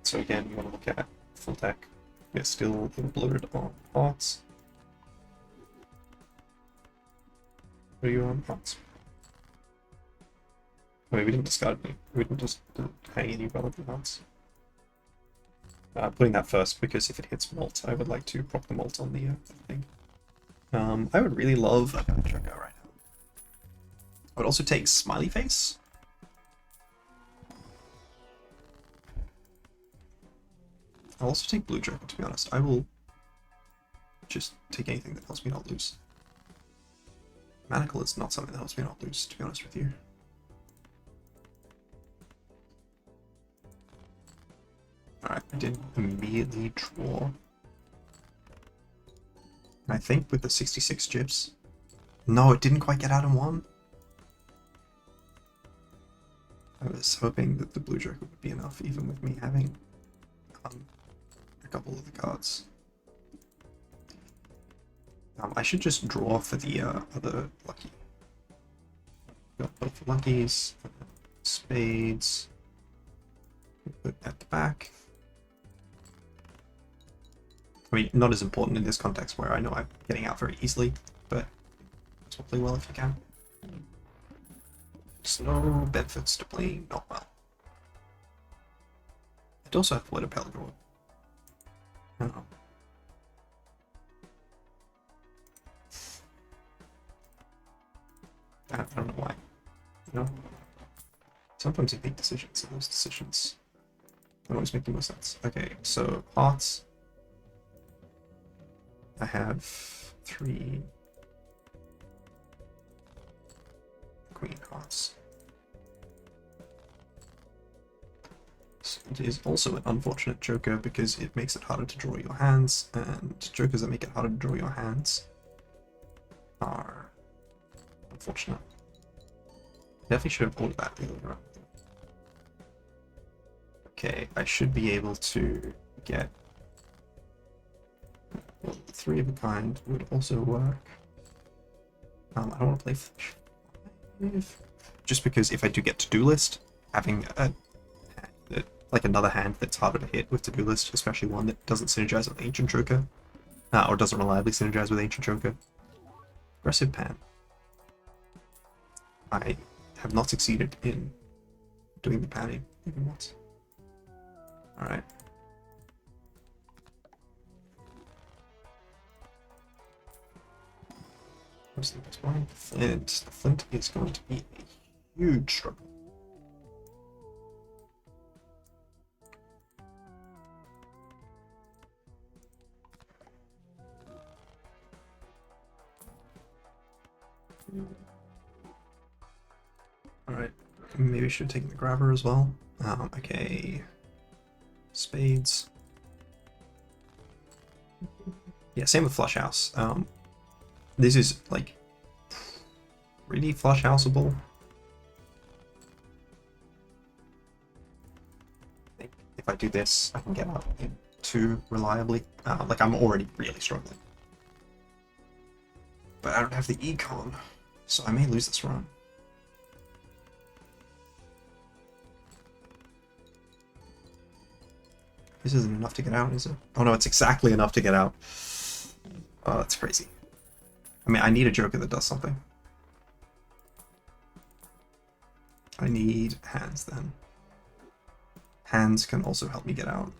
So again, you want to look at full deck. We're still bloated on hearts. What are you on hearts? Wait, we didn't discard any. We didn't just hang any relevant hearts. Putting that first, because if it hits malt, I would like to prop the malt on the thing. I would really love a Joker right now. I would also take Smiley Face. I'll also take Blue Joker, to be honest. I will just take anything that helps me not lose. Manacle is not something that helps me not lose, to be honest with you. Alright, I did immediately draw. I think with the 66 chips. No, it didn't quite get out in one. I was hoping that the Blue Joker would be enough, even with me having a couple of the cards. I should just draw for the other lucky. Got both luckies, spades. Put at the back. I mean, not as important in this context where I know I'm getting out very easily, but it's will play well if you can. There's no benefits to playing not well. I'd also have Water Pelagor. I don't know. I don't know why. You know? Sometimes you make decisions, and those decisions don't always make the most sense. Okay, so hearts. I have 3 queen hearts. It is also an unfortunate joker because it makes it harder to draw your hands, and jokers that make it harder to draw your hands are unfortunate. Definitely should have pulled that the other way around. Okay, I should be able to get... Well, 3 of a kind would also work. I don't want to play Flash 5. Just because if I do get to-do list, having a hand that, like another hand that's harder to hit with to-do list, especially one that doesn't synergize with Ancient Joker, or doesn't reliably synergize with Ancient Joker. Aggressive Pan. I have not succeeded in doing the panning even once. Alright. What's the next one? Flint. The Flint is going to be a huge struggle. Alright, maybe I should have taken the grabber as well. Okay. Spades. Yeah, same with Flush House. This is like really flush houseable. I think if I do this, I can get out in 2 reliably. Like I'm already really struggling. But I don't have the econ, so I may lose this run. This isn't enough to get out, is it? Oh no, it's exactly enough to get out. Oh, that's crazy. I mean, I need a joker that does something. I need hands then. Hands can also help me get out.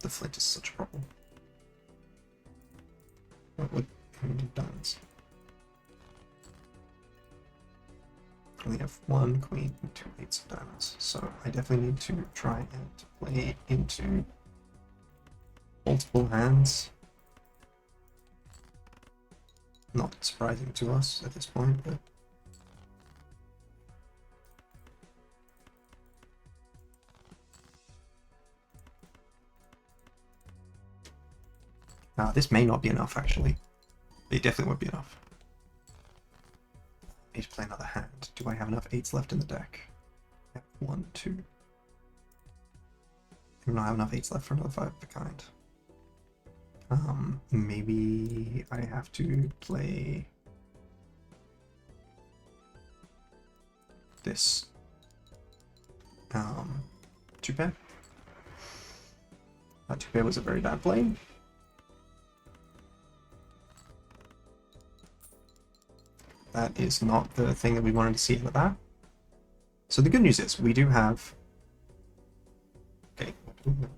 The flint is such a problem. What would diamonds? I only have 1 queen and 2 eights of diamonds, so I definitely need to try and play into multiple hands. Not surprising to us at this point, but this may not be enough, actually. It definitely won't be enough. I need to play another hand. Do I have enough 8s left in the deck? I have 1, 2. I do not have enough 8s left for another 5 of a kind. Maybe I have to play this 2-pair. That 2-pair was a very bad play. That is not the thing that we wanted to see out of that. So the good news is we do have. Okay, one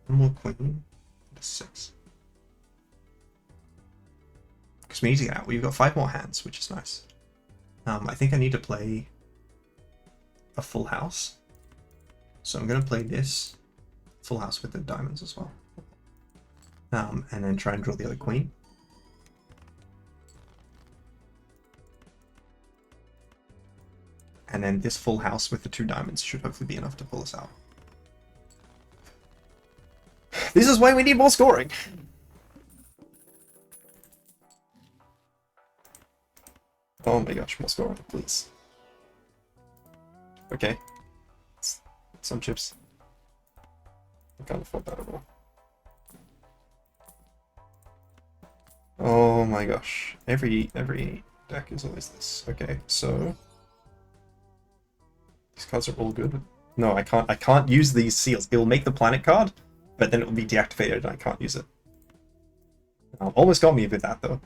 more queen and a 6. Because we need to get out. We've got 5 more hands, which is nice. I think I need to play a full house. So I'm going to play this full house with the diamonds as well. And then try and draw the other queen. And then this full house with the 2 diamonds should hopefully be enough to pull us out. This is why we need more scoring! Oh my gosh, more scoring, please. Okay. Some chips. I can't afford that at all. Oh my gosh. Every deck is always this. Okay, so these cards are all good. No, I can't use these seals. It will make the planet card, but then it will be deactivated and I can't use it. Almost got me with that though.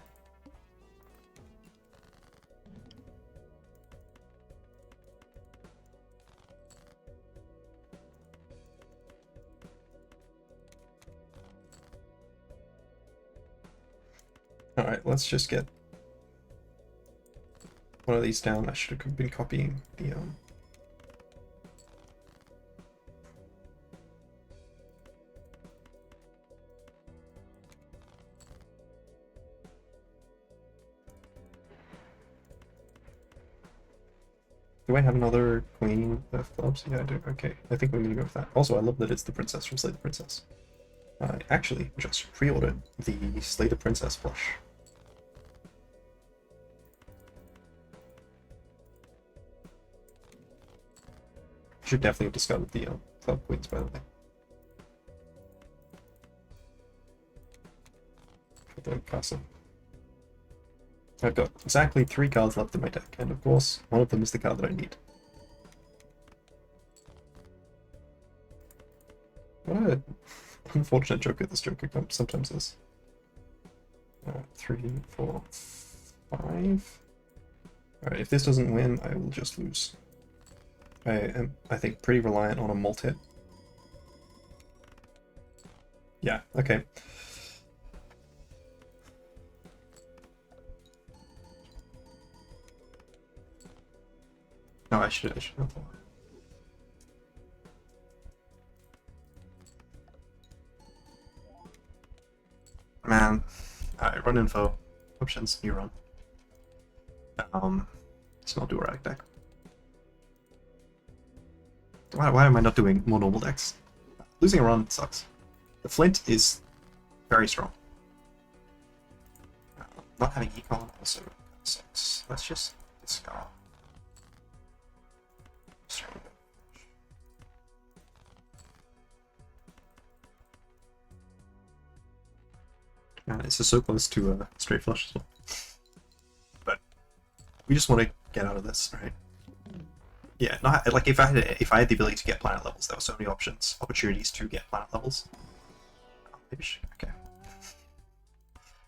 Alright, let's just get one of these down. I should have been copying the Do I have another queen of clubs? Yeah, I do. Okay, I think we're gonna go with that. Also, I love that it's the princess from Slay the Princess. I actually just pre-ordered the Slay the Princess plush. Should definitely have discovered the club queens, by the way. For the castle. I've got exactly 3 cards left in my deck, and of course, one of them is the card that I need. What an unfortunate joker this joker sometimes is. 3, 4, 5. Alright, if this doesn't win, I will just lose. I am, I think, pretty reliant on a multi-hit. Yeah, okay. No, I should have thought. Man, alright, run info. Options, you run. Small Duorac deck. Why am I not doing more normal decks? Losing a run sucks. The Flint is very strong. Not having econ also sucks. Let's just discard. Man, this is so close to a straight flush as well. But we just want to get out of this, right? Yeah, not like if I had the ability to get planet levels, there were so many opportunities to get planet levels. Maybe okay.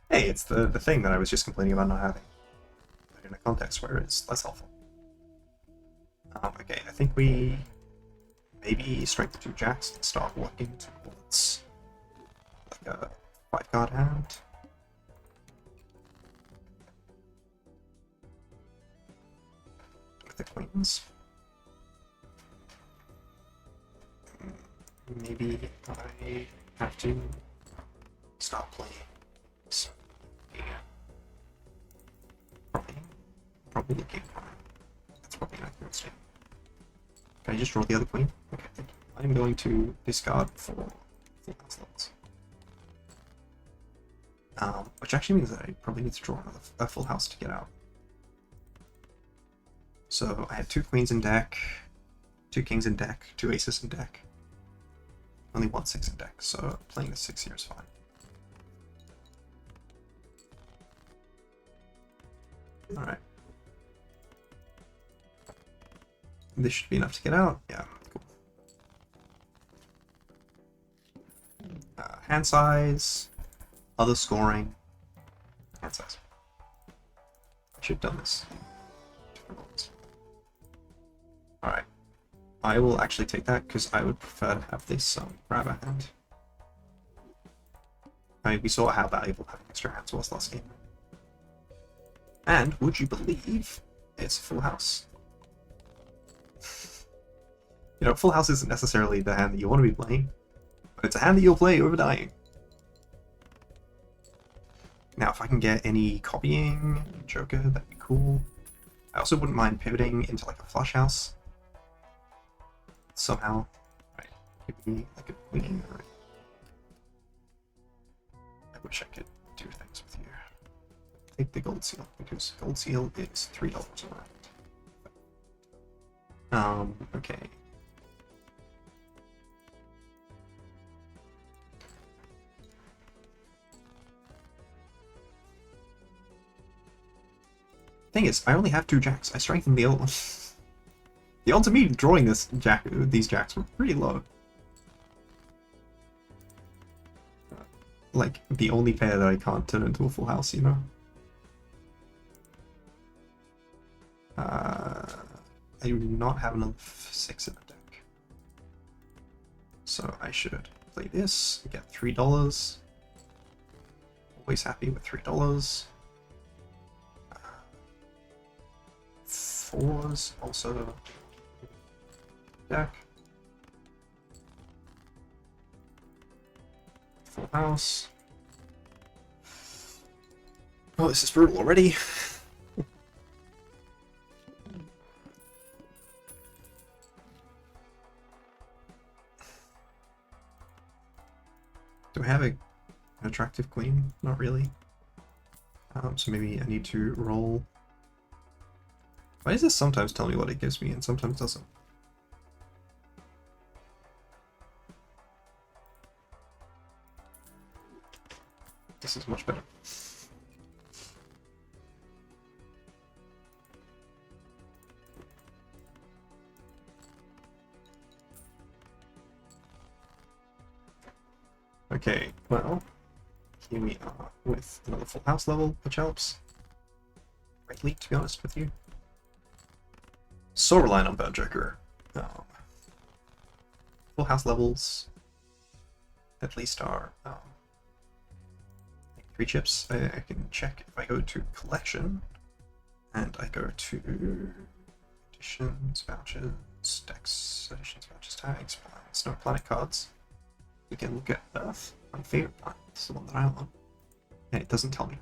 Hey, it's the thing that I was just complaining about not having. But in a context where it's less helpful. Okay, I think we maybe strength 2 jacks and start working towards like a 5-card hand. With the queens. Maybe I have to stop playing. So, yeah. looking. That's probably an accurate statement. Can I just draw the other queen? Okay, thank you. I'm going to discard for full house levels. Which actually means that I probably need to draw a full house to get out. So I have 2 queens in deck, 2 kings in deck, 2 aces in deck. Only 1 6 in deck, so playing the 6 here is fine. Alright. This should be enough to get out. Yeah, cool. Hand size, other scoring, hand size. I should have done this. Alright. I will actually take that because I would prefer to have this grabber hand. I mean, we saw how valuable having extra hands was last game. And would you believe it's a full house? You know, full house isn't necessarily the hand that you want to be playing, but it's a hand that you'll play over dying. Now, if I can get any copying Joker, that'd be cool. I also wouldn't mind pivoting into like a flush house. Somehow. Right. Give me like a queen. Right. I wish I could do things with you. Take the gold seal, because gold seal is $3 around. Okay. Thing is, I only have 2 jacks. I strengthened the old one. The odds of me drawing these jacks were pretty low. Like, the only pair that I can't turn into a full house, you know? I do not have enough 6 in the deck. So I should play this, get $3. Always happy with $3. 4s also deck. Full house. Oh, this is brutal already. Do I have an attractive queen? Not really. So maybe I need to roll. Why does this sometimes tell me what it gives me and sometimes doesn't? This is much better. Okay, well, here we are with another full house level, which helps greatly, to be honest with you. So reliant on Burn Joker. Full house levels at least are 3 chips. I can check if I go to collection and I go to editions, vouchers, decks, editions, vouchers, tags, planets, no planet cards. We can look at Earth, my favorite planet. It's the one that I want. And it doesn't tell me.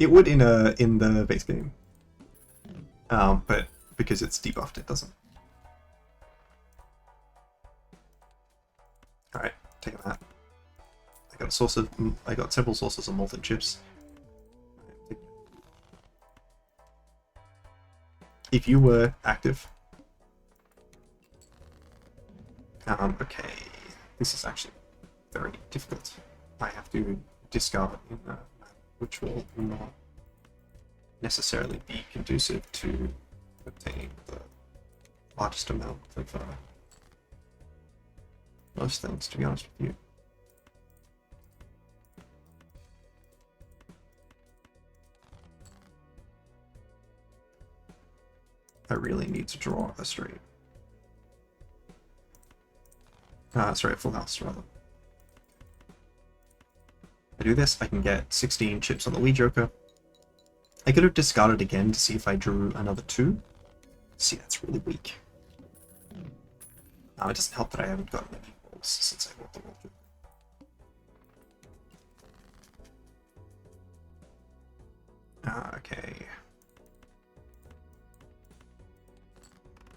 It would in the base game. But because it's debuffed, it doesn't. Alright, taking that. I got several sources of molten chips. If you were active. Okay. This is actually very difficult. I have to discard in a map which will not necessarily be conducive to obtaining the largest amount of most things, to be honest with you. I really need to draw a straight. Sorry, a full house, rather. I do this, I can get 16 chips on the Wii Joker. I could have discarded again to see if I drew another 2. See, that's really weak. It doesn't help that I haven't gotten any rolls since I bought the roll. Okay.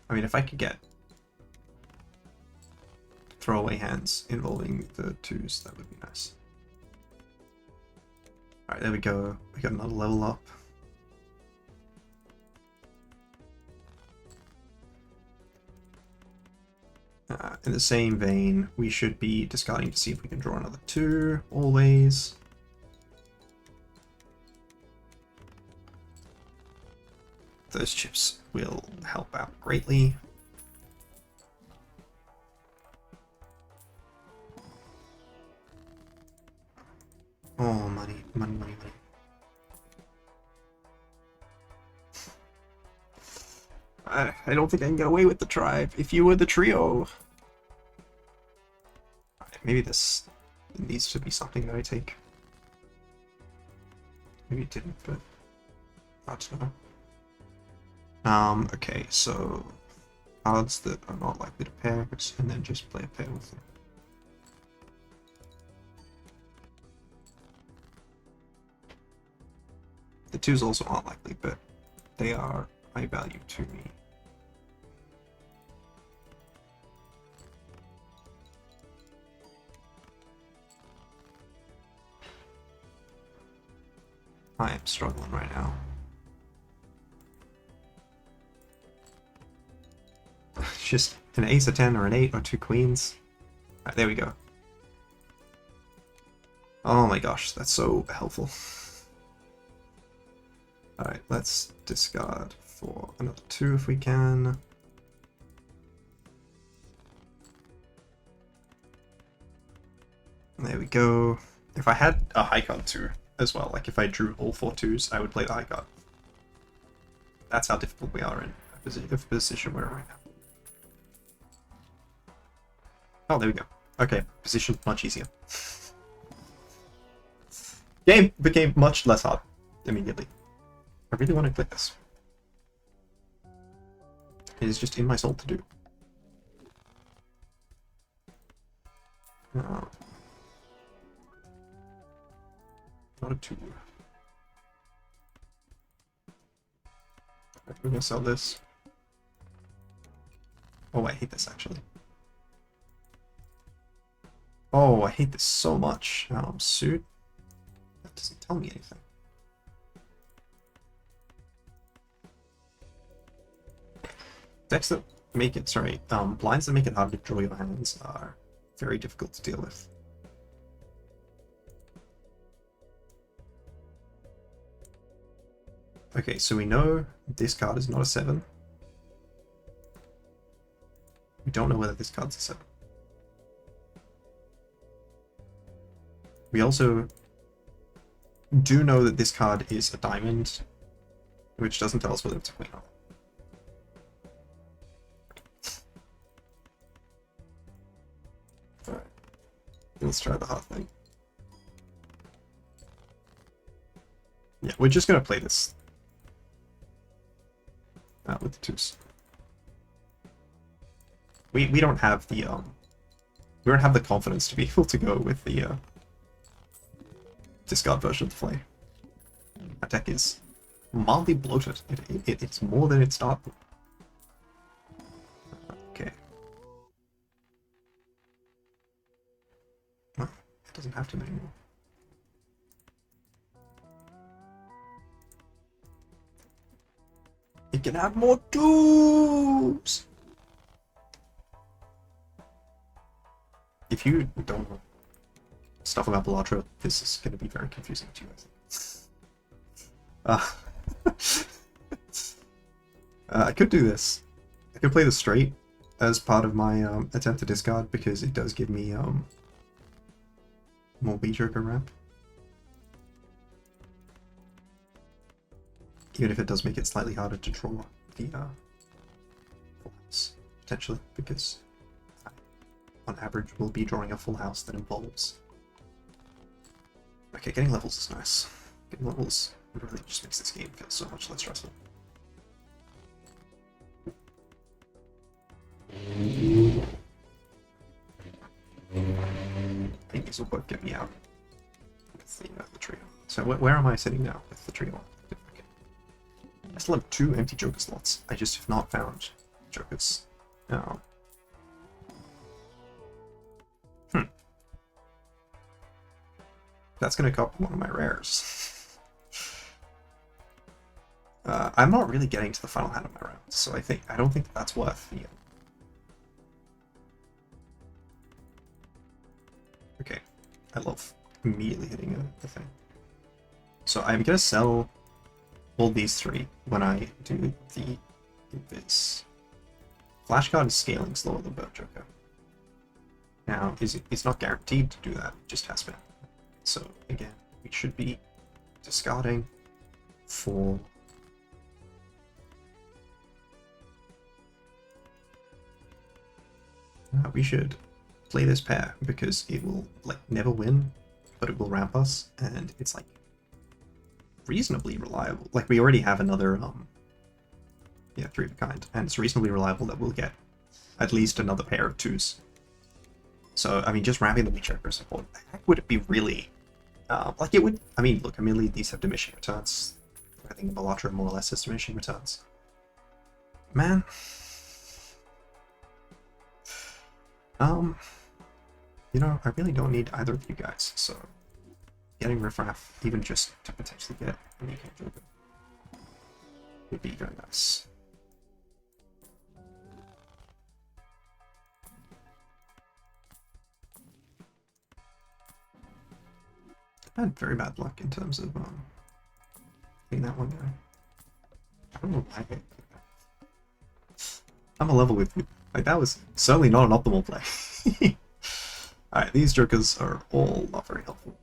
I mean, if I could get throwaway hands involving the 2s, that would be nice. Alright, there we go. We got another level up. In the same vein, we should be discarding to see if we can draw another 2, always. Those chips will help out greatly. Oh, money, money, money, money. I don't think I can get away with the tribe. If you were the trio. Maybe this needs to be something that I take. Maybe it didn't, but I don't know. Okay, so cards that are not likely to pair, and then just play a pair with them. The 2s also aren't likely, but they are high value to me. I am struggling right now. Just an ace, a 10, or an 8, or 2 queens. Alright, there we go. Oh my gosh, that's so helpful. Alright, let's discard for another 2 if we can. There we go. If I had a high card 2 as well, like if I drew all 4 2s, I would play the high card. That's how difficult we are in the position we're in right now. Oh, there we go. Okay, position much easier. Game became much less hard immediately. I really want to click this. It is just in my soul to do. Not a 2. Right, we're gonna sell this. Oh, I hate this actually. Oh, I hate this so much. Suit. That doesn't tell me anything. Decks that make it, blinds that make it hard to draw your hands are very difficult to deal with. Okay, so we know this card is not a 7. We don't know whether this card's a 7. We also do know that this card is a diamond, which doesn't tell us whether it's a queen or not. Alright, let's try the hard thing. Yeah, we're just gonna play this with the 2s. We don't have the we don't have the confidence to be able to go with the discard version of the play. Our deck is mildly bloated. It's more than it started. Okay. Well, it doesn't have to anymore. It can have more 2s! If you don't know stuff about BALATRO, this is going to be very confusing to you, I think. I could do this. I could play this straight as part of my attempt to discard, because it does give me more B-Joker ramp. Even if it does make it slightly harder to draw the full house, potentially, because I, on average, will be drawing a full house that involves. Okay, getting levels is nice. Getting levels really just makes this game feel so much less stressful. I think these will both get me out with the trio. So where am I sitting now with the trio? I still have 2 empty Joker slots. I just have not found jokers. Oh. Hmm. That's gonna copy one of my rares. I'm not really getting to the final hand of my round, so I don't think that's worth the. Okay, I love immediately hitting the thing. So I'm gonna sell all these three when I do the invis. Flashcard is scaling slower than Bird Joker. Now, it's not guaranteed to do that, it just has been. So again, we should be discarding for we should play this pair because it will like never win, but it will ramp us, and it's like reasonably reliable. Like we already have another yeah, 3 of a kind, and it's reasonably reliable that we'll get at least another pair of 2s. So I mean, just ramping the Weechecker support, heck would it be really like it would? I mean, look, admittedly these have diminishing returns. I think BALATRO more or less has diminishing returns. Man. You know, I really don't need either of you guys, so getting Riffraff, even just to potentially get an EK Joker, would be very nice. I had very bad luck in terms of getting that one guy. I don't know why I did that. I'm a level with you. Like, that was certainly not an optimal play. Alright, these jokers are all not very helpful.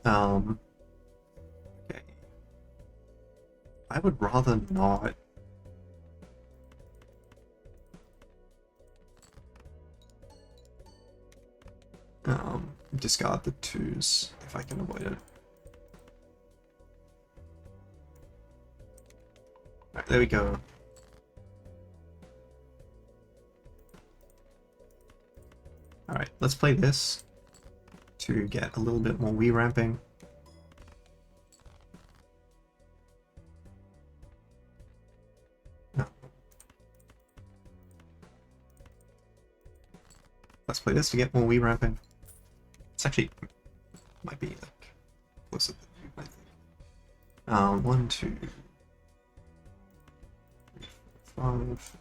Okay. I would rather not. Discard the 2s if I can avoid it. Alright, there we go. Alright, let's play this to get a little bit more Wii ramping. No. Let's play this to get more Wii ramping. It's actually might be like closer than you might think. 1, 2, 3, 4, 5.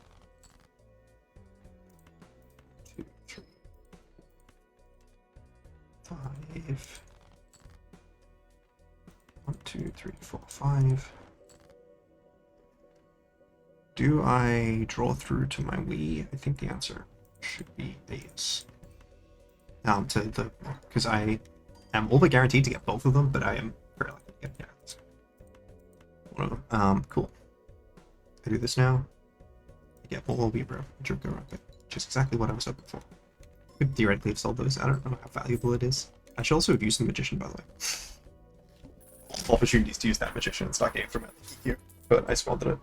2, 3, 5. 1, 2, 3, 4, 5. Do I draw through to my Wii? I think the answer should be yes. Because I am all but guaranteed to get both of them, but I am very likely to get one of them. Cool. I do this now. I get more Weebro, Joker Rocket, which is exactly what I was hoping for. I could theoretically have sold those. I don't know how valuable it is. I should also have used the Magician, by the way. Opportunities to use that Magician and start getting from it here, but I squandered it.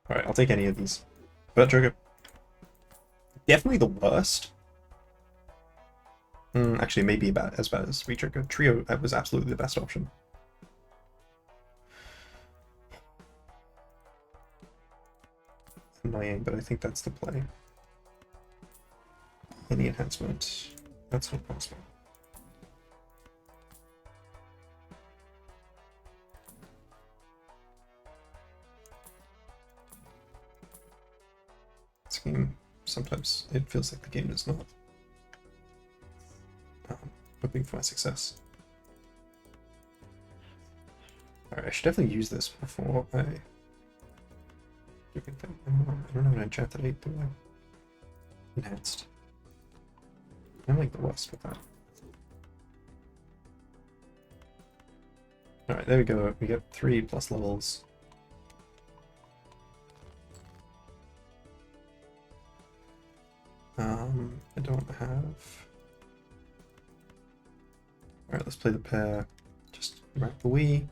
Alright, I'll take any of these. But Joker. Definitely the worst. Actually, maybe as bad as Joker. Trio was absolutely the best option. Annoying, but I think that's the play. Any enhancement. That's not possible. This game, sometimes it feels like the game is not hoping for my success. Alright, I should definitely use this before I do anything. I don't have an enchanted 8, do I? Enhanced. I'm like the worst with that. Alright, there we go. We get 3+ levels. I don't have... Alright, let's play the pair. Just wrap the Wii.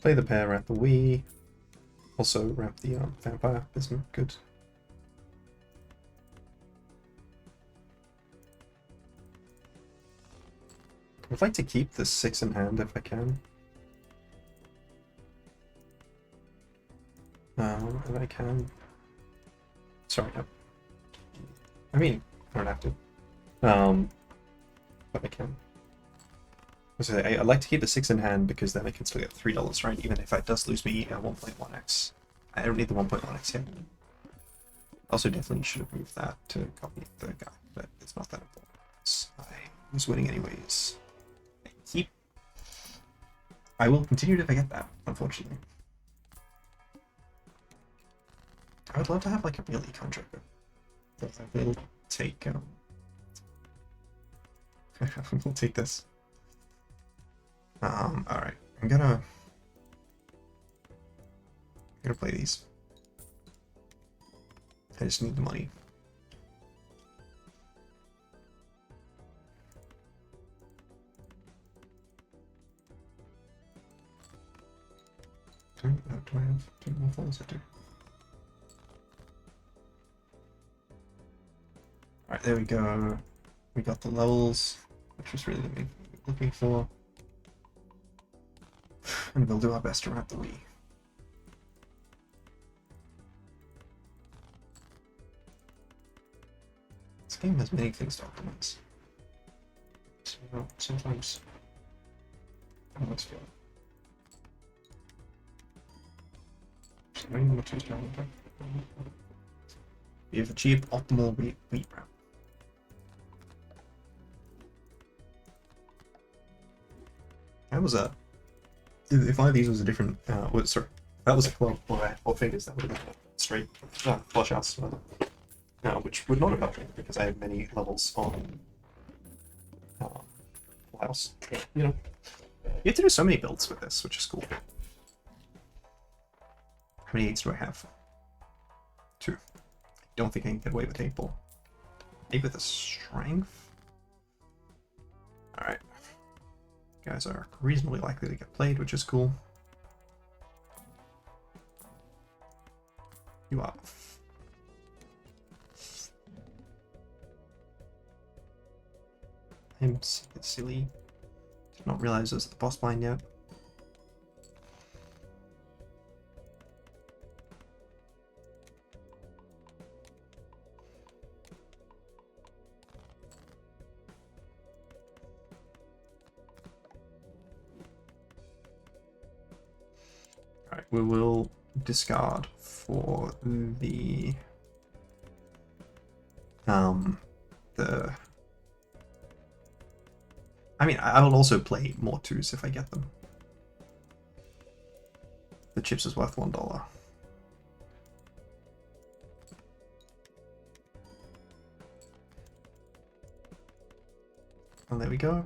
Play the pair, ramp the Wii. Also ramp the vampire. Isn't good. I'd like to keep the 6 in hand if I can. If I can. Sorry, no. I mean, I don't have to. But I can. I'd like to keep the 6 in hand because then I can still get $3, right? Even if it does lose me at 1.1x. I don't need the 1.1x yet. Also, definitely should have moved that to copy the guy, but it's not that important. I was winning anyways. I will continue to forget that, unfortunately. I would love to have like a real econ joker. But I will take we'll take this. Alright. I'm gonna play these. I just need the money. Do I have 2 more falls? I do. Alright, there we go. We got the levels, which was really what we were looking for. And we'll do our best to wrap the Wii. This game has many things to optimize. So, sometimes I always feel we have achieved optimal wheat wrap. That was a. If one of these was a different. Sorry, that was a club or I had 4 fingers, that would have been straight flush outs, which would not have helped me because I have many levels on. What else? You know, you have to do so many builds with this, which is cool. How many 8s do I have? 2. I don't think I can get away with 8 ball. 8 with a strength? Alright. Guys are reasonably likely to get played, which is cool. You are. I'm silly. Did not realize there's the boss line yet. Alright, we will discard for the I mean, I will also play more 2s if I get them. The chips is worth $1. And there we go.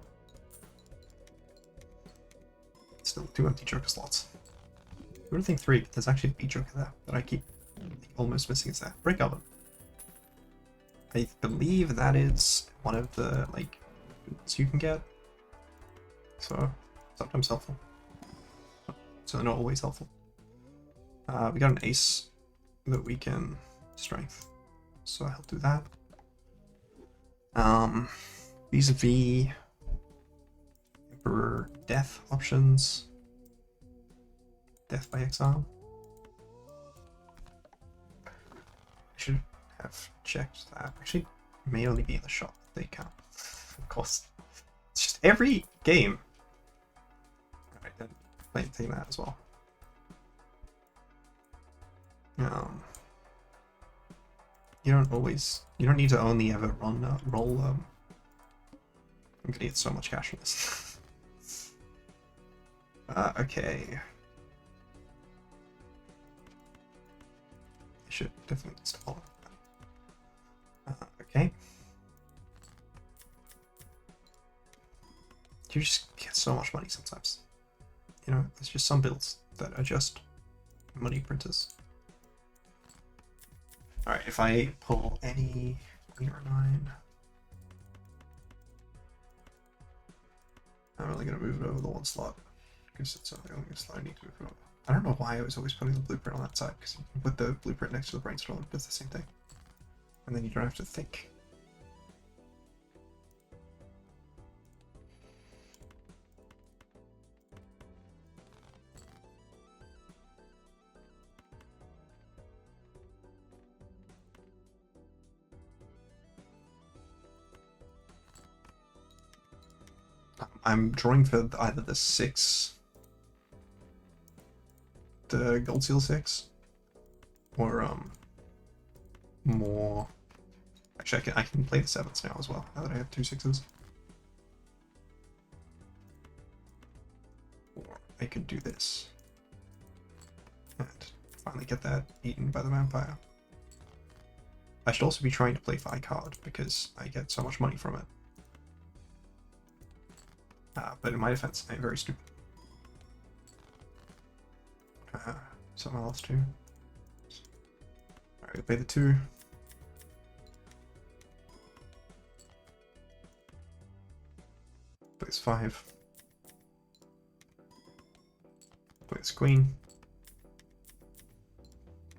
Still 2 empty joker slots. You would think 3, but there's actually a B joker there that I keep almost missing. Is that break oven? I believe that is one of the like boots you can get. So sometimes helpful. So not always helpful. We got an ace that we can strength. So I'll do that. Vis-a-vis Emperor death options. Death by exile. I should have checked that. Actually, it may only be in the shop. They count. Of course. It's just every game. Alright, then take that as well. You don't need to only ever roll. I'm gonna get so much cash from this. Okay. I should definitely install it. Okay. You just get so much money sometimes. You know, there's just some builds that are just money printers. Alright, if I pull any 8 or 9, I'm only going to move it over the 1 slot. because it's the only slot I need to move up. I don't know why I was always putting the blueprint on that side, because you can put the blueprint next to the brainstorm, it does the same thing. And then you don't have to think. I'm drawing for either the 6, the gold seal 6, or more. Actually, I can play the 7s now as well. Now that I have 2 6s, or I could do this and finally get that eaten by the vampire. I should also be trying to play Fi card because I get so much money from it. But in my defense, I'm very stupid. Something else too. Alright, we'll play the 2. Plays 5. Plays queen.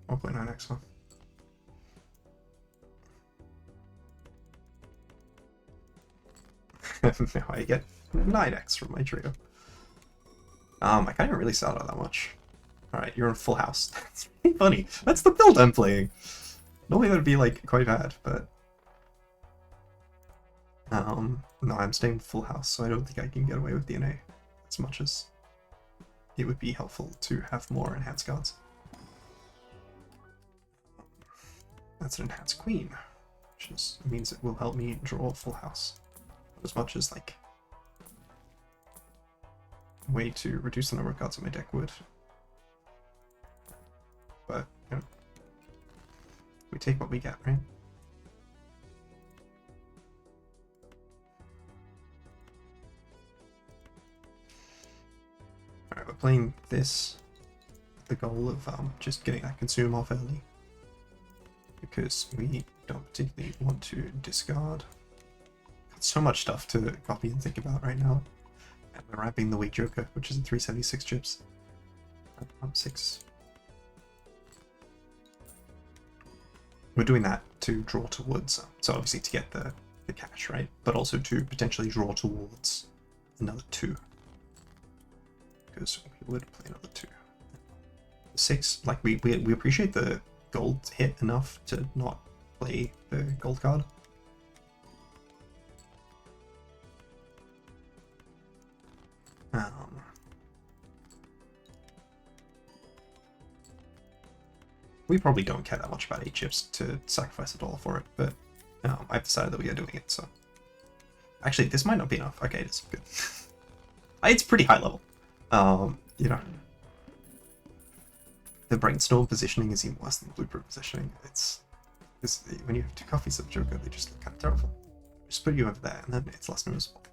I'll play 9x one. Now I get 9x from my trio. I can't even really sell out that much. Alright, you're in full house. That's really funny. That's the build I'm playing. Normally that would be like quite bad, but no, I'm staying full house, so I don't think I can get away with DNA as much as it would be helpful to have more enhanced cards. That's an enhanced queen, which means it will help me draw full house. As much as like a way to reduce the number of cards on my deck would. But you know, we take what we get, right? Alright, we're playing this with the goal of just getting that consume off early. Because we don't particularly want to discard. Got so much stuff to copy and think about right now. And we're wrapping the weak Joker, which is a 376 chips. 6. We're doing that to draw towards, so obviously to get the cash, right? But also to potentially draw towards another 2. Because we would play another 2. 6, like we appreciate the gold hit enough to not play the gold card. We probably don't care that much about 8 chips to sacrifice a dollar for it, but I've decided that we are doing it, so... Actually, this might not be enough. Okay, it's good. It's pretty high level. You know. The brainstorm positioning is even worse than the blueprint positioning. It's when you have 2 copies of Joker, they just look kind of terrible. Just put you over there, and then it's less noticeable.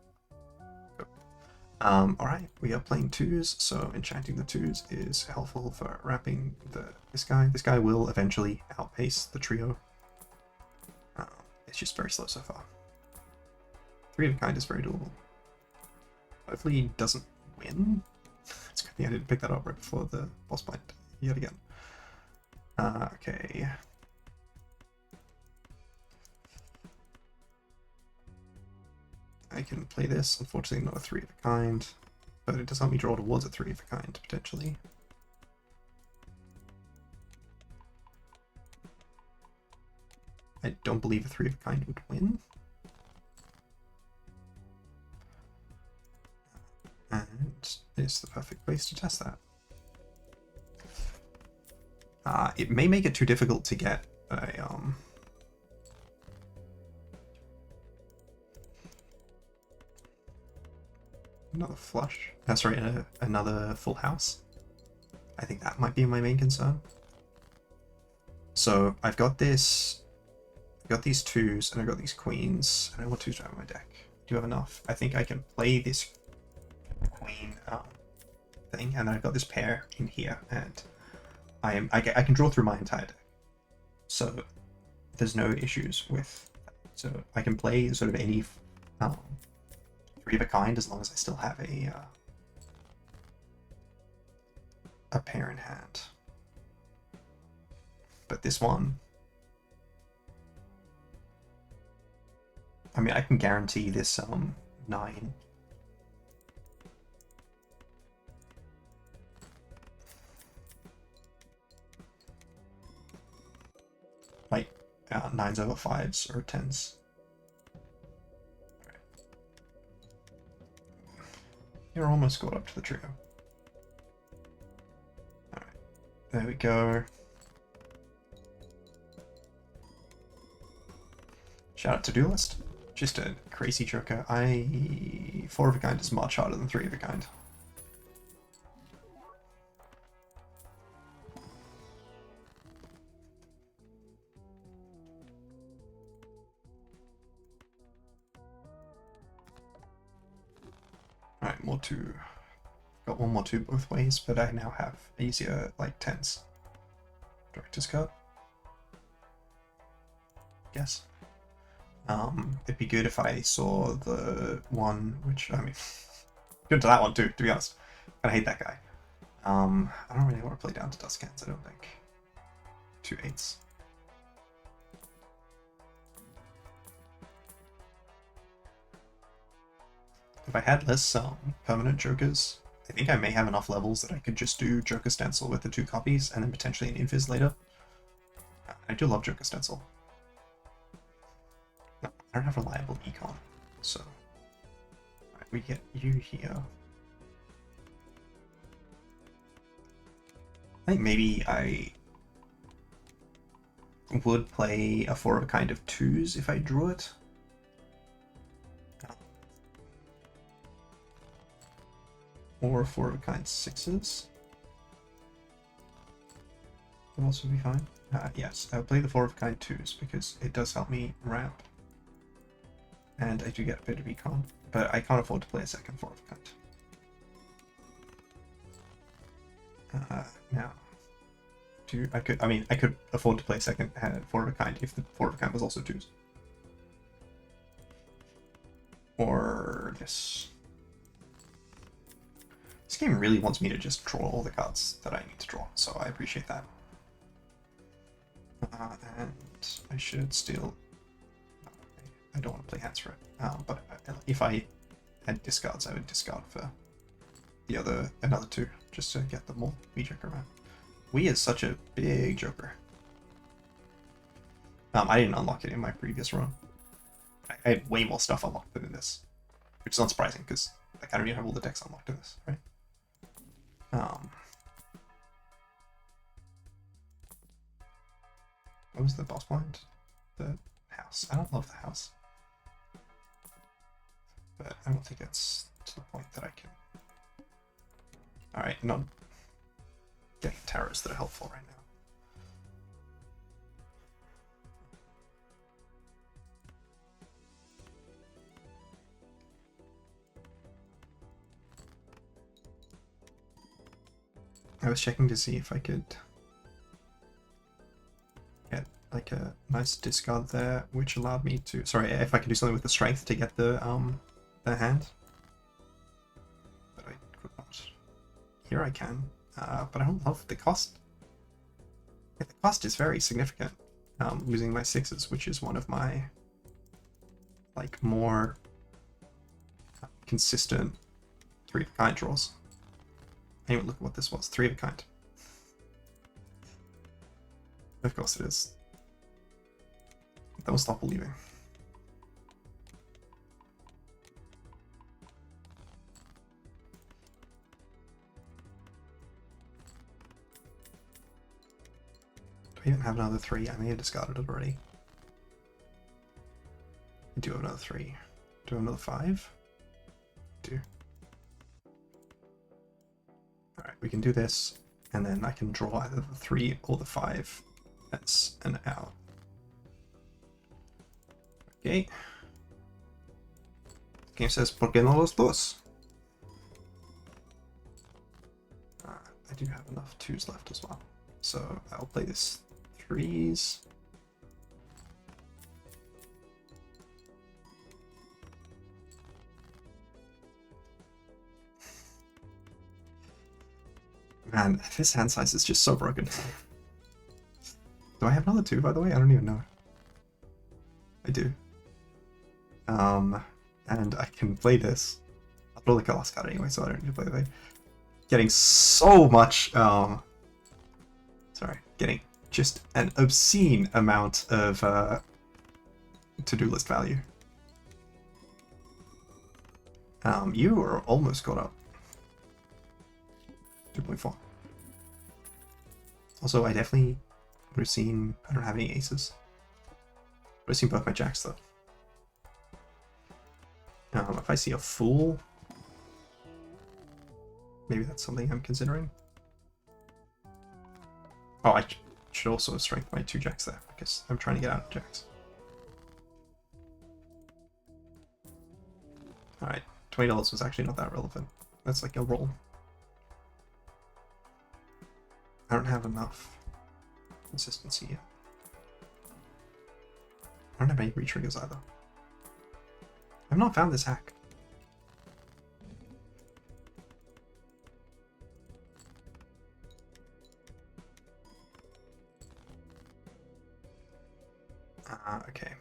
Alright, we are playing 2s, so enchanting the 2s is helpful for wrapping this guy. This guy will eventually outpace the trio. It's just very slow so far. 3 of a kind is very doable. Hopefully he doesn't win. It's a good thing I didn't pick that up right before the boss fight yet again. Okay. I can play this, unfortunately not a 3 of a kind, but it does help me draw towards a 3 of a kind, potentially. I don't believe a 3 of a kind would win. And it's the perfect place to test that. It may make it too difficult to get a, another flush. Sorry, another full house. I think that might be my main concern. So I've got this. I've got these 2s and I've got these queens. I don't know what 2s I have in my deck. Do you have enough? I think I can play this queen thing, and then I've got this pair in here, and I can draw through my entire deck. So there's no issues with that. So I can play sort of any 3 of a kind as long as I still have a a pair in hand. But this one, I mean, I can guarantee this 9. Like 9s over 5s or 10s. You're almost got up to the trio. Alright, there we go. Shout out to Duelist. Just a crazy joker. 4 of a kind is much harder than 3 of a kind. Alright, more 2. Got 1 more 2 both ways, but I now have easier, like, 10s. Director's cut. Guess. It'd be good if I saw the one, which, I mean, good to that one too, to be honest. I hate that guy. I don't really want to play down to dust cans, I don't think. 2 8s. If I had less permanent jokers, I think I may have enough levels that I could just do Joker Stencil with the 2 copies and then potentially an Invis later. I do love Joker Stencil. No, I don't have reliable econ, so right, we get you here. I think maybe I would play a 4 of a kind of 2s if I drew it. Or a 4 of a kind 6s. Would also be fine. Yes, I'll play the 4 of a kind 2s because it does help me ramp. And I do get a bit of econ, but I can't afford to play a second 4 of a kind. Now, I could afford to play a second 4 of a kind if the 4 of a kind was also 2s. Or this. This game really wants me to just draw all the cards that I need to draw, so I appreciate that. And I should still... I don't want to play hands for it, but if I had discards, I would discard for the another 2, just to get the more Wii Joker around. Wii is such a big Joker. I didn't unlock it in my previous run. I had way more stuff unlocked than in this, which is not surprising because I don't even have all the decks unlocked in this, right? What was the boss blind? The house. I don't love the house. But I don't think it's to the point that I can... Alright, not getting tarots that are helpful right now. I was checking to see if I could get like a nice discard there, which allowed me to... Sorry, if I could do something with the strength to get the hand. But I could not. Here I can, but I don't love the cost. The cost is very significant. Losing my 6s, which is one of my like more consistent 3 of a kind draws. Anyway, look at what this was. 3 of a kind. Of course it is. That will stop believing. Do I even have another 3? I may have discarded it already. I do have another 3. Do I have another 5? I do. Alright, we can do this, and then I can draw either the 3 or the 5 as an out. Okay. The game says, ¿Por qué no los dos? I do have enough 2s left as well, so I'll play this 3s. Man, this hand size is just so broken. Do I have another 2, by the way? I don't even know. I do. And I can play this. I'll draw the last card anyway, so I don't need to play the thing. Getting so much, sorry, getting just an obscene amount of to-do list value. You are almost caught up. 2.4. Also, I definitely would have seen, I don't have any aces. Would have seen both my jacks though. If I see a fool, maybe that's something I'm considering. Oh, I should also strength my 2 jacks there, because I'm trying to get out of jacks. Alright, $20 was actually not that relevant. That's like a roll. I don't have enough consistency yet. I don't have any re-triggers either. I've not found this hack. Okay.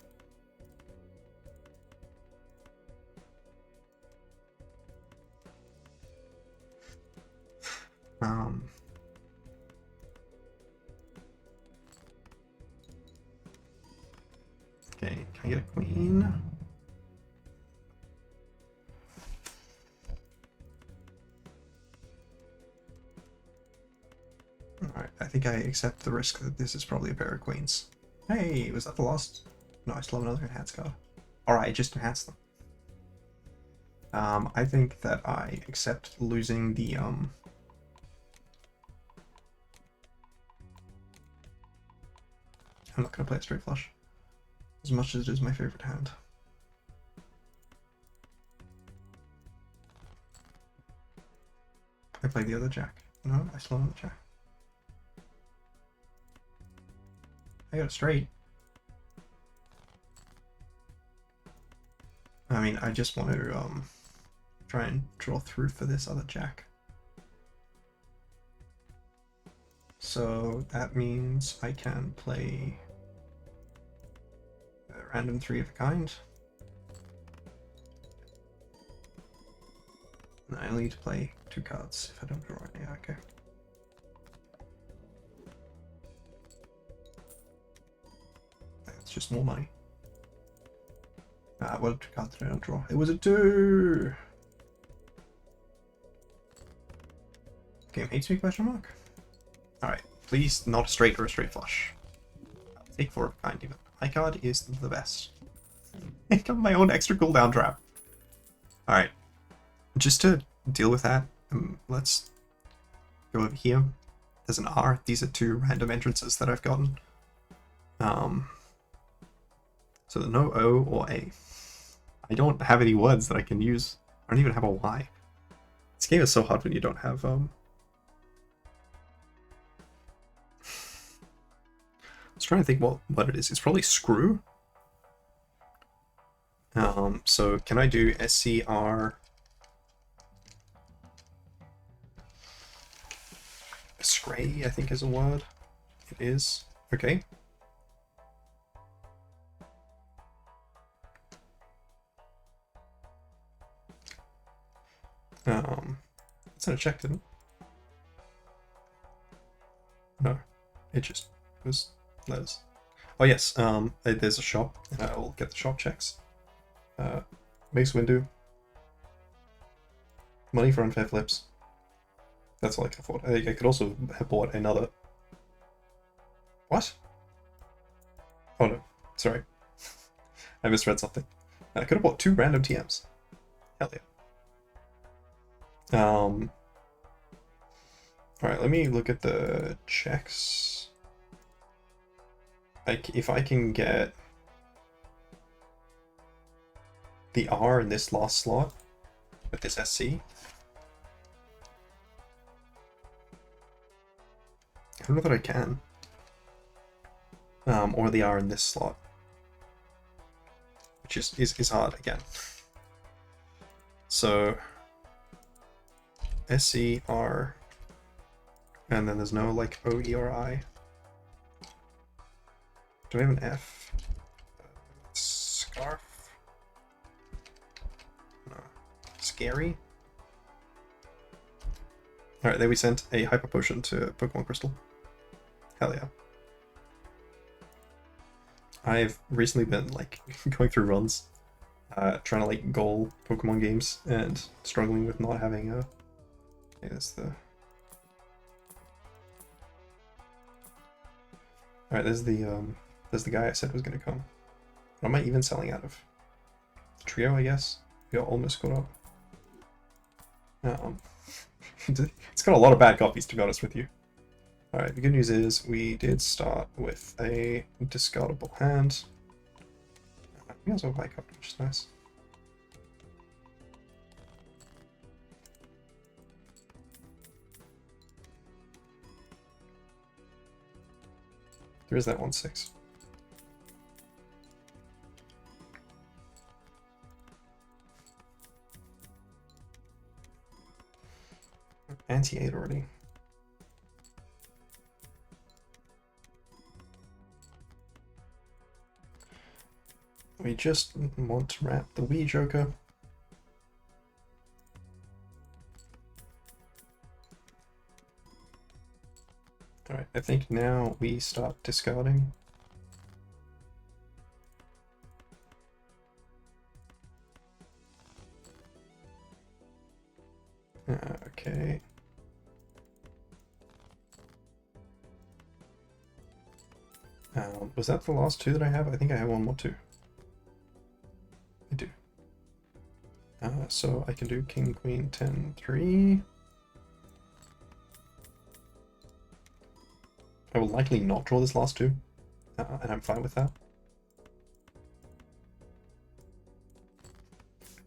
Okay, can I get a queen? Alright, I think I accept the risk that this is probably a pair of queens. Hey, was that the last? No, I still have another enhanced card. Alright, I just enhanced them. I think that I accept losing the, I'm not going to play a straight flush, as much as it is my favorite hand. I play the other jack. No, I still have the jack. I got it straight. I mean, I just want to try and draw through for this other jack. So that means I can play a random 3 of a kind. And I only need to play 2 cards if I don't draw any. Okay. That's just more money. What 2 cards did I not draw? It was a 2! Game hates me, question mark? Alright, please not a straight or a straight flush. I'll take 4 of a kind even. My card is the best. I got my own extra cooldown trap. Alright, just to deal with that, let's go over here. There's an R. These are 2 random entrances that I've gotten. So no O or A. I don't have any words that I can use. I don't even have a Y. This game is so hard when you don't have I was trying to think what it is. It's probably screw. So can I do SCR? Scray, I think is a word. It is. Okay. It's not a check, didn't it? No, it just was letters. Oh yes, there's a shop, and I will get the shop checks. Base window. Money for unfair flips. That's all I can afford. I think I could also have bought another. What? Oh no, sorry. I misread something. I could have bought 2 random TMs. Hell yeah. Alright, let me look at the checks. If I can get the R in this last slot with this SC. I don't know that I can. Or the R in this slot. Which is hard again. So SC, R, And then there's no like O, E, or I. Do I have an F? Scarf? No. Scary? Alright, there we sent a Hyper Potion to Pokemon Crystal. Hell yeah. I've recently been like going through runs, trying to like goal Pokemon games and struggling with not having a. Yeah, that's the. Alright, there's the guy I said was gonna come. What am I even selling out of? Trio, I guess. We got almost caught up. It's got a lot of bad copies, to be honest with you. Alright, the good news is we did start with a discardable hand. We also have a high copy, which is nice. There is that 1/6. Anti-8 already. We just want to wrap the Wii Joker. Alright, I think now we start discarding. Okay. Was that the last two that I have? I think I have one more too. I do. So I can do King, Queen, 10, 3. I will likely not draw this last two, and I'm fine with that.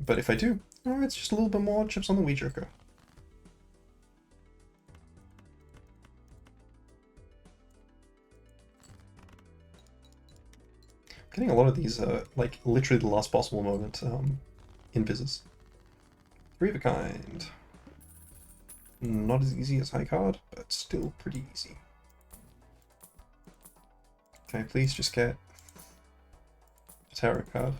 But if I do, it's just a little bit more chips on the Wii Joker. Getting a lot of these, like, literally the last possible moment invises. 3 of a kind. Not as easy as high card, but still pretty easy. Can I please just get a tarot card?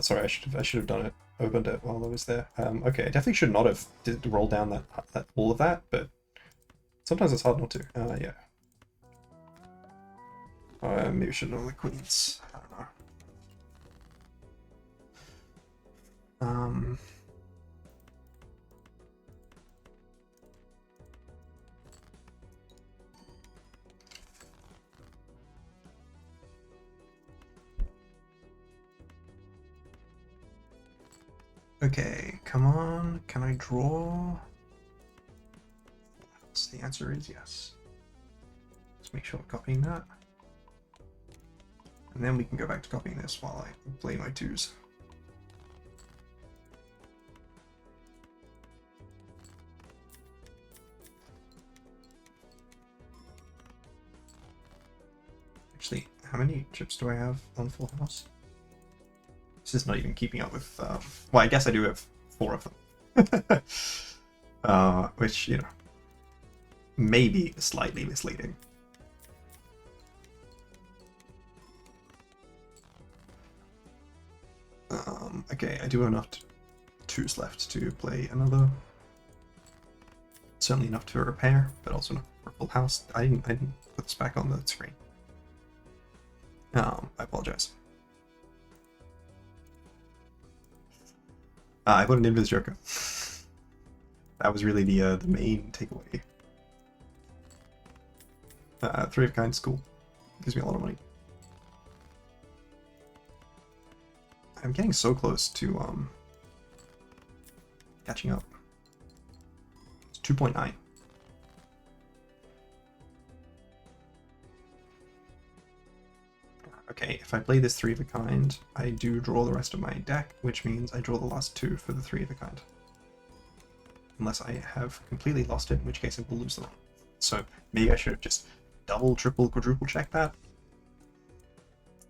Sorry, I should have done it. Opened it while I was there. Okay, I definitely should not have rolled down that all of that, but sometimes it's hard not to. Yeah. Maybe I should know the queens. I don't know. Okay, come on. Can I draw? The answer is yes. Let's make sure I'm copying that. And then we can go back to copying this while I play my 2s. Actually, how many chips do I have on Full House? This is not even keeping up with... well, I guess I do have 4 of them. Which, you know, may be slightly misleading. Okay, I do have enough 2s left to play another. Certainly enough to repair, but also enough for Full House. I didn't put this back on the screen. I apologize. I put an Invis Joker. That was really the main takeaway. 3 of a kind is cool. Gives me a lot of money. I'm getting so close to catching up. It's 2.9. Okay, if I play this 3 of a kind, I do draw the rest of my deck, which means I draw the last 2 for the 3 of a kind. Unless I have completely lost it, in which case I will lose them. So maybe I should have just double, triple, quadruple checked that.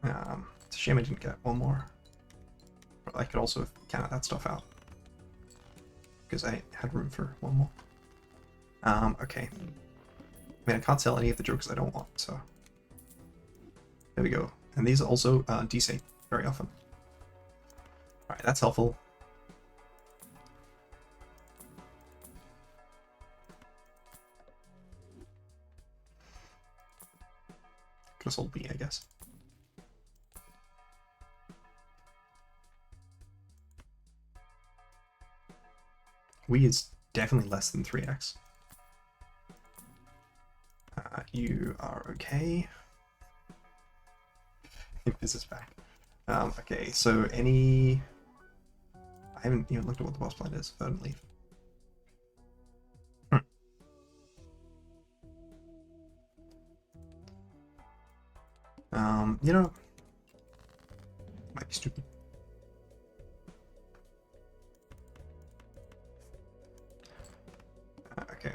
It's a shame I didn't get one more. But I could also count that stuff out. because I had room for one more. Okay. I mean, I can't sell any of the jokers I don't want, so... There we go. And these are also desync very often. Alright, that's helpful. Could have sold B, I guess. We is definitely less than 3x. You are okay. This is back. Okay, so any... I haven't even looked at what the boss plan is. I didn't leave. You know, might be stupid. Okay.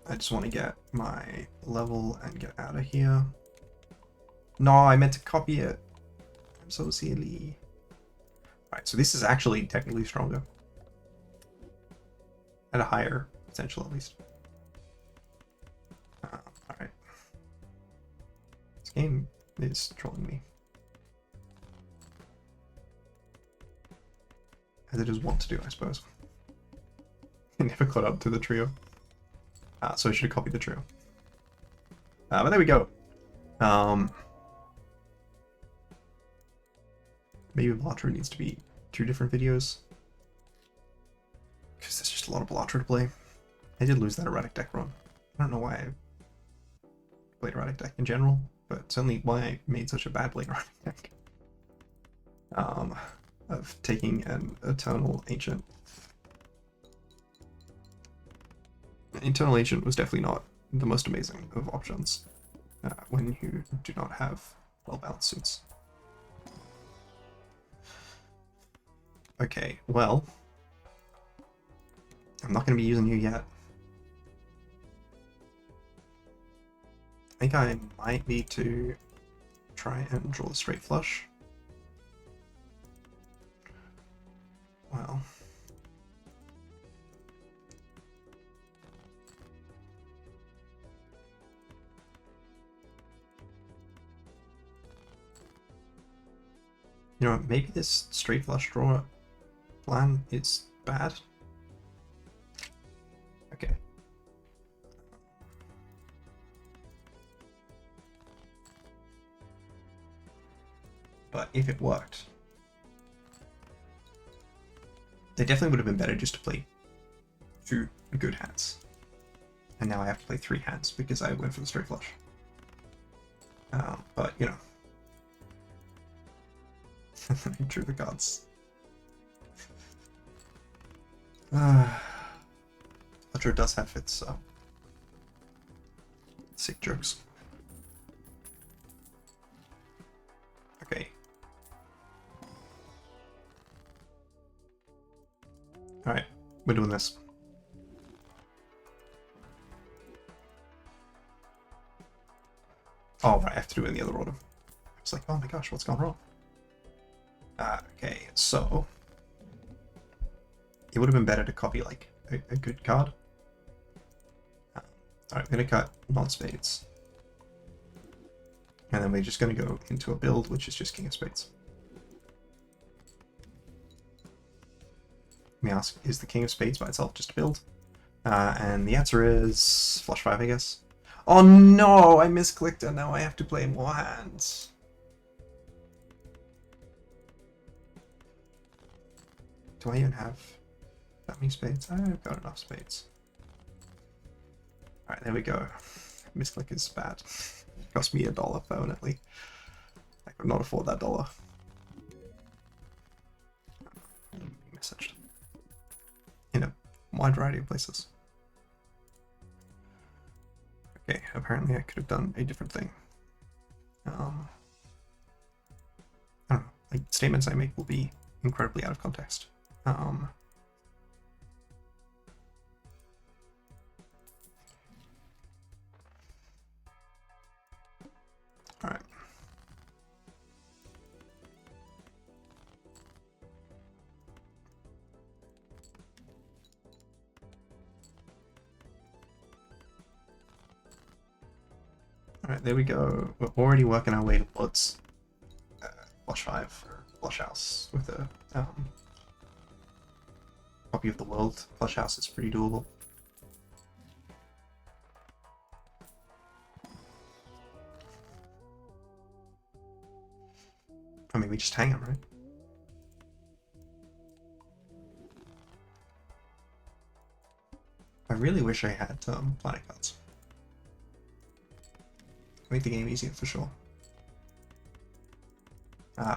I just want to get my level and get out of here. No, I meant to copy it. I'm so silly. Alright, so this is actually technically stronger. At a higher potential, at least. Alright. This game is trolling me. As it is wont to do, I suppose. It never caught up to the trio. So I should have copied the trio. But there we go. Maybe BALATRO needs to be 2 different videos. Because there's just a lot of BALATRO to play. I did lose that erratic deck run. I don't know why I played erratic deck in general, but certainly why I made such a bad blade erratic deck. Of taking an Eternal Ancient. Eternal Ancient was definitely not the most amazing of options when you do not have well-balanced suits. Okay, well, I'm not going to be using you yet. I think I might need to try and draw the straight flush. Well... You know what, maybe this straight flush draw plan is bad? Okay. But if it worked, it definitely would have been better just to play 2 good hands. And now I have to play 3 hands because I went for the straight flush. But, you know. I drew the gods. BALATRO does have its sick jokes. Okay. Alright, we're doing this. Oh, right, I have to do it in the other order. I was like, oh my gosh, what's gone wrong? Okay, so... It would have been better to copy, like, a good card. Alright, I'm going to cut non-spades. And then we're just going to go into a build, which is just King of Spades. Let me ask, is the King of Spades by itself just a build? And the answer is flush 5, I guess. Oh no, I misclicked and now I have to play more hands. Do I even have that many spades? I've got enough spades. Alright, there we go. Misclick is bad. It cost me $1 permanently. I could not afford that $1. Messaged. In a wide variety of places. Okay, apparently I could have done a different thing. I don't know, like, statements I make will be incredibly out of context. Alright. Alright, there we go. We're already working our way towards Flush 5, or Flush House, with a copy of the world. Flush House is pretty doable. I mean, we just hang them, right? I really wish I had planet cards. Make the game easier for sure.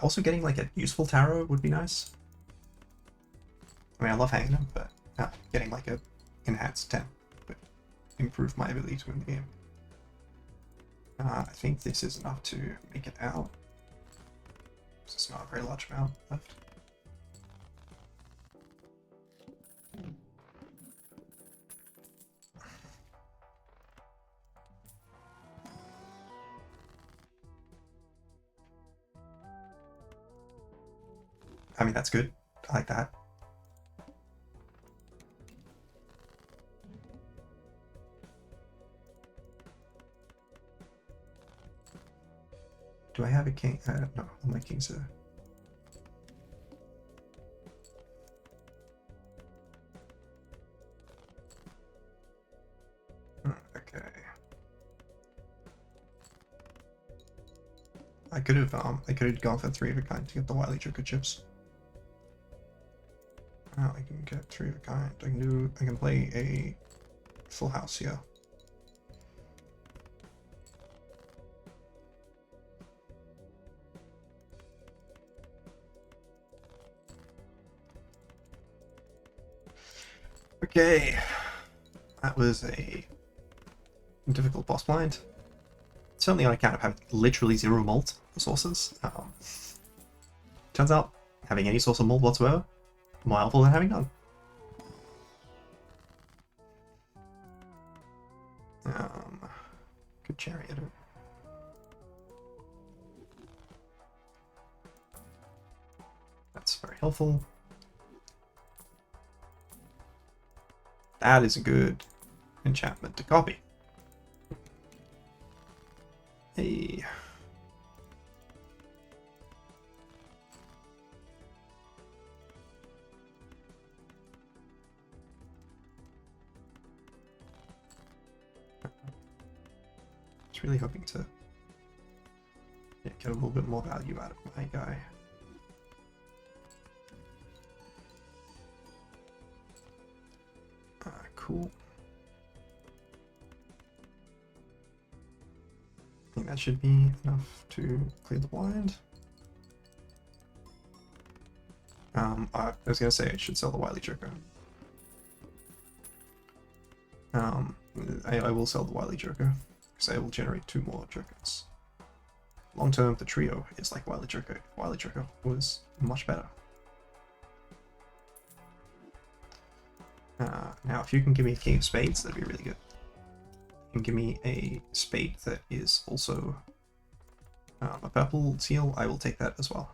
Also getting like a useful tarot would be nice. I mean, I love hanging them, but getting like a enhanced 10 would improve my ability to win the game. I think this is enough to make it out. It's not a very large amount left. I mean, that's good. I like that. Do I have a king? No, all my kings are... Okay. I could have gone for 3 of a kind to get the Wily Joker chips. Now I can get 3 of a kind. I can play a full house here. Okay, that was a difficult boss blind. Certainly on account of having literally 0 malt sources. Turns out having any source of malt whatsoever more helpful than having none. Good chariot. That's very helpful. That is a good enchantment to copy. Hey. Just really hoping to get a little bit more value out of my guy. Cool. I think that should be enough to clear the blind. I was gonna say I should sell the Wily Joker. I will sell the Wily Joker because I will generate 2 more Jokers. Long term, the trio is like Wily Joker. Wily Joker was much better. Now, if you can give me a King of Spades, that'd be really good. You can give me a spade that is also a purple seal, I will take that as well.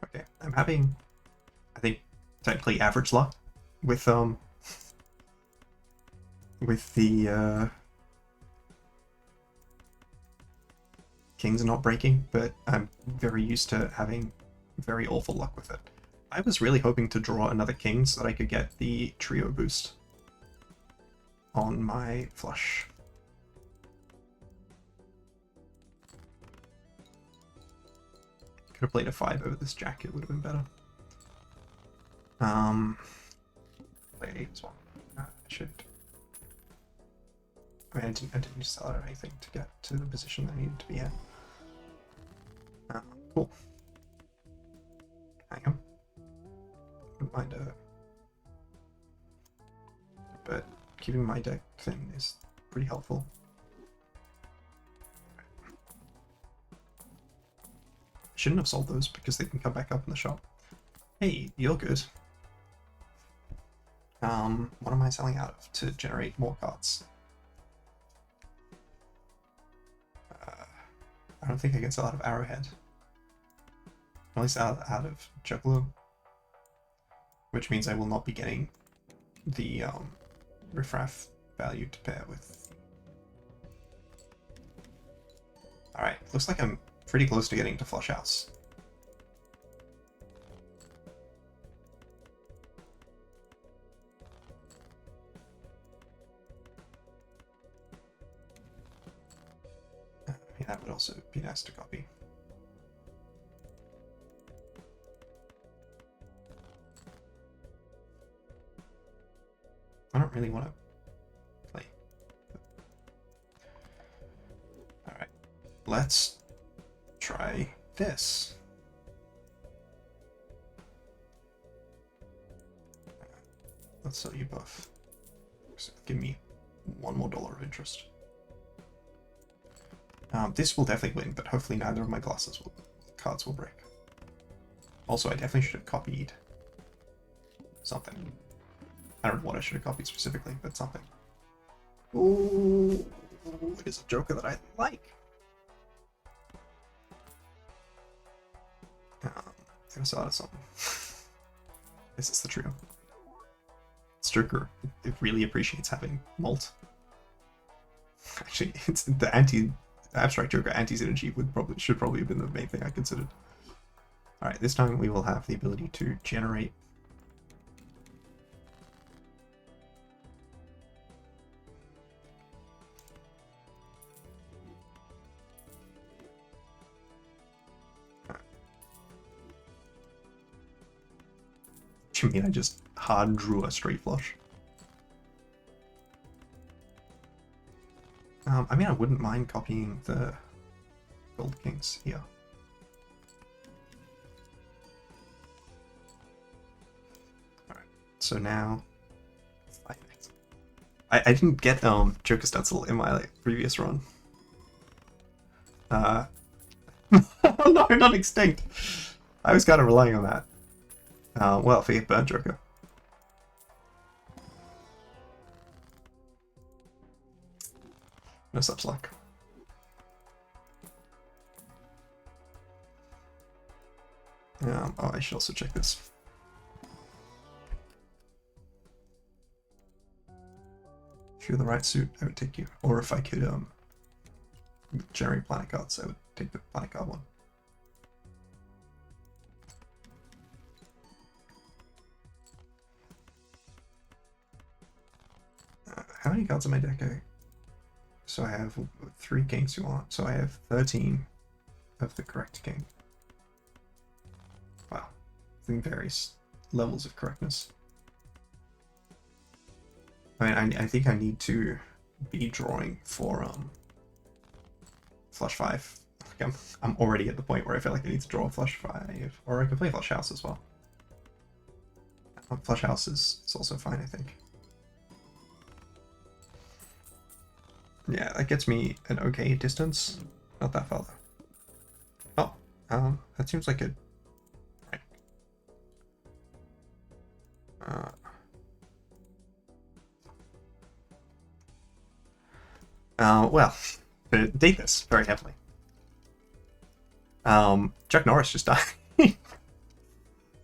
Okay, I'm having, I think, technically average luck with the kings not breaking, but I'm very used to having very awful luck with it. I was really hoping to draw another king so that I could get the trio boost on my flush. Could have played a 5 over this jack, it would have been better. Play 8 as well. I should. I mean, I didn't sell out anything to get to the position I needed to be in. Cool. Hang on. Wouldn't mind but keeping my deck thin is pretty helpful. Shouldn't have sold those because they can come back up in the shop. Hey, you're good. What am I selling out of to generate more cards? I don't think I can sell out of Arrowhead. at least out of Juggalo, which means I will not be getting the riffraff value to pair with. Alright, looks like I'm pretty close to getting to Flush House. That would also be nice to copy. I don't really want to play. Alright, let's try this. Let's sell you buff. Give me $1 more of interest. This will definitely win, but hopefully neither of my cards will break. Also, I definitely should have copied something. I don't know what I should have copied specifically, but something. Ooh, it is a Joker that I like. I'm gonna sell out something. This is the trio. This Joker, it really appreciates having Molt. Actually, it's the abstract Joker anti-synergy should probably have been the main thing I considered. Alright, this time we will have the ability to generate you mean I just hard drew a straight flush? I mean, I wouldn't mind copying the Gold Kings here. Alright, so now I didn't get Joker Stencil in my previous run. Oh no, not Extinct! I was kind of relying on that. Well, forget Burn Joker. No such luck. Oh, I should also check this. If you're the right suit, I would take you. Or if I could generate planet cards, I would take the planet card one. How many cards in my deck? So I have 3 kings you want, so I have 13 of the correct king. Wow, in various levels of correctness. I mean, I think I need to be drawing for Flush 5. I'm already at the point where I feel like I need to draw Flush 5, or I can play Flush House as well. Flush House is also fine, I think. Yeah, that gets me an okay distance. Not that far though. Oh, that seems like a... Right. Well, date this very heavily. Chuck Norris just died.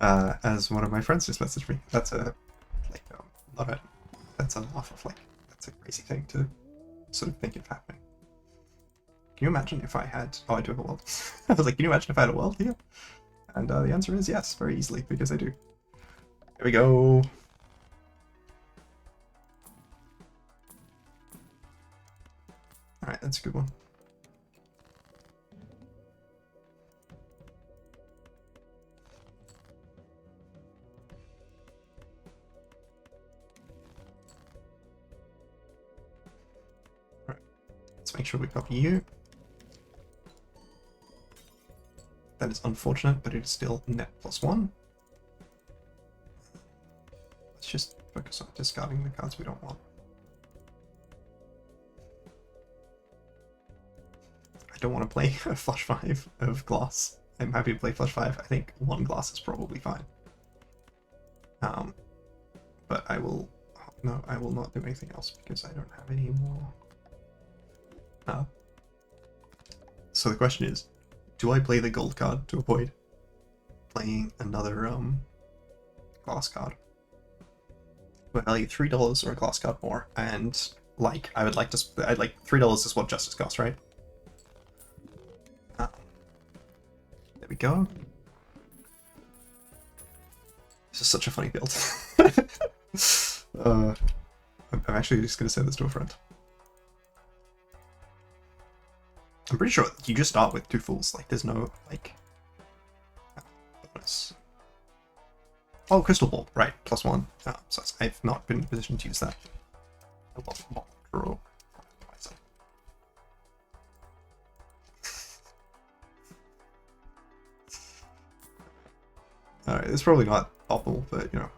As one of my friends just messaged me. That's a that's an awful that's a crazy thing to sort of think of happening. Can you imagine if I had... Oh, I do have a world. I was like, can you imagine if I had a world here? And the answer is yes, very easily, because I do. Here we go. Alright, that's a good one. Let's make sure we copy you. That is unfortunate, but it is still net +1. Let's just focus on discarding the cards we don't want. I don't want to play a Flush 5 of glass. I'm happy to play Flush 5. I think 1 glass is probably fine. But I will... No, I will not do anything else because I don't have any more. So the question is, do I play the gold card to avoid playing another glass card. Would value $3 or a glass card more, and like I'd like $3 is what justice costs, right? There we go. This is such a funny build. I'm actually just gonna send this to a friend. I'm pretty sure you just start with 2 fools. Like, there's no like bonus. Oh, crystal ball, right? +1. So I've not been in a position to use that. BALATRO. Alright, it's probably not optimal, but you know.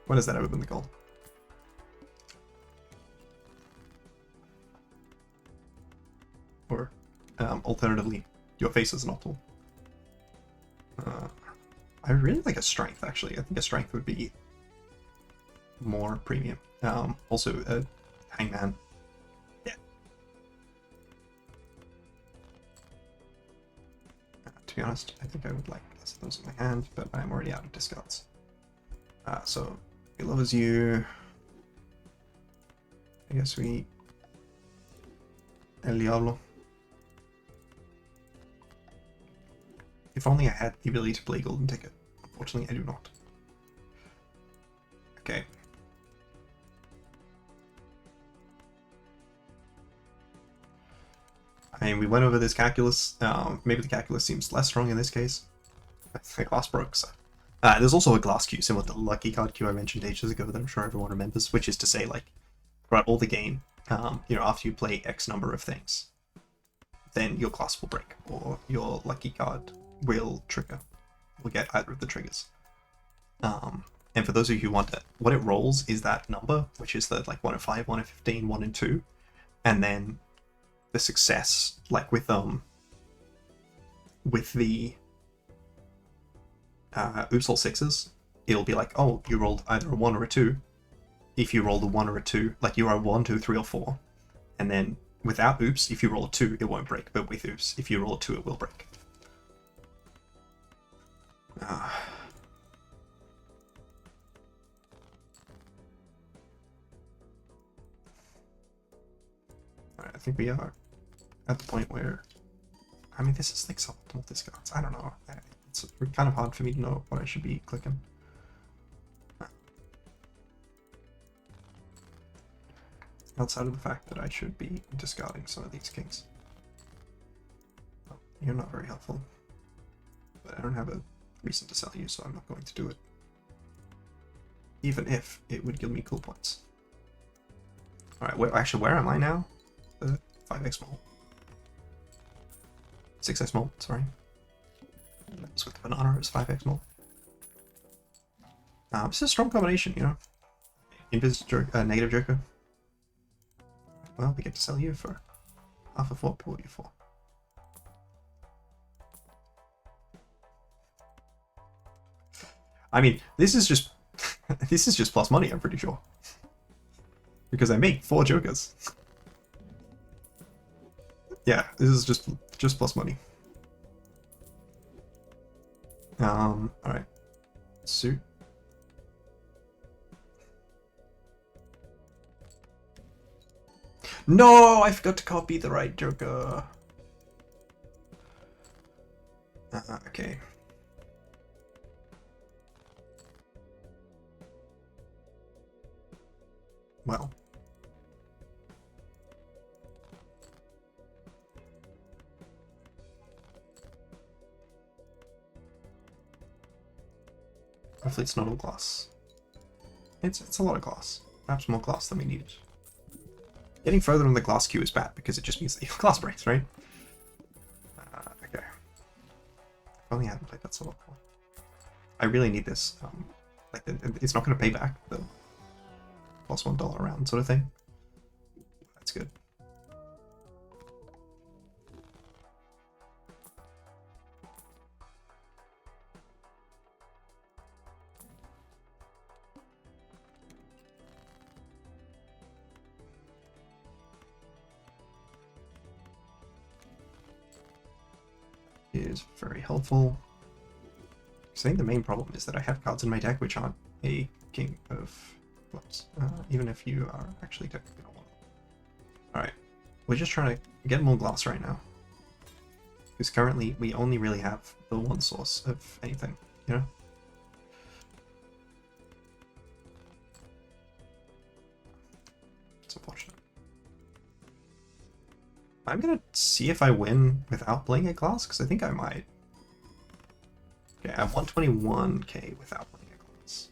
When has that ever been the goal? Or, alternatively, your face is an optimal. I really like a strength, actually. I think a strength would be more premium. Also, a hangman. Yeah. To be honest, I think I would like less of those in my hand, but I'm already out of discards. So, he loves you. I guess we... El Diablo. If only I had the ability to play Golden Ticket. Unfortunately, I do not. Okay. I mean, we went over this calculus. Maybe the calculus seems less strong in this case. The glass broke, so. There's also a glass queue, similar to the lucky card queue I mentioned ages ago that I'm sure everyone remembers, which is to say, like, throughout all the game, you know, after you play X number of things, then your glass will break, or your lucky card will trigger. Will get either of the triggers. And for those of you who want it, what it rolls is that number, which is the like 1 in 5, 1 in 15, 1 in 2, and then the success, like with the oops all 6s, it'll be like, oh, you rolled either a 1 or a 2. If you roll a 1 or a 2, like you are 1, 2, 3, or 4, and then without oops, if you roll a 2, it won't break, but with oops, if you roll a 2, it will break. Alright, I think we are at the point where, I mean, this is like suboptimal discards. I don't know. It's kind of hard for me to know what I should be clicking. Outside of the fact that I should be discarding some of these kings. Oh, you're not very helpful. But I don't have a reason to sell you, so I'm not going to do it. Even if it would give me cool points. Alright, where am I now? 5x mole. 6x mole, sorry. That was with the banana, it was 5x mole. This is a strong combination, you know. Invis joker, negative joker. Well, we get to sell you for half of what pull you for. I mean, this is just this is just plus money, I'm pretty sure. Because I make 4 jokers. Yeah, this is just plus money. Alright. Suit. No, I forgot to copy the right joker. Okay. Well. Hopefully it's not all glass. It's a lot of glass. Perhaps more glass than we needed. Getting further on the glass queue is bad because it just means that your glass breaks, right? Okay. If only I hadn't played that solo. I really need this. Like, it's not going to pay back the plus $1 round sort of thing. That's good. is very helpful. I think the main problem is that I have cards in my deck which aren't a king of clubs, even if you are actually technically not one. Alright, we're just trying to get more glass right now. Because currently we only really have the one source of anything, you know? It's unfortunate. I'm gonna see if I win without playing a glass, because I think I might. Okay, I have 121k without playing a glass.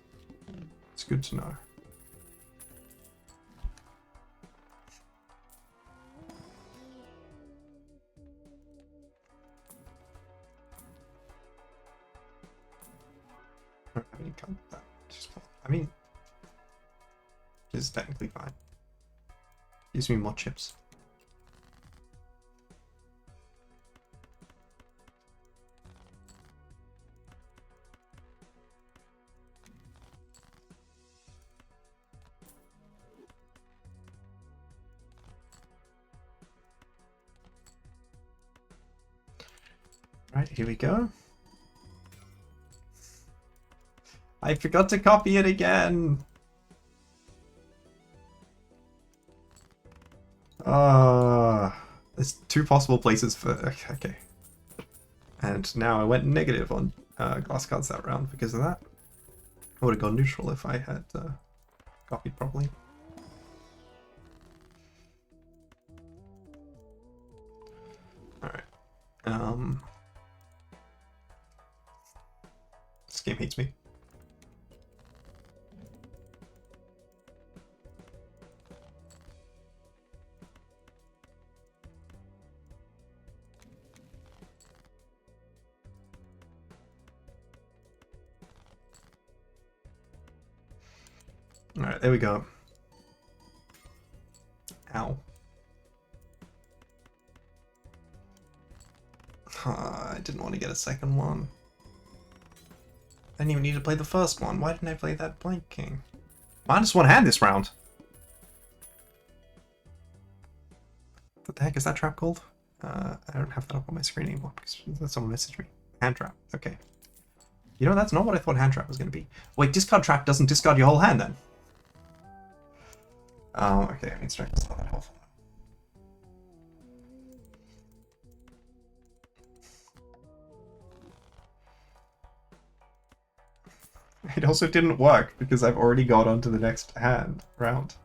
It's good to know. I don't have any card that. I mean, it's technically fine. Gives me more chips. Right, here we go. I forgot to copy it again. There's two possible places for... Okay. And now I went negative on glass cards that round because of that. I would have gone neutral if I had copied properly. Alright. This game hates me. Alright, there we go. Ow. I didn't want to get a second one. I didn't even need to play the first one. Why didn't I play that blank king? -1 hand this round. What the heck is that trap called? I don't have that up on my screen anymore because someone messaged me. Hand trap. Okay. You know, that's not what I thought hand trap was going to be. Wait, discard trap doesn't discard your whole hand then? Oh, okay. I mean, strength is not that helpful. It also didn't work because I've already got on to the next round.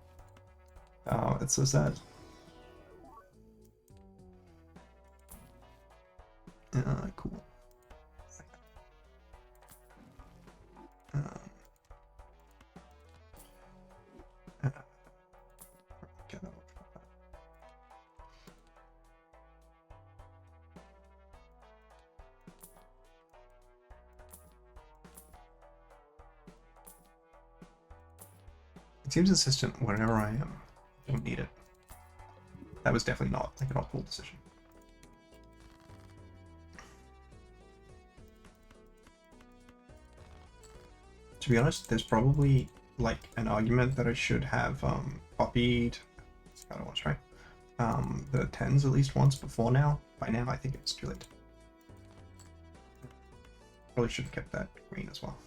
Oh, it's so sad. Cool. It seems consistent wherever I am. I don't need it. That was definitely not like an optimal decision. To be honest, there's probably like an argument that I should have copied. I don't want to try the 10s at least once before now. By now, I think it's too late. Probably should have kept that green as well.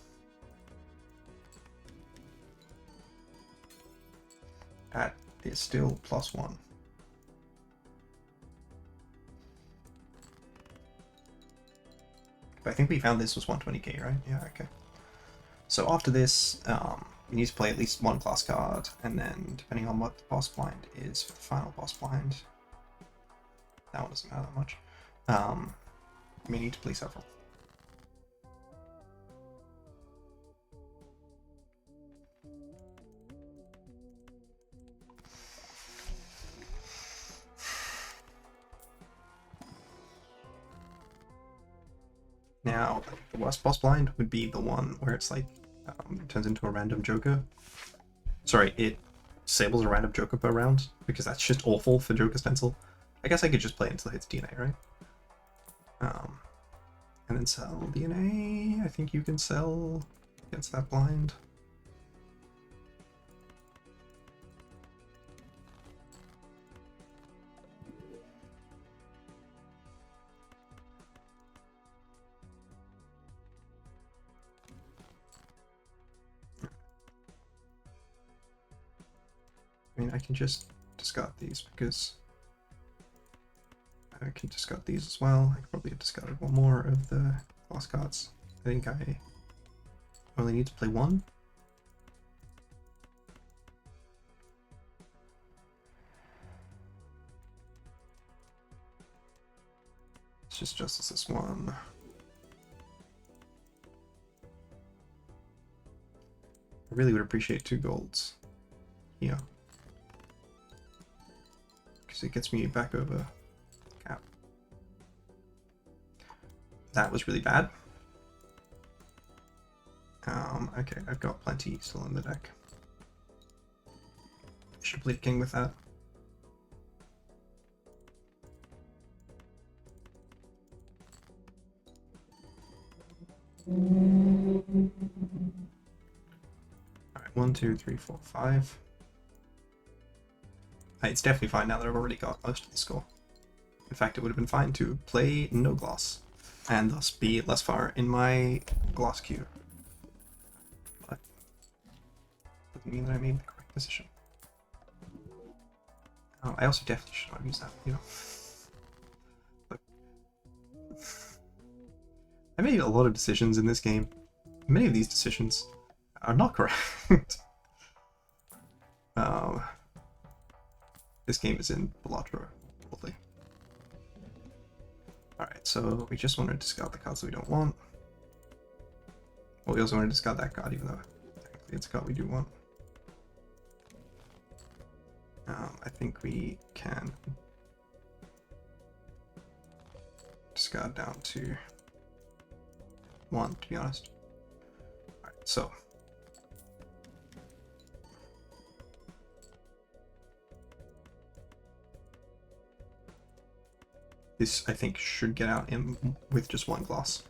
That is still +1. But I think we found this was 120k, right? Yeah, okay. So after this, we need to play at least one class card, and then depending on what the boss blind is for the final boss blind, that one doesn't matter that much, we need to play several. Now, the worst boss blind would be the one where it's like, it turns into a random joker. Sorry, it disables a random joker per round, because that's just awful for Joker Stencil. I guess I could just play it until it hits DNA, right? And then sell DNA. I think you can sell against that blind. I mean, I can just discard these because I can discard these as well. I could probably have discarded one more of the glass cards. I think I only need to play one. Let's just justice this one. I really would appreciate 2 golds here, because it gets me back over cap. That was really bad. Okay, I've got plenty still in the deck. I should play king with that. Alright, 1, 2, 3, 4, 5. It's definitely fine now that I've already got most of the score. In fact, it would have been fine to play no glass, and thus be less far in my glass queue. But doesn't mean that I made the correct decision. Oh, I also definitely should not use that, you know. Look. I made a lot of decisions in this game. Many of these decisions are not correct. This game is in BALATRO, probably. Alright, so we just want to discard the cards that we don't want. Well, we also want to discard that card, even though technically it's a card we do want. I think we can discard down to 1, to be honest. Alright, so this, I think, should get out in with just 1 glass.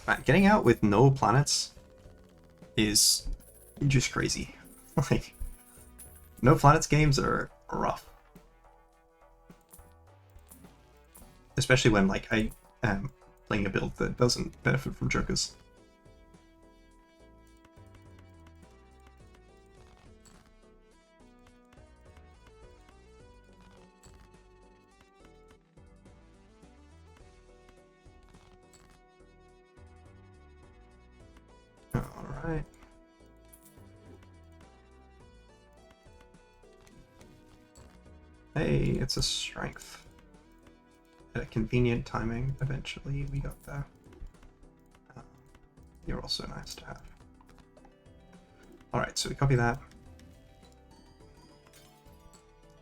Right, getting out with no planets is just crazy. Like, no planets games are rough. Especially when, like, I am playing a build that doesn't benefit from jokers. Alright. Hey, it's a strength. At a convenient timing, eventually we got there. You're also nice to have. Alright, so we copy that.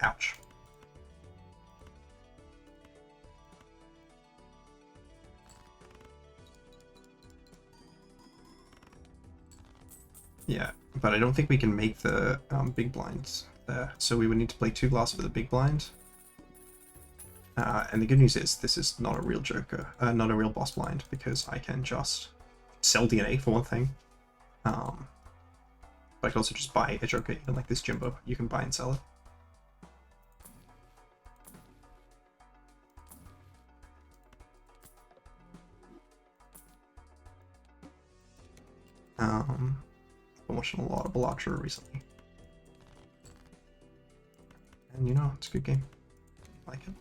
Ouch. Yeah, but I don't think we can make the big blinds there, so we would need to play 2 glass for the big blind. And the good news is this is not a real joker, not a real boss blind, because I can just sell DNA for one thing. But I can also just buy a joker, even like this Jimbo. You can buy and sell it. Been watching a lot of BALATRO recently. And you know, it's a good game. I like it.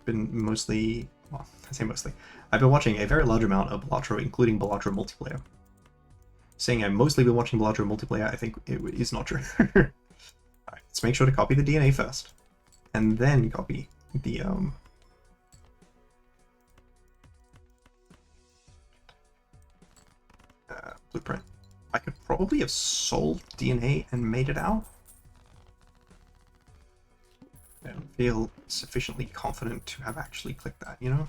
Been mostly, well, I say mostly, I've been watching a very large amount of BALATRO, including BALATRO multiplayer. Saying I've mostly been watching BALATRO multiplayer, I think it is not true. Alright, let's make sure to copy the DNA first, and then copy the blueprint. I could probably have sold DNA and made it out. I don't feel sufficiently confident to have actually clicked that, you know?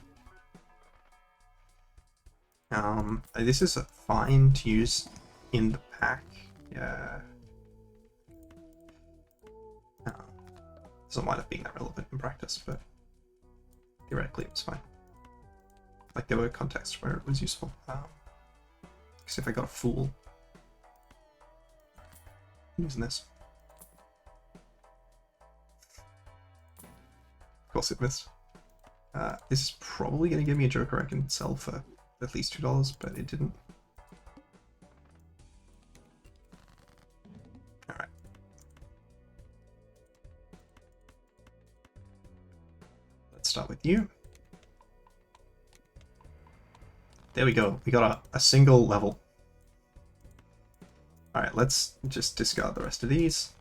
This is fine to use in the pack. Yeah. Doesn't wind up being that relevant in practice, but theoretically it was fine. Like, there were contexts where it was useful. Because if I got a fool, I'm using this. Of course it missed. This is probably going to give me a joker I can sell for at least $2, but it didn't. All right. Let's start with you. There we go. We got a single level. All right, let's just discard the rest of these.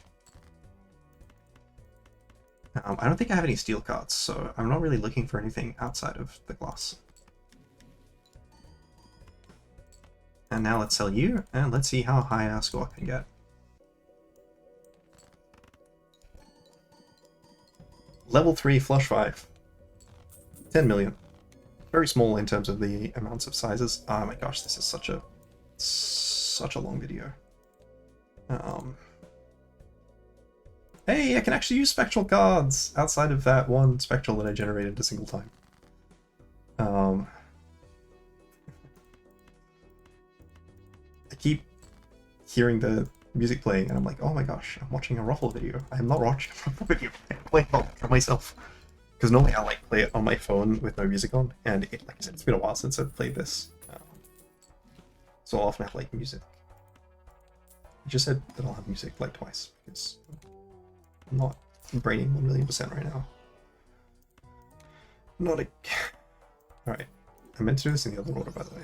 I don't think I have any steel cards, so I'm not really looking for anything outside of the glass. And now let's sell you, and let's see how high our score can get. Level 3 flush 5. 10 million. Very small in terms of the amounts of sizes. Oh my gosh, this is such a long video. Hey, I can actually use spectral cards outside of that one spectral that I generated a single time. I keep hearing the music playing and I'm like, oh my gosh, I'm watching a Ruffle video. I'm not watching a Ruffle video. I'm playing it for myself. Because normally I like play it on my phone with no music on, and like I said, it's been a while since I've played this. So I'll often have like music. I just said that I'll have music like twice because I'm not braining 1,000,000% right now. Not a. Alright. I meant to do this in the other order, by the way.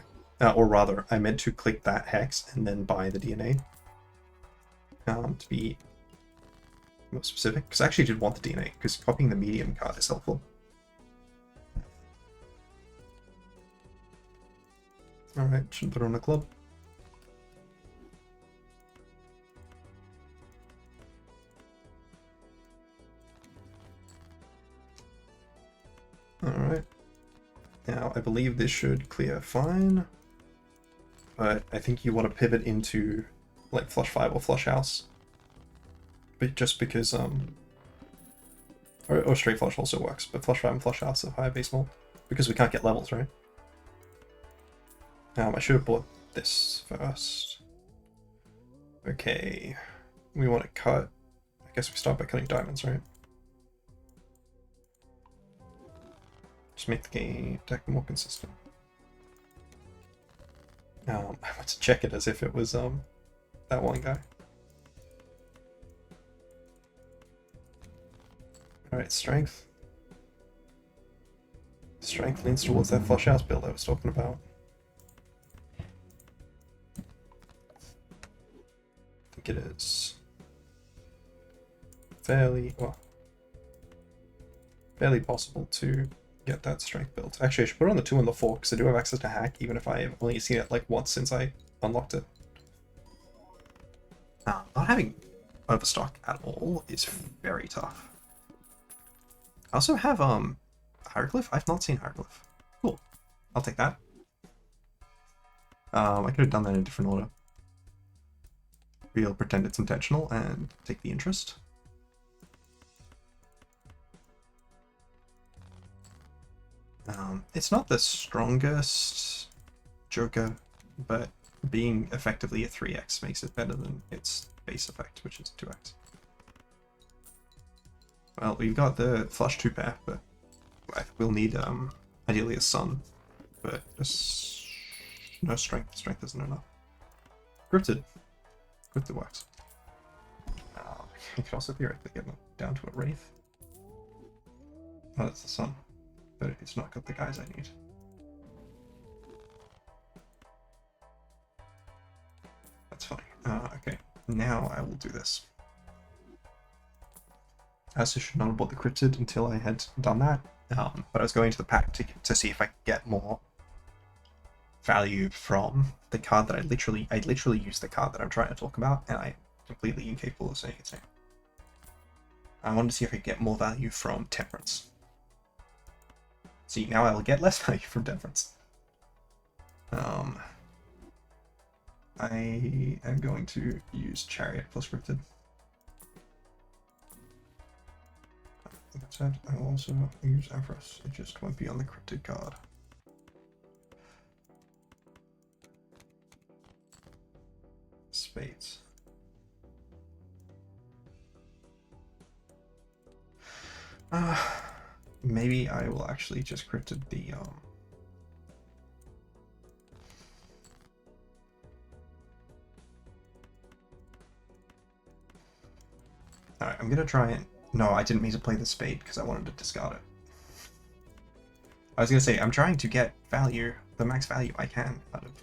Or rather, I meant to click that hex and then buy the DNA. To be more specific, because I actually did want the DNA, because copying the medium card is helpful. Alright, should put it on a club. Alright. Now, I believe this should clear fine. But I think you want to pivot into, like, flush 5 or flush house. But just because, or straight flush also works, but flush 5 and flush house have higher base mold. Because we can't get levels, right? I should have bought this first. Okay. We want to cut. I guess we start by cutting diamonds, right? Just make the game deck more consistent. I want to check it as if it was that one guy. Alright, strength. Strength leans towards that flush house build I was talking about. I think it is fairly possible to get that strength build. Actually, I should put it on the 2 and the 4 because I do have access to hack, even if I've only seen it like once since I unlocked it. Not having overstock at all is very tough. I also have hieroglyph. I've not seen hieroglyph. Cool, I'll take that. I could have done that in a different order. We'll pretend it's intentional and take the interest. It's not the strongest Joker, but being effectively a 3x makes it better than its base effect, which is 2x. Well, we've got the flush 2 pair, but we'll need ideally a sun, but no strength. Strength isn't enough. Cryptid works. You could also theoretically get down to a wraith. Oh, that's the sun. But it's not got the guys I need. That's funny. Okay, now I will do this. I also should not have bought the cryptid until I had done that, but I was going to the pack to see if I could get more value from the card that I literally used the card that I'm trying to talk about, and I'm completely incapable of saying its name. I wanted to see if I could get more value from Temperance. See, now I will get less value from Temperance. I am going to use Chariot plus Cryptid. Like I said, I will also use Empress. It just won't be on the Cryptid card. Spades. Maybe I will actually just Cryptid the Alright, I'm gonna try and... No, I didn't mean to play the spade because I wanted to discard it. I was gonna say, I'm trying to get value, the max value I can out of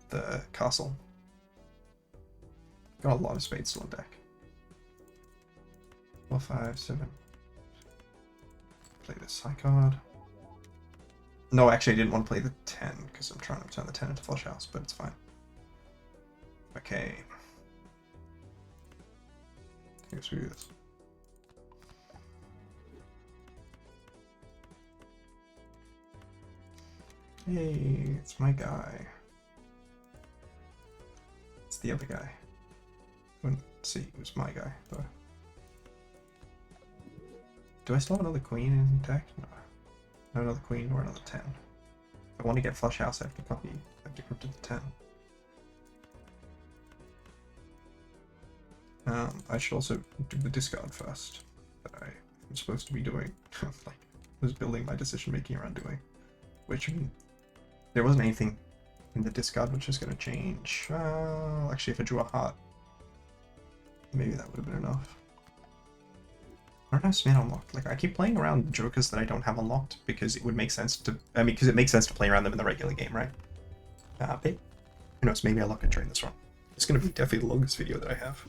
the castle. Got a lot of spades still on deck. 4, 5, 7. Play this high card. No, actually, I didn't want to play the 10 because I'm trying to turn the 10 into flush house, but it's fine. Okay. I guess we do this. Hey, it's my guy. It's the other guy. Wouldn't see it was my guy, though. Do I still have another queen in deck? No. No, another queen or another 10. If I want to get flush house, I have to copy. I have to crypt to the 10. I should also do the discard first. That I'm supposed to be doing. Like, was building my decision making around doing. Which, I mean, there wasn't anything in the discard which is going to change. Actually, if I drew a heart, maybe that would have been enough. I don't have Smith unlocked. Like, I keep playing around jokers that I don't have unlocked because it would make sense to. I mean, because it makes sense to play around them in the regular game, right? But who knows? Maybe I'll look and train this one. It's going to be definitely the longest video that I have.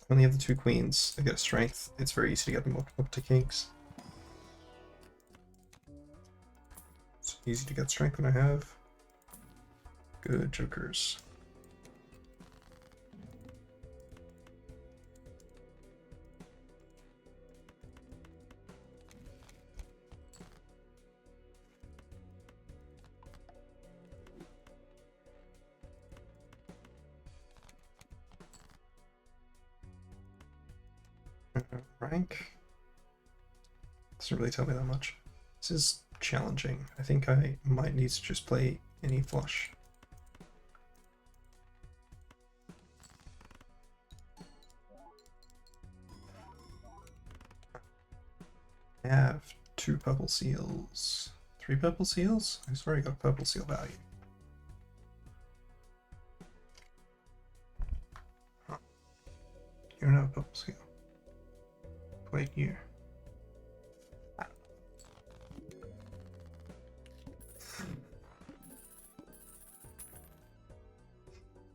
When you have the 2 queens, I get a strength. It's very easy to get them up to kings. It's easy to get strength when I have good jokers. Rank doesn't really tell me that much. This is challenging. I think I might need to just play any flush. I have 2 purple seals. 3 purple seals? I swear I got purple seal value. Huh. You don't have a purple seal. Wait here.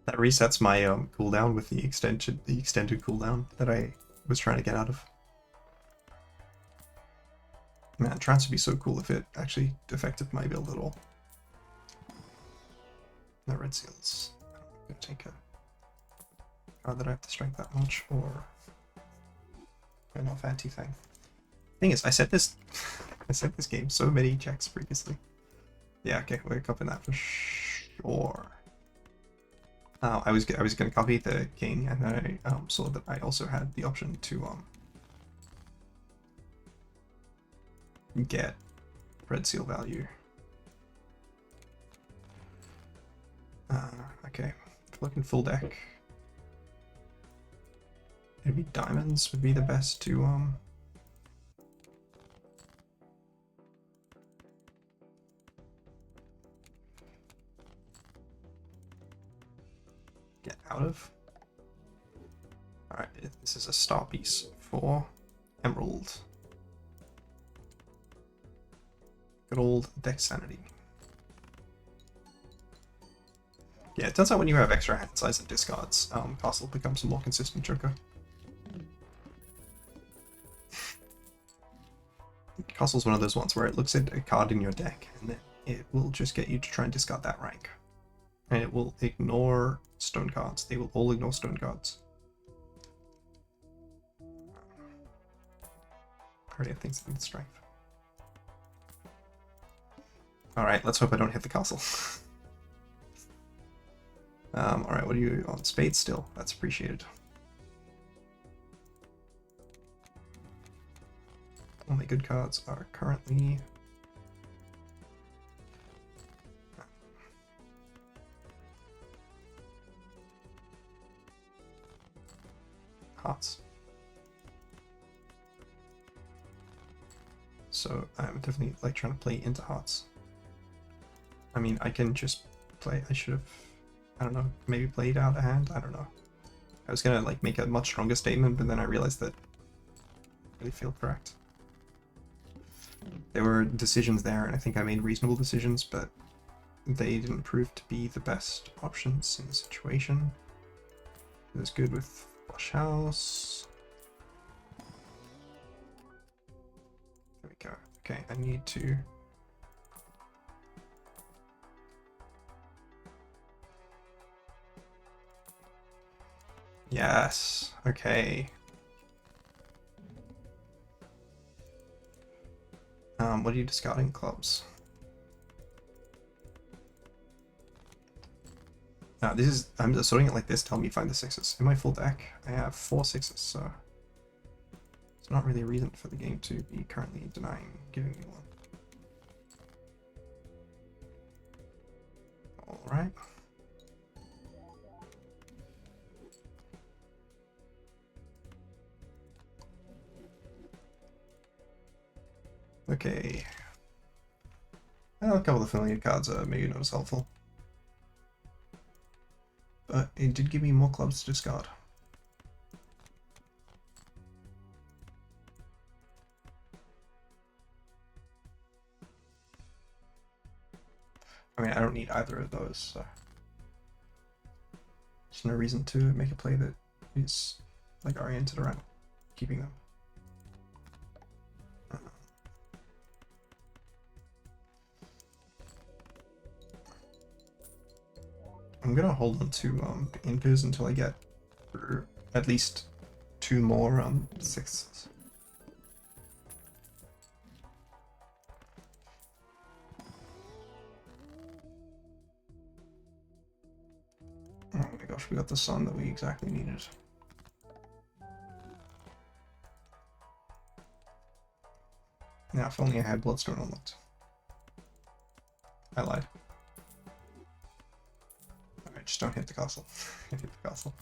That resets my cooldown with the extended cooldown that I was trying to get out of. Man, trance would be so cool if it actually affected my build at all. No red seals. I'm gonna take a card that I have to strength that much, or an off anti thing. Thing is, I said this game so many checks previously. Yeah, okay, we're copying that for sure. I was gonna copy the king, and then I saw that I also had the option to get red seal value. Okay, looking full deck. Maybe diamonds would be the best to get out of. Alright, this is a star piece for emerald. Good old deck sanity. Yeah, it turns out when you have extra hand size and discards, Castle becomes a more consistent joker. Castle's one of those ones where it looks at a card in your deck and then it will just get you to try and discard that rank. And it will ignore stone cards. They will all ignore stone cards. Already have things that need strength. Alright, let's hope I don't hit the castle. Alright, what are you on? Spades still? That's appreciated. Only good cards are currently hearts. so I'm definitely like trying to play into hearts. I mean, I can just play. I should have, I don't know, maybe played out a hand. I don't know. I was gonna like make a much stronger statement, but then I realized that I really feel correct. There were decisions there, and I think I made reasonable decisions, but they didn't prove to be the best options in the situation. It was good with flush house. There we go. Okay, I need to. Yes. Okay. What are you discarding? Clubs. This is, I'm just sorting it like this, tell me find the sixes. In my full deck, I have 4 sixes, so it's not really a reason for the game to be currently denying giving me one. Alright. Okay. Well, a couple of familiar cards are maybe not as helpful. But it did give me more clubs to discard. I mean, I don't need either of those, so there's no reason to make a play that is like oriented around keeping them. I'm gonna hold on to Incas until I get at least 2 more sixes. Oh my gosh, we got the sun that we exactly needed. Now, if only I had Bloodstone unlocked. I lied. Alright, just don't hit the castle. Hit the castle.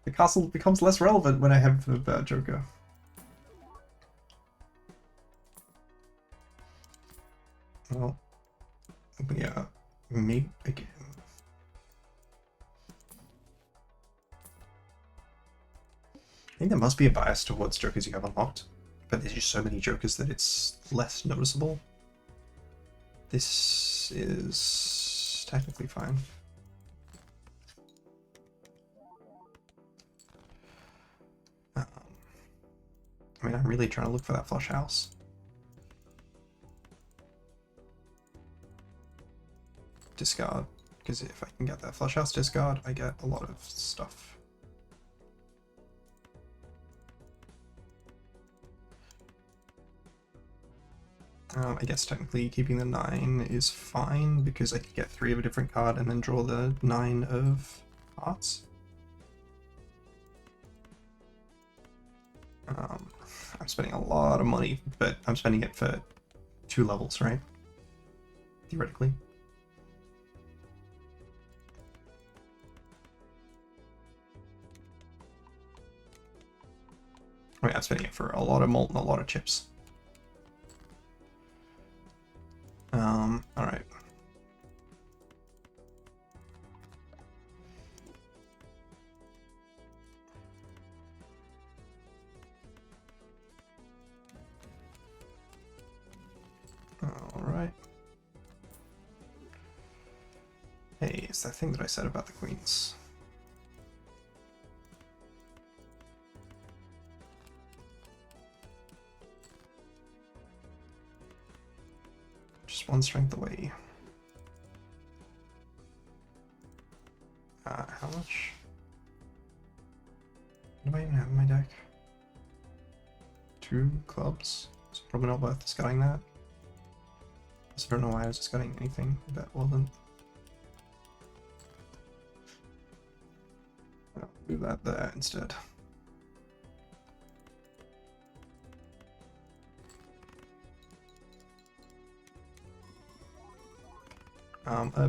The castle becomes less relevant when I have the Joker. Well, yeah, maybe again. I think there must be a bias towards Jokers you have unlocked, but there's just so many Jokers that it's less noticeable. This is technically fine. I mean, I'm really trying to look for that flush house. Discard, because if I can get that flush house discard, I get a lot of stuff. I guess technically keeping the 9 is fine because I could get 3 of a different card and then draw the 9 of hearts. I'm spending a lot of money, but I'm spending it for 2 levels, right? Theoretically. I mean, I'm spending it for a lot of malt and a lot of chips. Alright. Alright. Hey, it's that thing that I said about the queens. Just 1 strength away. How much? What do I even have in my deck? 2 clubs. It's probably not worth discarding that. I don't know why I was discarding anything that wasn't. I'll move that there instead.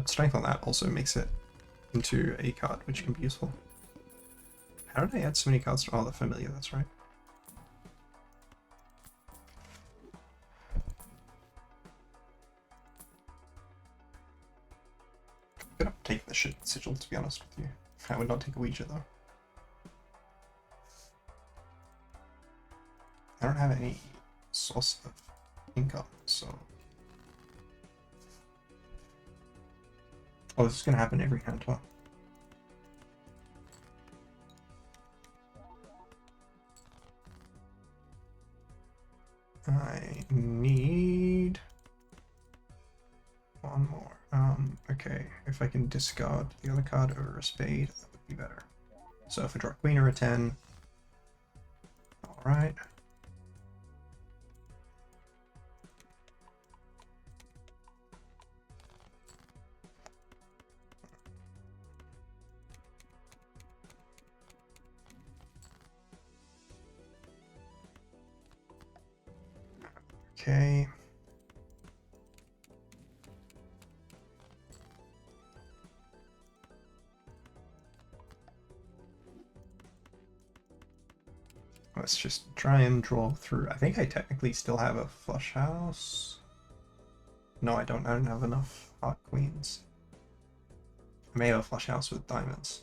Strength on that also makes it into a card, which can be useful. How did I add so many cards to all the familiar? That's right. the sigil, to be honest with you. I would not take a Ouija though. I don't have any source of income, so... Oh, this is gonna happen every hand, huh? I need one more. Okay, if I can discard the other card over a spade, that would be better. So if I draw a queen or a 10, alright. Okay. Let's just try and draw through. I think I technically still have a flush house. No, I don't. I don't have enough heart queens. I may have a flush house with diamonds.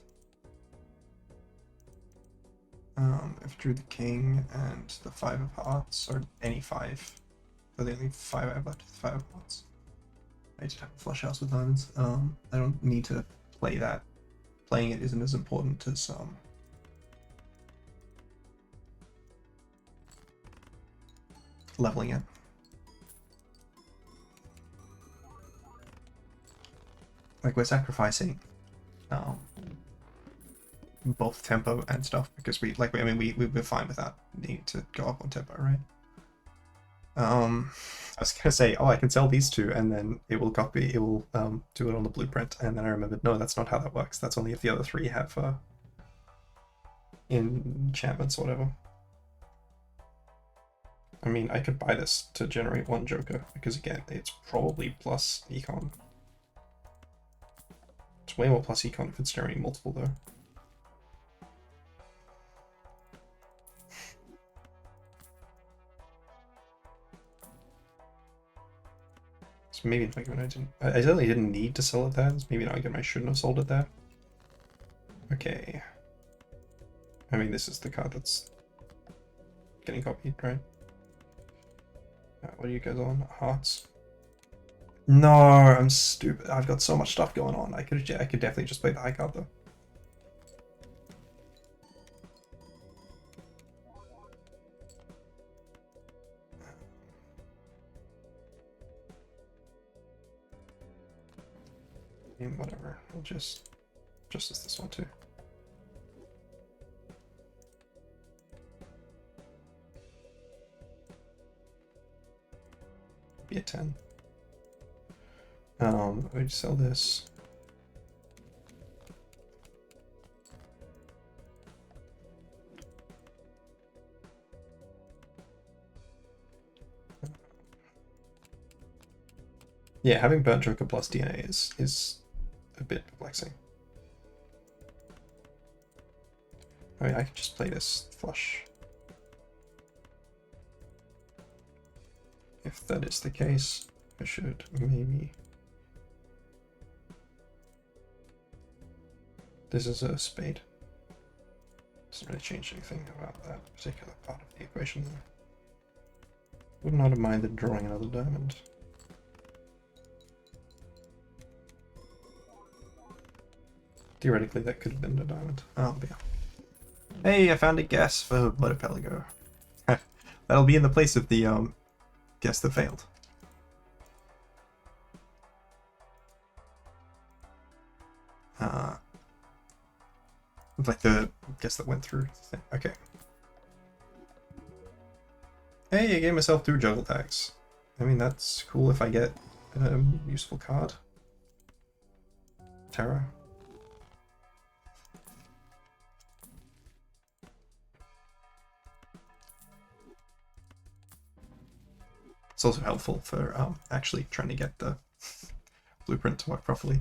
If I drew the king and the 5 of hearts, or any 5. So the only 5 I have left is the 5 of hearts. I just have a flush house with diamonds. I don't need to play that. Playing it isn't as important as leveling it. Like, we're sacrificing both tempo and stuff because we're fine without needing to go up on tempo, right? I was gonna say, oh, I can sell these two and then it will do it on the blueprint, and then I remembered, no, that's not how that works. That's only if the other 3 have enchantments or whatever. I mean, I could buy this to generate 1 Joker, because again, it's probably plus econ. It's way more plus econ if it's generating multiple though. So maybe an argument I certainly didn't need to sell it there. It's maybe an argument I shouldn't have sold it there. Okay. I mean, this is the card that's getting copied, right? What are you guys on? Hearts? No, I'm stupid. I've got so much stuff going on. I could definitely just play the high card though. Whatever. I'll just as this one too. Be a 10. We sell this. Yeah, having burnt Joker plus DNA is a bit perplexing. I mean, I could just play this flush. If that is the case, I should maybe... This is a spade. Doesn't really change anything about that particular part of the equation there. Would not have minded drawing another diamond. Theoretically, that could have been a diamond. Oh, yeah. Hey, I found a guess for Blood-Pelago. That'll be in the place of the guess that failed. Like the guess that went through thing. Okay. Hey, I gave myself 2 juggle tags. I mean, that's cool if I get a useful card. Terra. It's also helpful for actually trying to get the blueprint to work properly.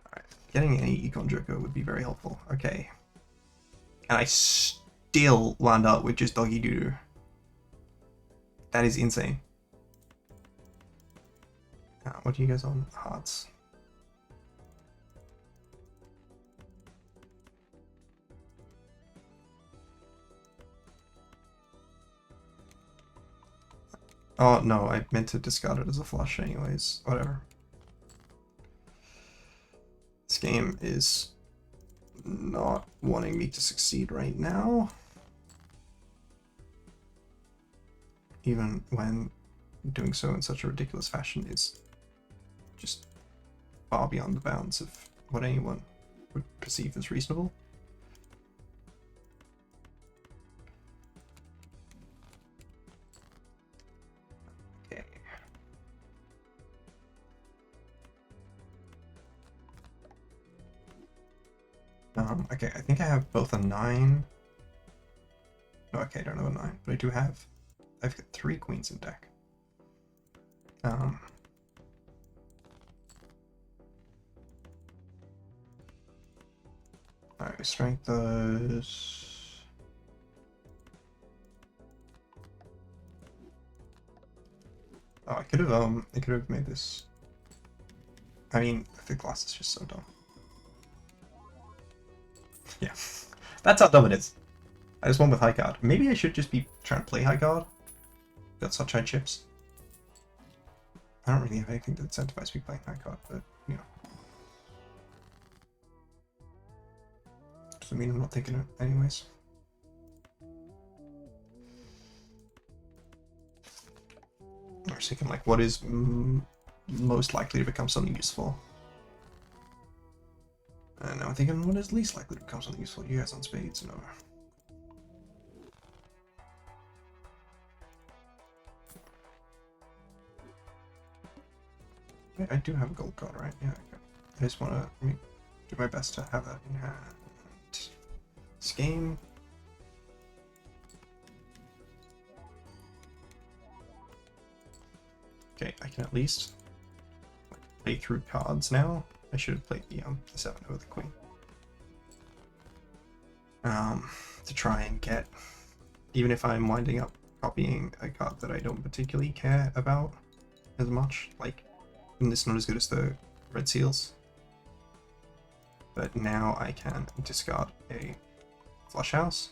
Alright, getting any Econ Joker would be very helpful. Okay. And I still wound up with just doggy doo-doo. That is insane. What do you guys on? Hearts. Oh no, I meant to discard it as a flush anyways. Whatever. This game is not wanting me to succeed right now. Even when doing so in such a ridiculous fashion is just far beyond the bounds of what anyone would perceive as reasonable. Okay. Okay, I think I have both a 9. No, okay, I don't have a 9, but I do have... I've got 3 queens in deck. Alright, strength those. Oh, I could have made this. I mean, the glass is just so dumb. Yeah, that's how dumb it is. I just won with high card. Maybe I should just be trying to play high card. Got such high chips. I don't really have anything to incentivize me playing high card, but you know. Doesn't mean I'm not thinking it anyways. I was thinking like, what is most likely to become something useful? And now I'm thinking, what is least likely to become something useful? You guys on spades, no. I do have a gold card, right? Yeah, okay. I just want to do my best to have that in hand. This game. Okay, I can at least play through cards now. I should have played the 7 over the queen. To try and get, even if I'm winding up copying a card that I don't particularly care about as much, like, and it's not as good as the red seals. But now I can discard a flush house.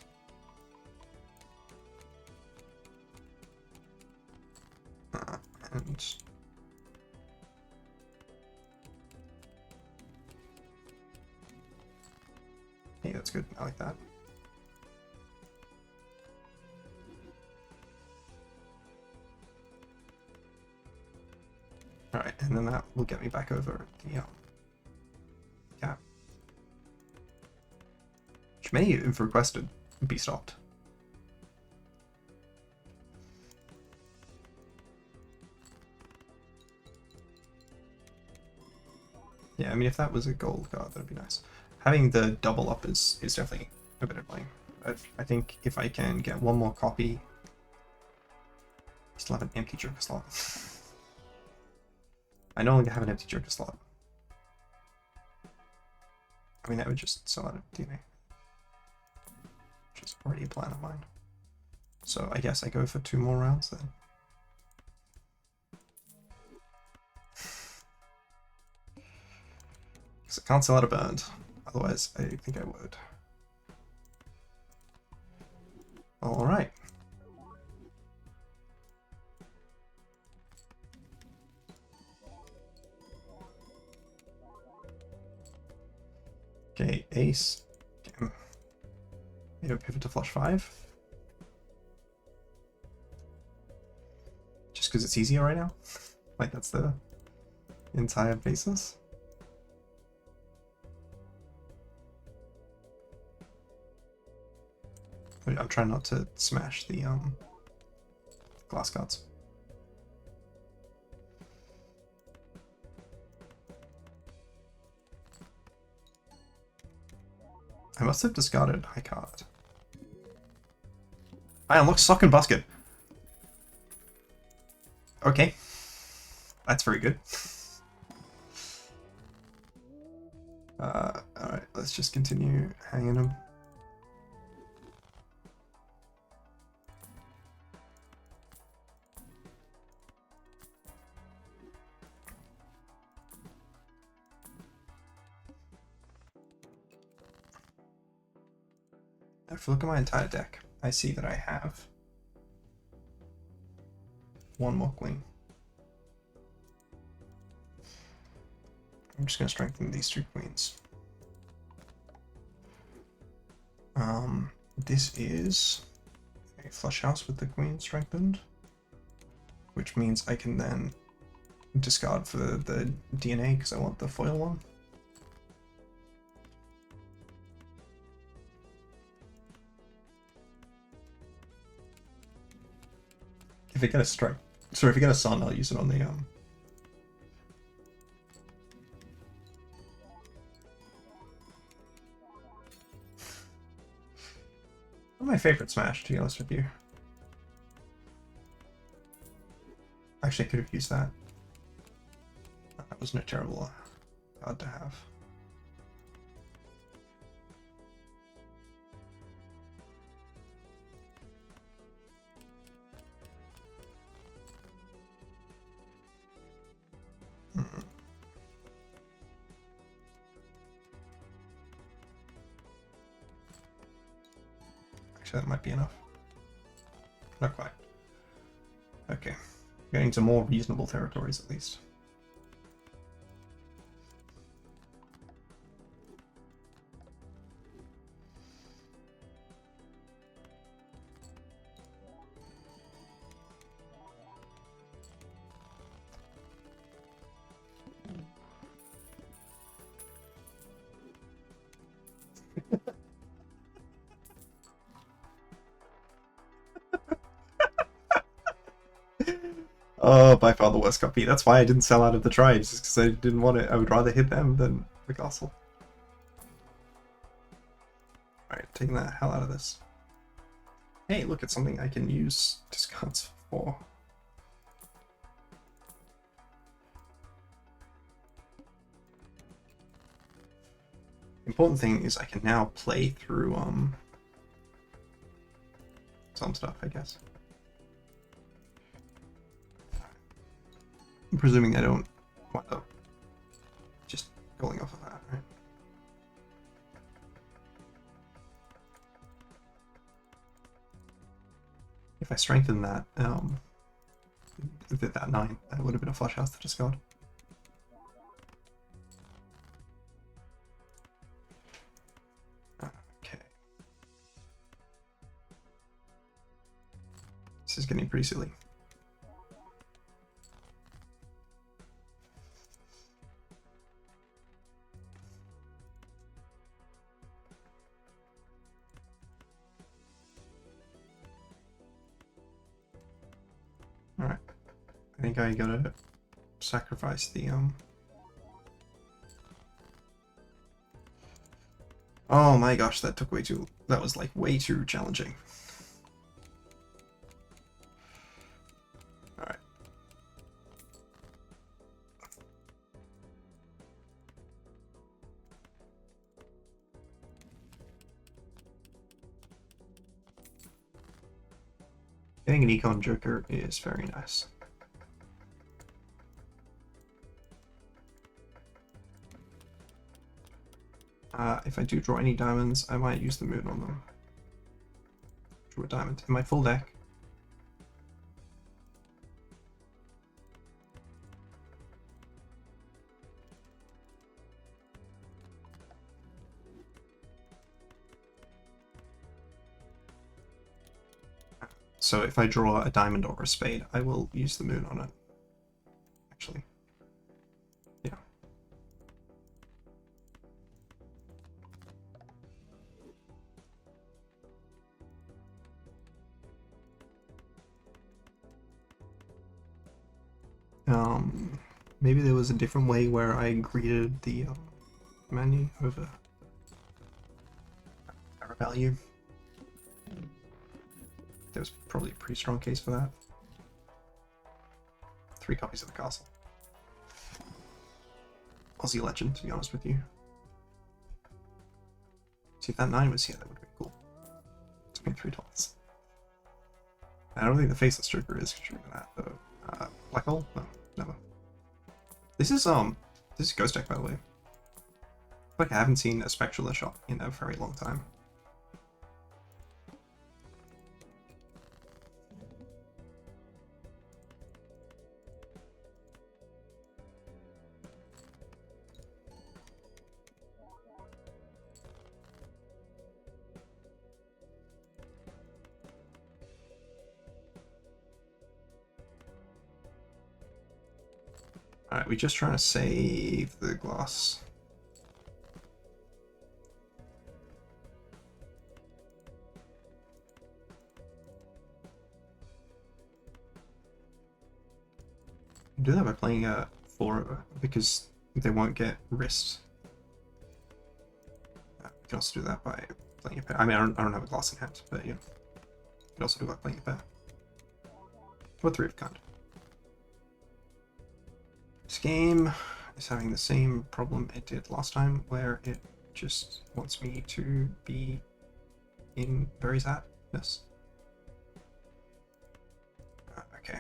And hey, that's good. I like that. Alright, and then that will get me back over the cap. Which many have requested be stopped. Yeah, I mean, if that was a gold card, that'd be nice. Having the double up is definitely a bit annoying. I think if I can get one more copy, I still have an empty joker slot. I no longer have an empty joker slot. I mean, that would just sell out of DNA. Which is already a plan of mine. So I guess I go for 2 more rounds then. Because I can't sell out a burned. Otherwise, I think I would. Alright. Okay, ace. Damn. Maybe pivot to flush 5. Just because it's easier right now. Like, that's the entire basis. I'm trying not to smash the glass cards. I must have discarded high card. I unlocked Sock and Basket. Okay. That's very good. Alright, let's just continue hanging them. If I look at my entire deck, I see that I have one more queen. I'm just going to strengthen these 2 queens. This is a flush house with the queen strengthened, which means I can then discard for the DNA because I want the foil one. If I get a strike, sorry, if I get a sun, I'll use it on the my favorite Smash, to be honest with you. Actually, I could have used that. That wasn't a terrible card to have. Actually, that might be enough. Not quite. Okay. Getting to more reasonable territories, at least. Oh, by far the worst copy. That's why I didn't sell out of the tribes, just because I didn't want it. I would rather hit them than the castle. Alright, taking the hell out of this. Hey, look, it's something I can use discards for. The important thing is I can now play through some stuff, I guess. I'm presuming I don't wind up just going off of that, right? If I strengthen that, that 9, that would have been a flush house to discard. Okay. This is getting pretty silly. Alright, I think I gotta sacrifice the, Oh my gosh, that took way too, that was like way too challenging. Alright. Getting an Econ Joker is very nice. If I do draw any diamonds, I might use the moon on them. Draw a diamond in my full deck. So if I draw a diamond or a spade, I will use the moon on it. Actually. Yeah. Maybe there was a different way where I greeted the menu over our value. There was probably a pretty strong case for that. 3 copies of the castle. Aussie legend, to be honest with you. See, if that 9 was here, that would be cool. It's $23. I don't think the Faceless Joker is contributing that, though. Black hole? No, never. This is Ghost Deck, by the way. I feel like I haven't seen a Spectral shot in a very long time. Alright, we're just trying to save the glass. Do that by playing a 4 because they won't get wrist. You can also do that by playing a pair. I mean, I don't have a glass in hand, but you know, you can also do that by playing a pair. Or 3 of kind. This game is having the same problem it did last time, where it just wants me to be in very sadness. Okay.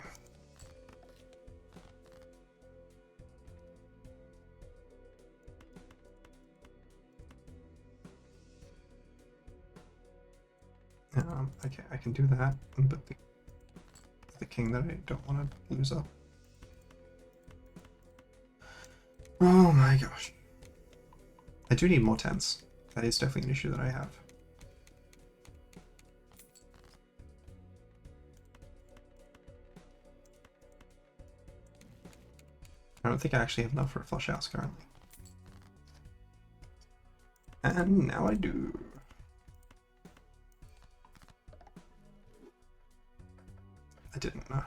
Okay, I can do that, but the king that I don't want to lose up. Oh my gosh. I do need more tens. That is definitely an issue that I have. I don't think I actually have enough for a flush house currently. And now I do. I didn't know.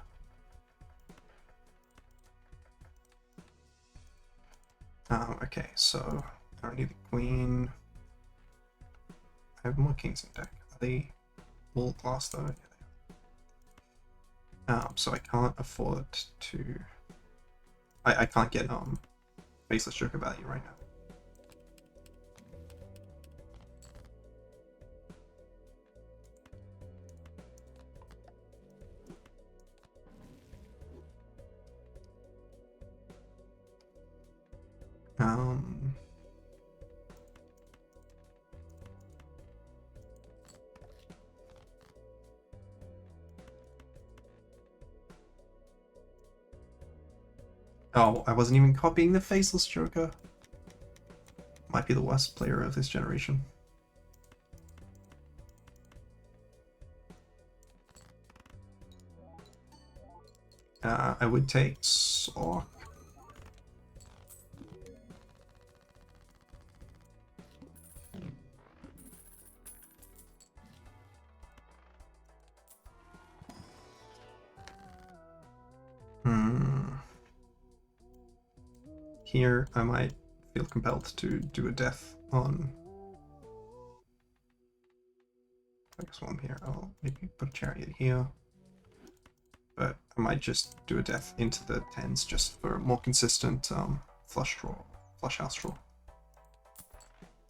Okay, so I don't need the queen. I have more kings in deck. Are they all glass though? Yeah, so I can't afford to. I can't get faceless joker value right now. Oh, I wasn't even copying the faceless joker. Might be the worst player of this generation. I would take Sock. Here, I might feel compelled to do a death on. I guess while I'm here, I'll maybe put a chariot here. But I might just do a death into the tens just for a more consistent flush house draw.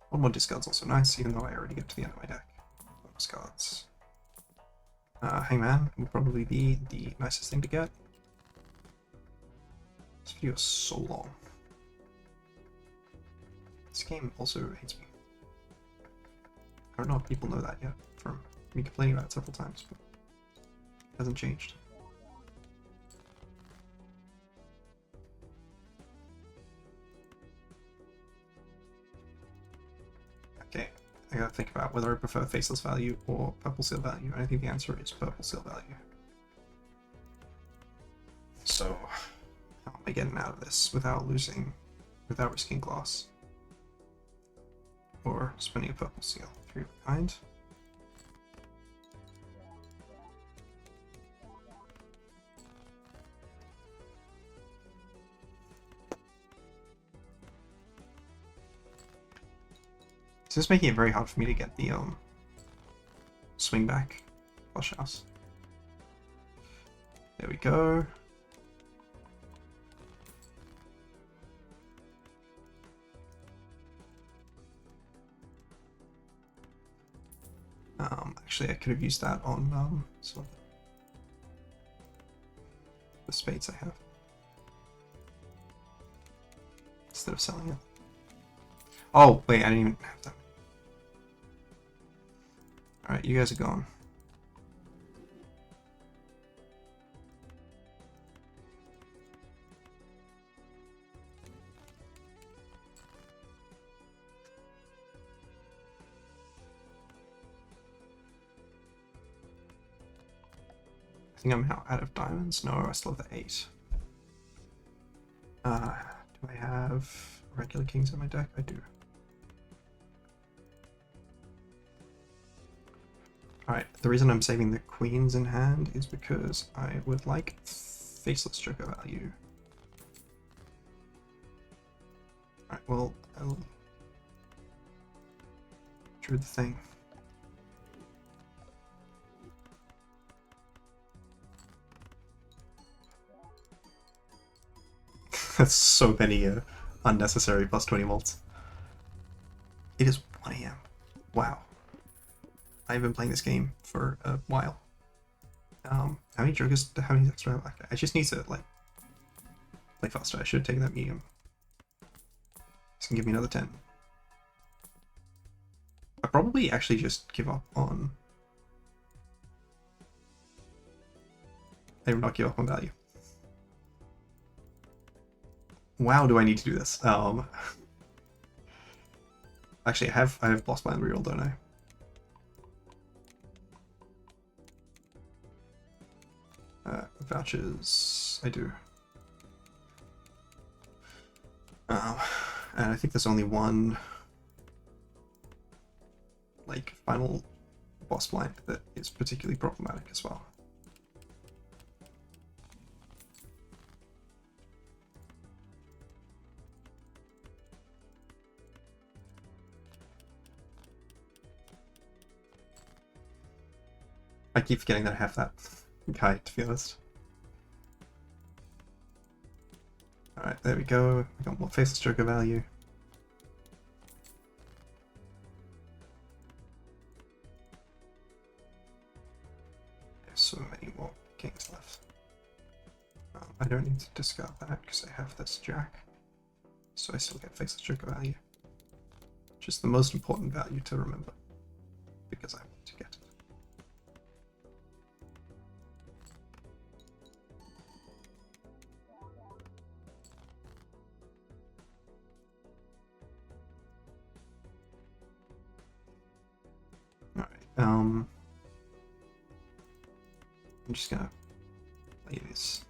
One more discard's also nice, even though I already get to the end of my deck. Discards. Hangman would probably be the nicest thing to get. This video is so long. This game also hates me. I don't know if people know that yet from me complaining about it several times, but it hasn't changed. Okay, I gotta think about whether I prefer faceless value or purple seal value, and I think the answer is purple seal value. So, how am I getting out of this without risking glass? Or spending a purple seal? 3 of a kind. This is making it very hard for me to get the swing back flush house. There we go. Actually, I could have used that on some of the spades I have instead of selling it. Oh wait, I didn't even have that. All right, you guys are gone. I think I'm now out of diamonds. No, I still have the 8. Do I have regular kings in my deck? I do. Alright, the reason I'm saving the queens in hand is because I would like faceless joker value. Alright, well, I'll drew the thing. That's so many unnecessary plus 20 volts. It is 1 AM. Wow. I've been playing this game for a while. How many jokers? How many extra? I just need to like play faster. I should have taken that medium. This can give me another 10. I probably actually just give up on. I will not give up on value. Wow, do I need to do this? Actually, I have Boss Plan reroll, don't I? Vouchers, I do. And I think there's only one like final boss blind that is particularly problematic as well. I keep forgetting that I have that guide, to be honest. Alright, there we go. We got more faceless joker value. There's so many more kings left. I don't need to discard that because I have this jack. So I still get faceless joker value. Which is the most important value to remember. Because I want to get it. I'm just gonna play this.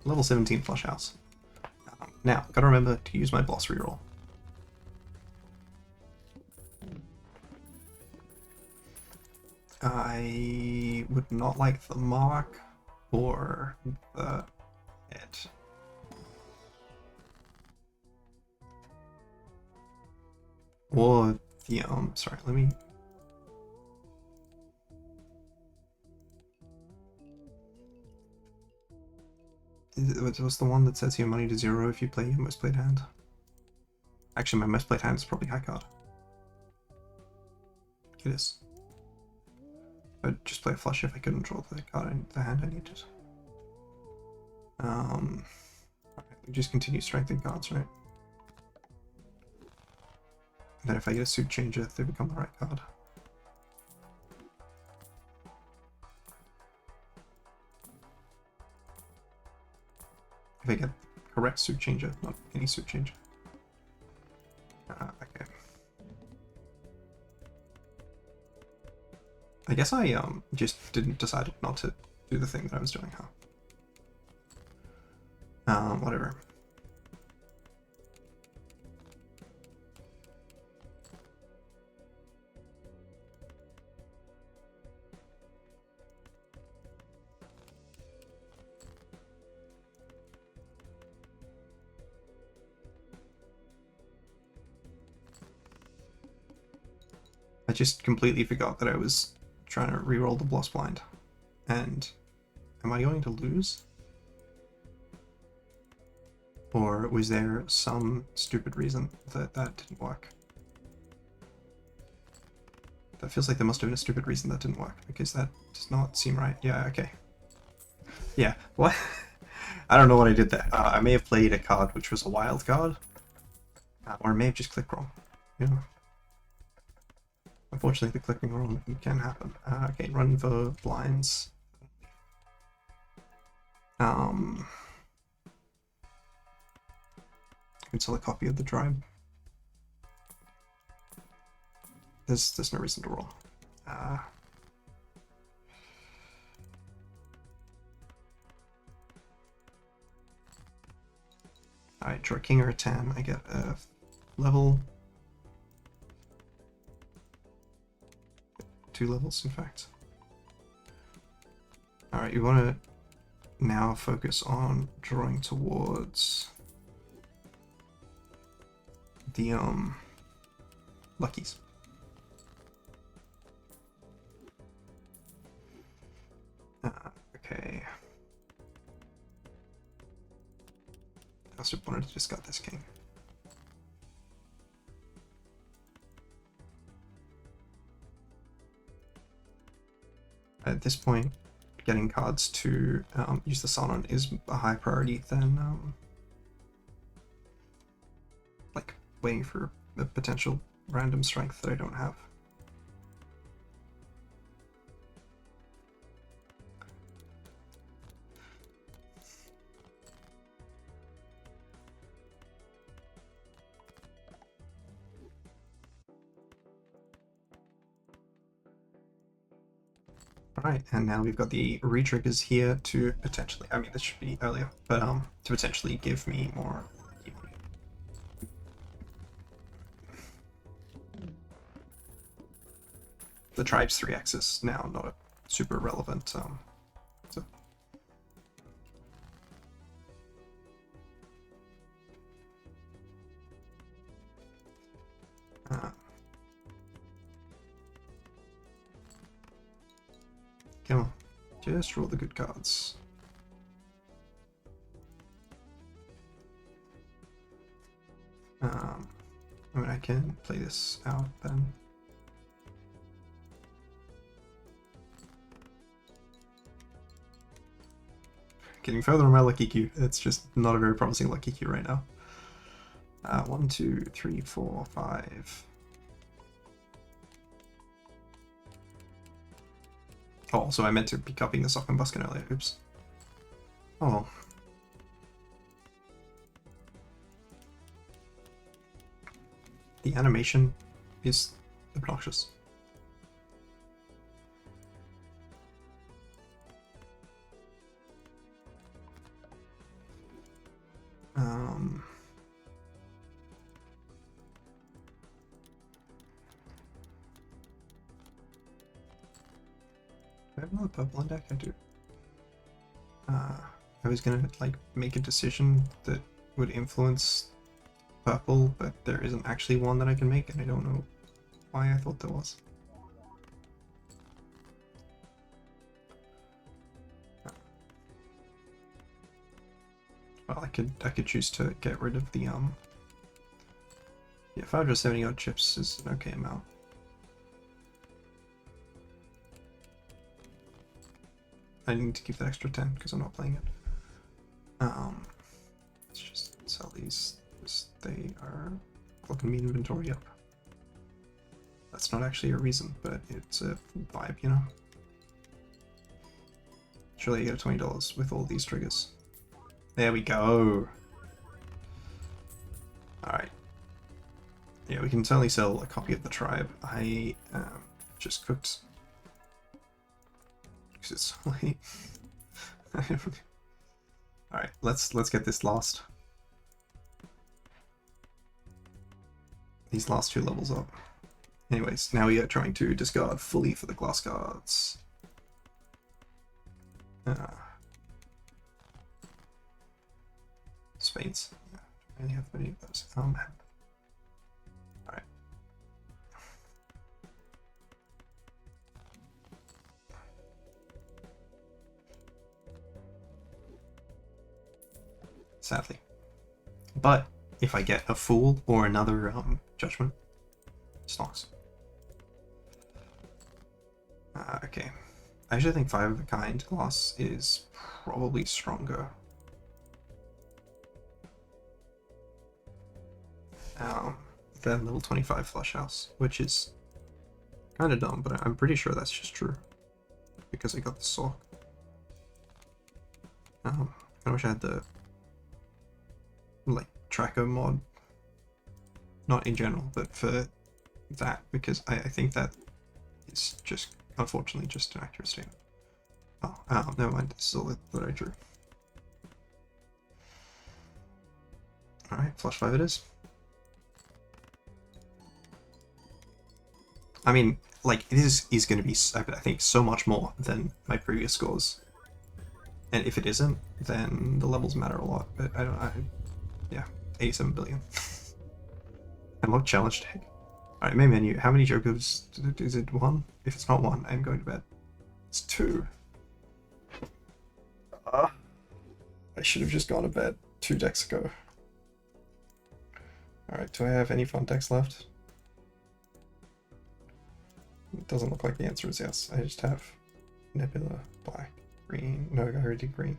Level 17 flush house. Now, gotta remember to use my boss reroll. I would not like the mark or the head. Or the, sorry, let me... What's the one that sets your money to 0 if you play your most played hand? Actually, my most played hand is probably high card. It is. I'd just play a flush if I couldn't draw the card, the hand I needed. Okay, we just continue strengthening cards, right? And then if I get a suit changer, they become the right card. If I get correct suit changer, not any suit changer. Okay. I guess I just didn't decide not to do the thing that I was doing, huh? Whatever. I just completely forgot that I was trying to reroll the Boss Blind. And am I going to lose? Or was there some stupid reason that that didn't work? That feels like there must have been a stupid reason that didn't work, because that does not seem right. Yeah, okay. Yeah, what? I don't know what I did there. I may have played a card which was a wild card. Or I may have just clicked wrong. You know? Unfortunately, the clicking wrong can happen. Okay, run for blinds. I can sell a copy of the tribe. There's no reason to roll. Alright, draw a king or a 10. I get a level. 2 levels, in fact. Alright, you want to now focus on drawing towards the luckies. Okay. I also wanted to discard this king. At this point, getting cards to use the sun on is a higher priority than like waiting for a potential random strength that I don't have. Alright, and now we've got the re-triggers here to potentially, I mean this should be earlier, but to potentially give me more. The tribe's 3-axis now, not a super relevant, so. Come on, just roll the good cards. I mean, I can play this out then. Getting further on my lucky queue. It's just not a very promising lucky queue right now. 1, 2, 3, 4, 5. Oh, so I meant to be copying the sock and buskin earlier. Oops. Oh. The animation is obnoxious. Do I have another purple on deck? I do. I was gonna like make a decision that would influence purple, but there isn't actually one that I can make, and I don't know why I thought there was. Well, I could choose to get rid of the yeah, 570 odd chips is an okay amount. I need to keep that extra 10 because I'm not playing it. Let's just sell these because they are looking me inventory up. That's not actually a reason, but it's a vibe, you know? Surely you get $20 with all these triggers. There we go! Alright. Yeah, we can certainly sell a copy of the tribe. I just cooked because it's so late. Alright, let's get this last. These last 2 levels up. Anyways, now we are trying to discard fully for the glass cards. Spades. Yeah, I only have many of those. Alright. Sadly. But if I get a Fool or another Judgment, stocks. Okay. I actually think 5 of a kind glass is probably stronger. Than level 25 flush house, which is kind of dumb, but I'm pretty sure that's just true because I got the sock. I wish I had the like tracker mod, not in general, but for that, because I think that is just unfortunately just an accurate statement. Oh, never mind. This is all that I drew. Alright, flush 5 it is. I mean, like, it is going to be, I think, so much more than my previous scores. And if it isn't, then the levels matter a lot. But yeah, 87 billion. Unlock challenge tag. Alright, main menu. How many jokers? Is it 1? If it's not 1, I'm going to bed. It's 2. I should have just gone to bed 2 decks ago. Alright, do I have any fun decks left? It doesn't look like the answer is yes. I just have Nebula, black, green. No, I already did green.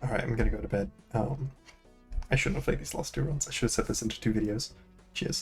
Alright, I'm gonna go to bed. I shouldn't have played these last 2 runs. I should have set this into 2 videos. Cheers.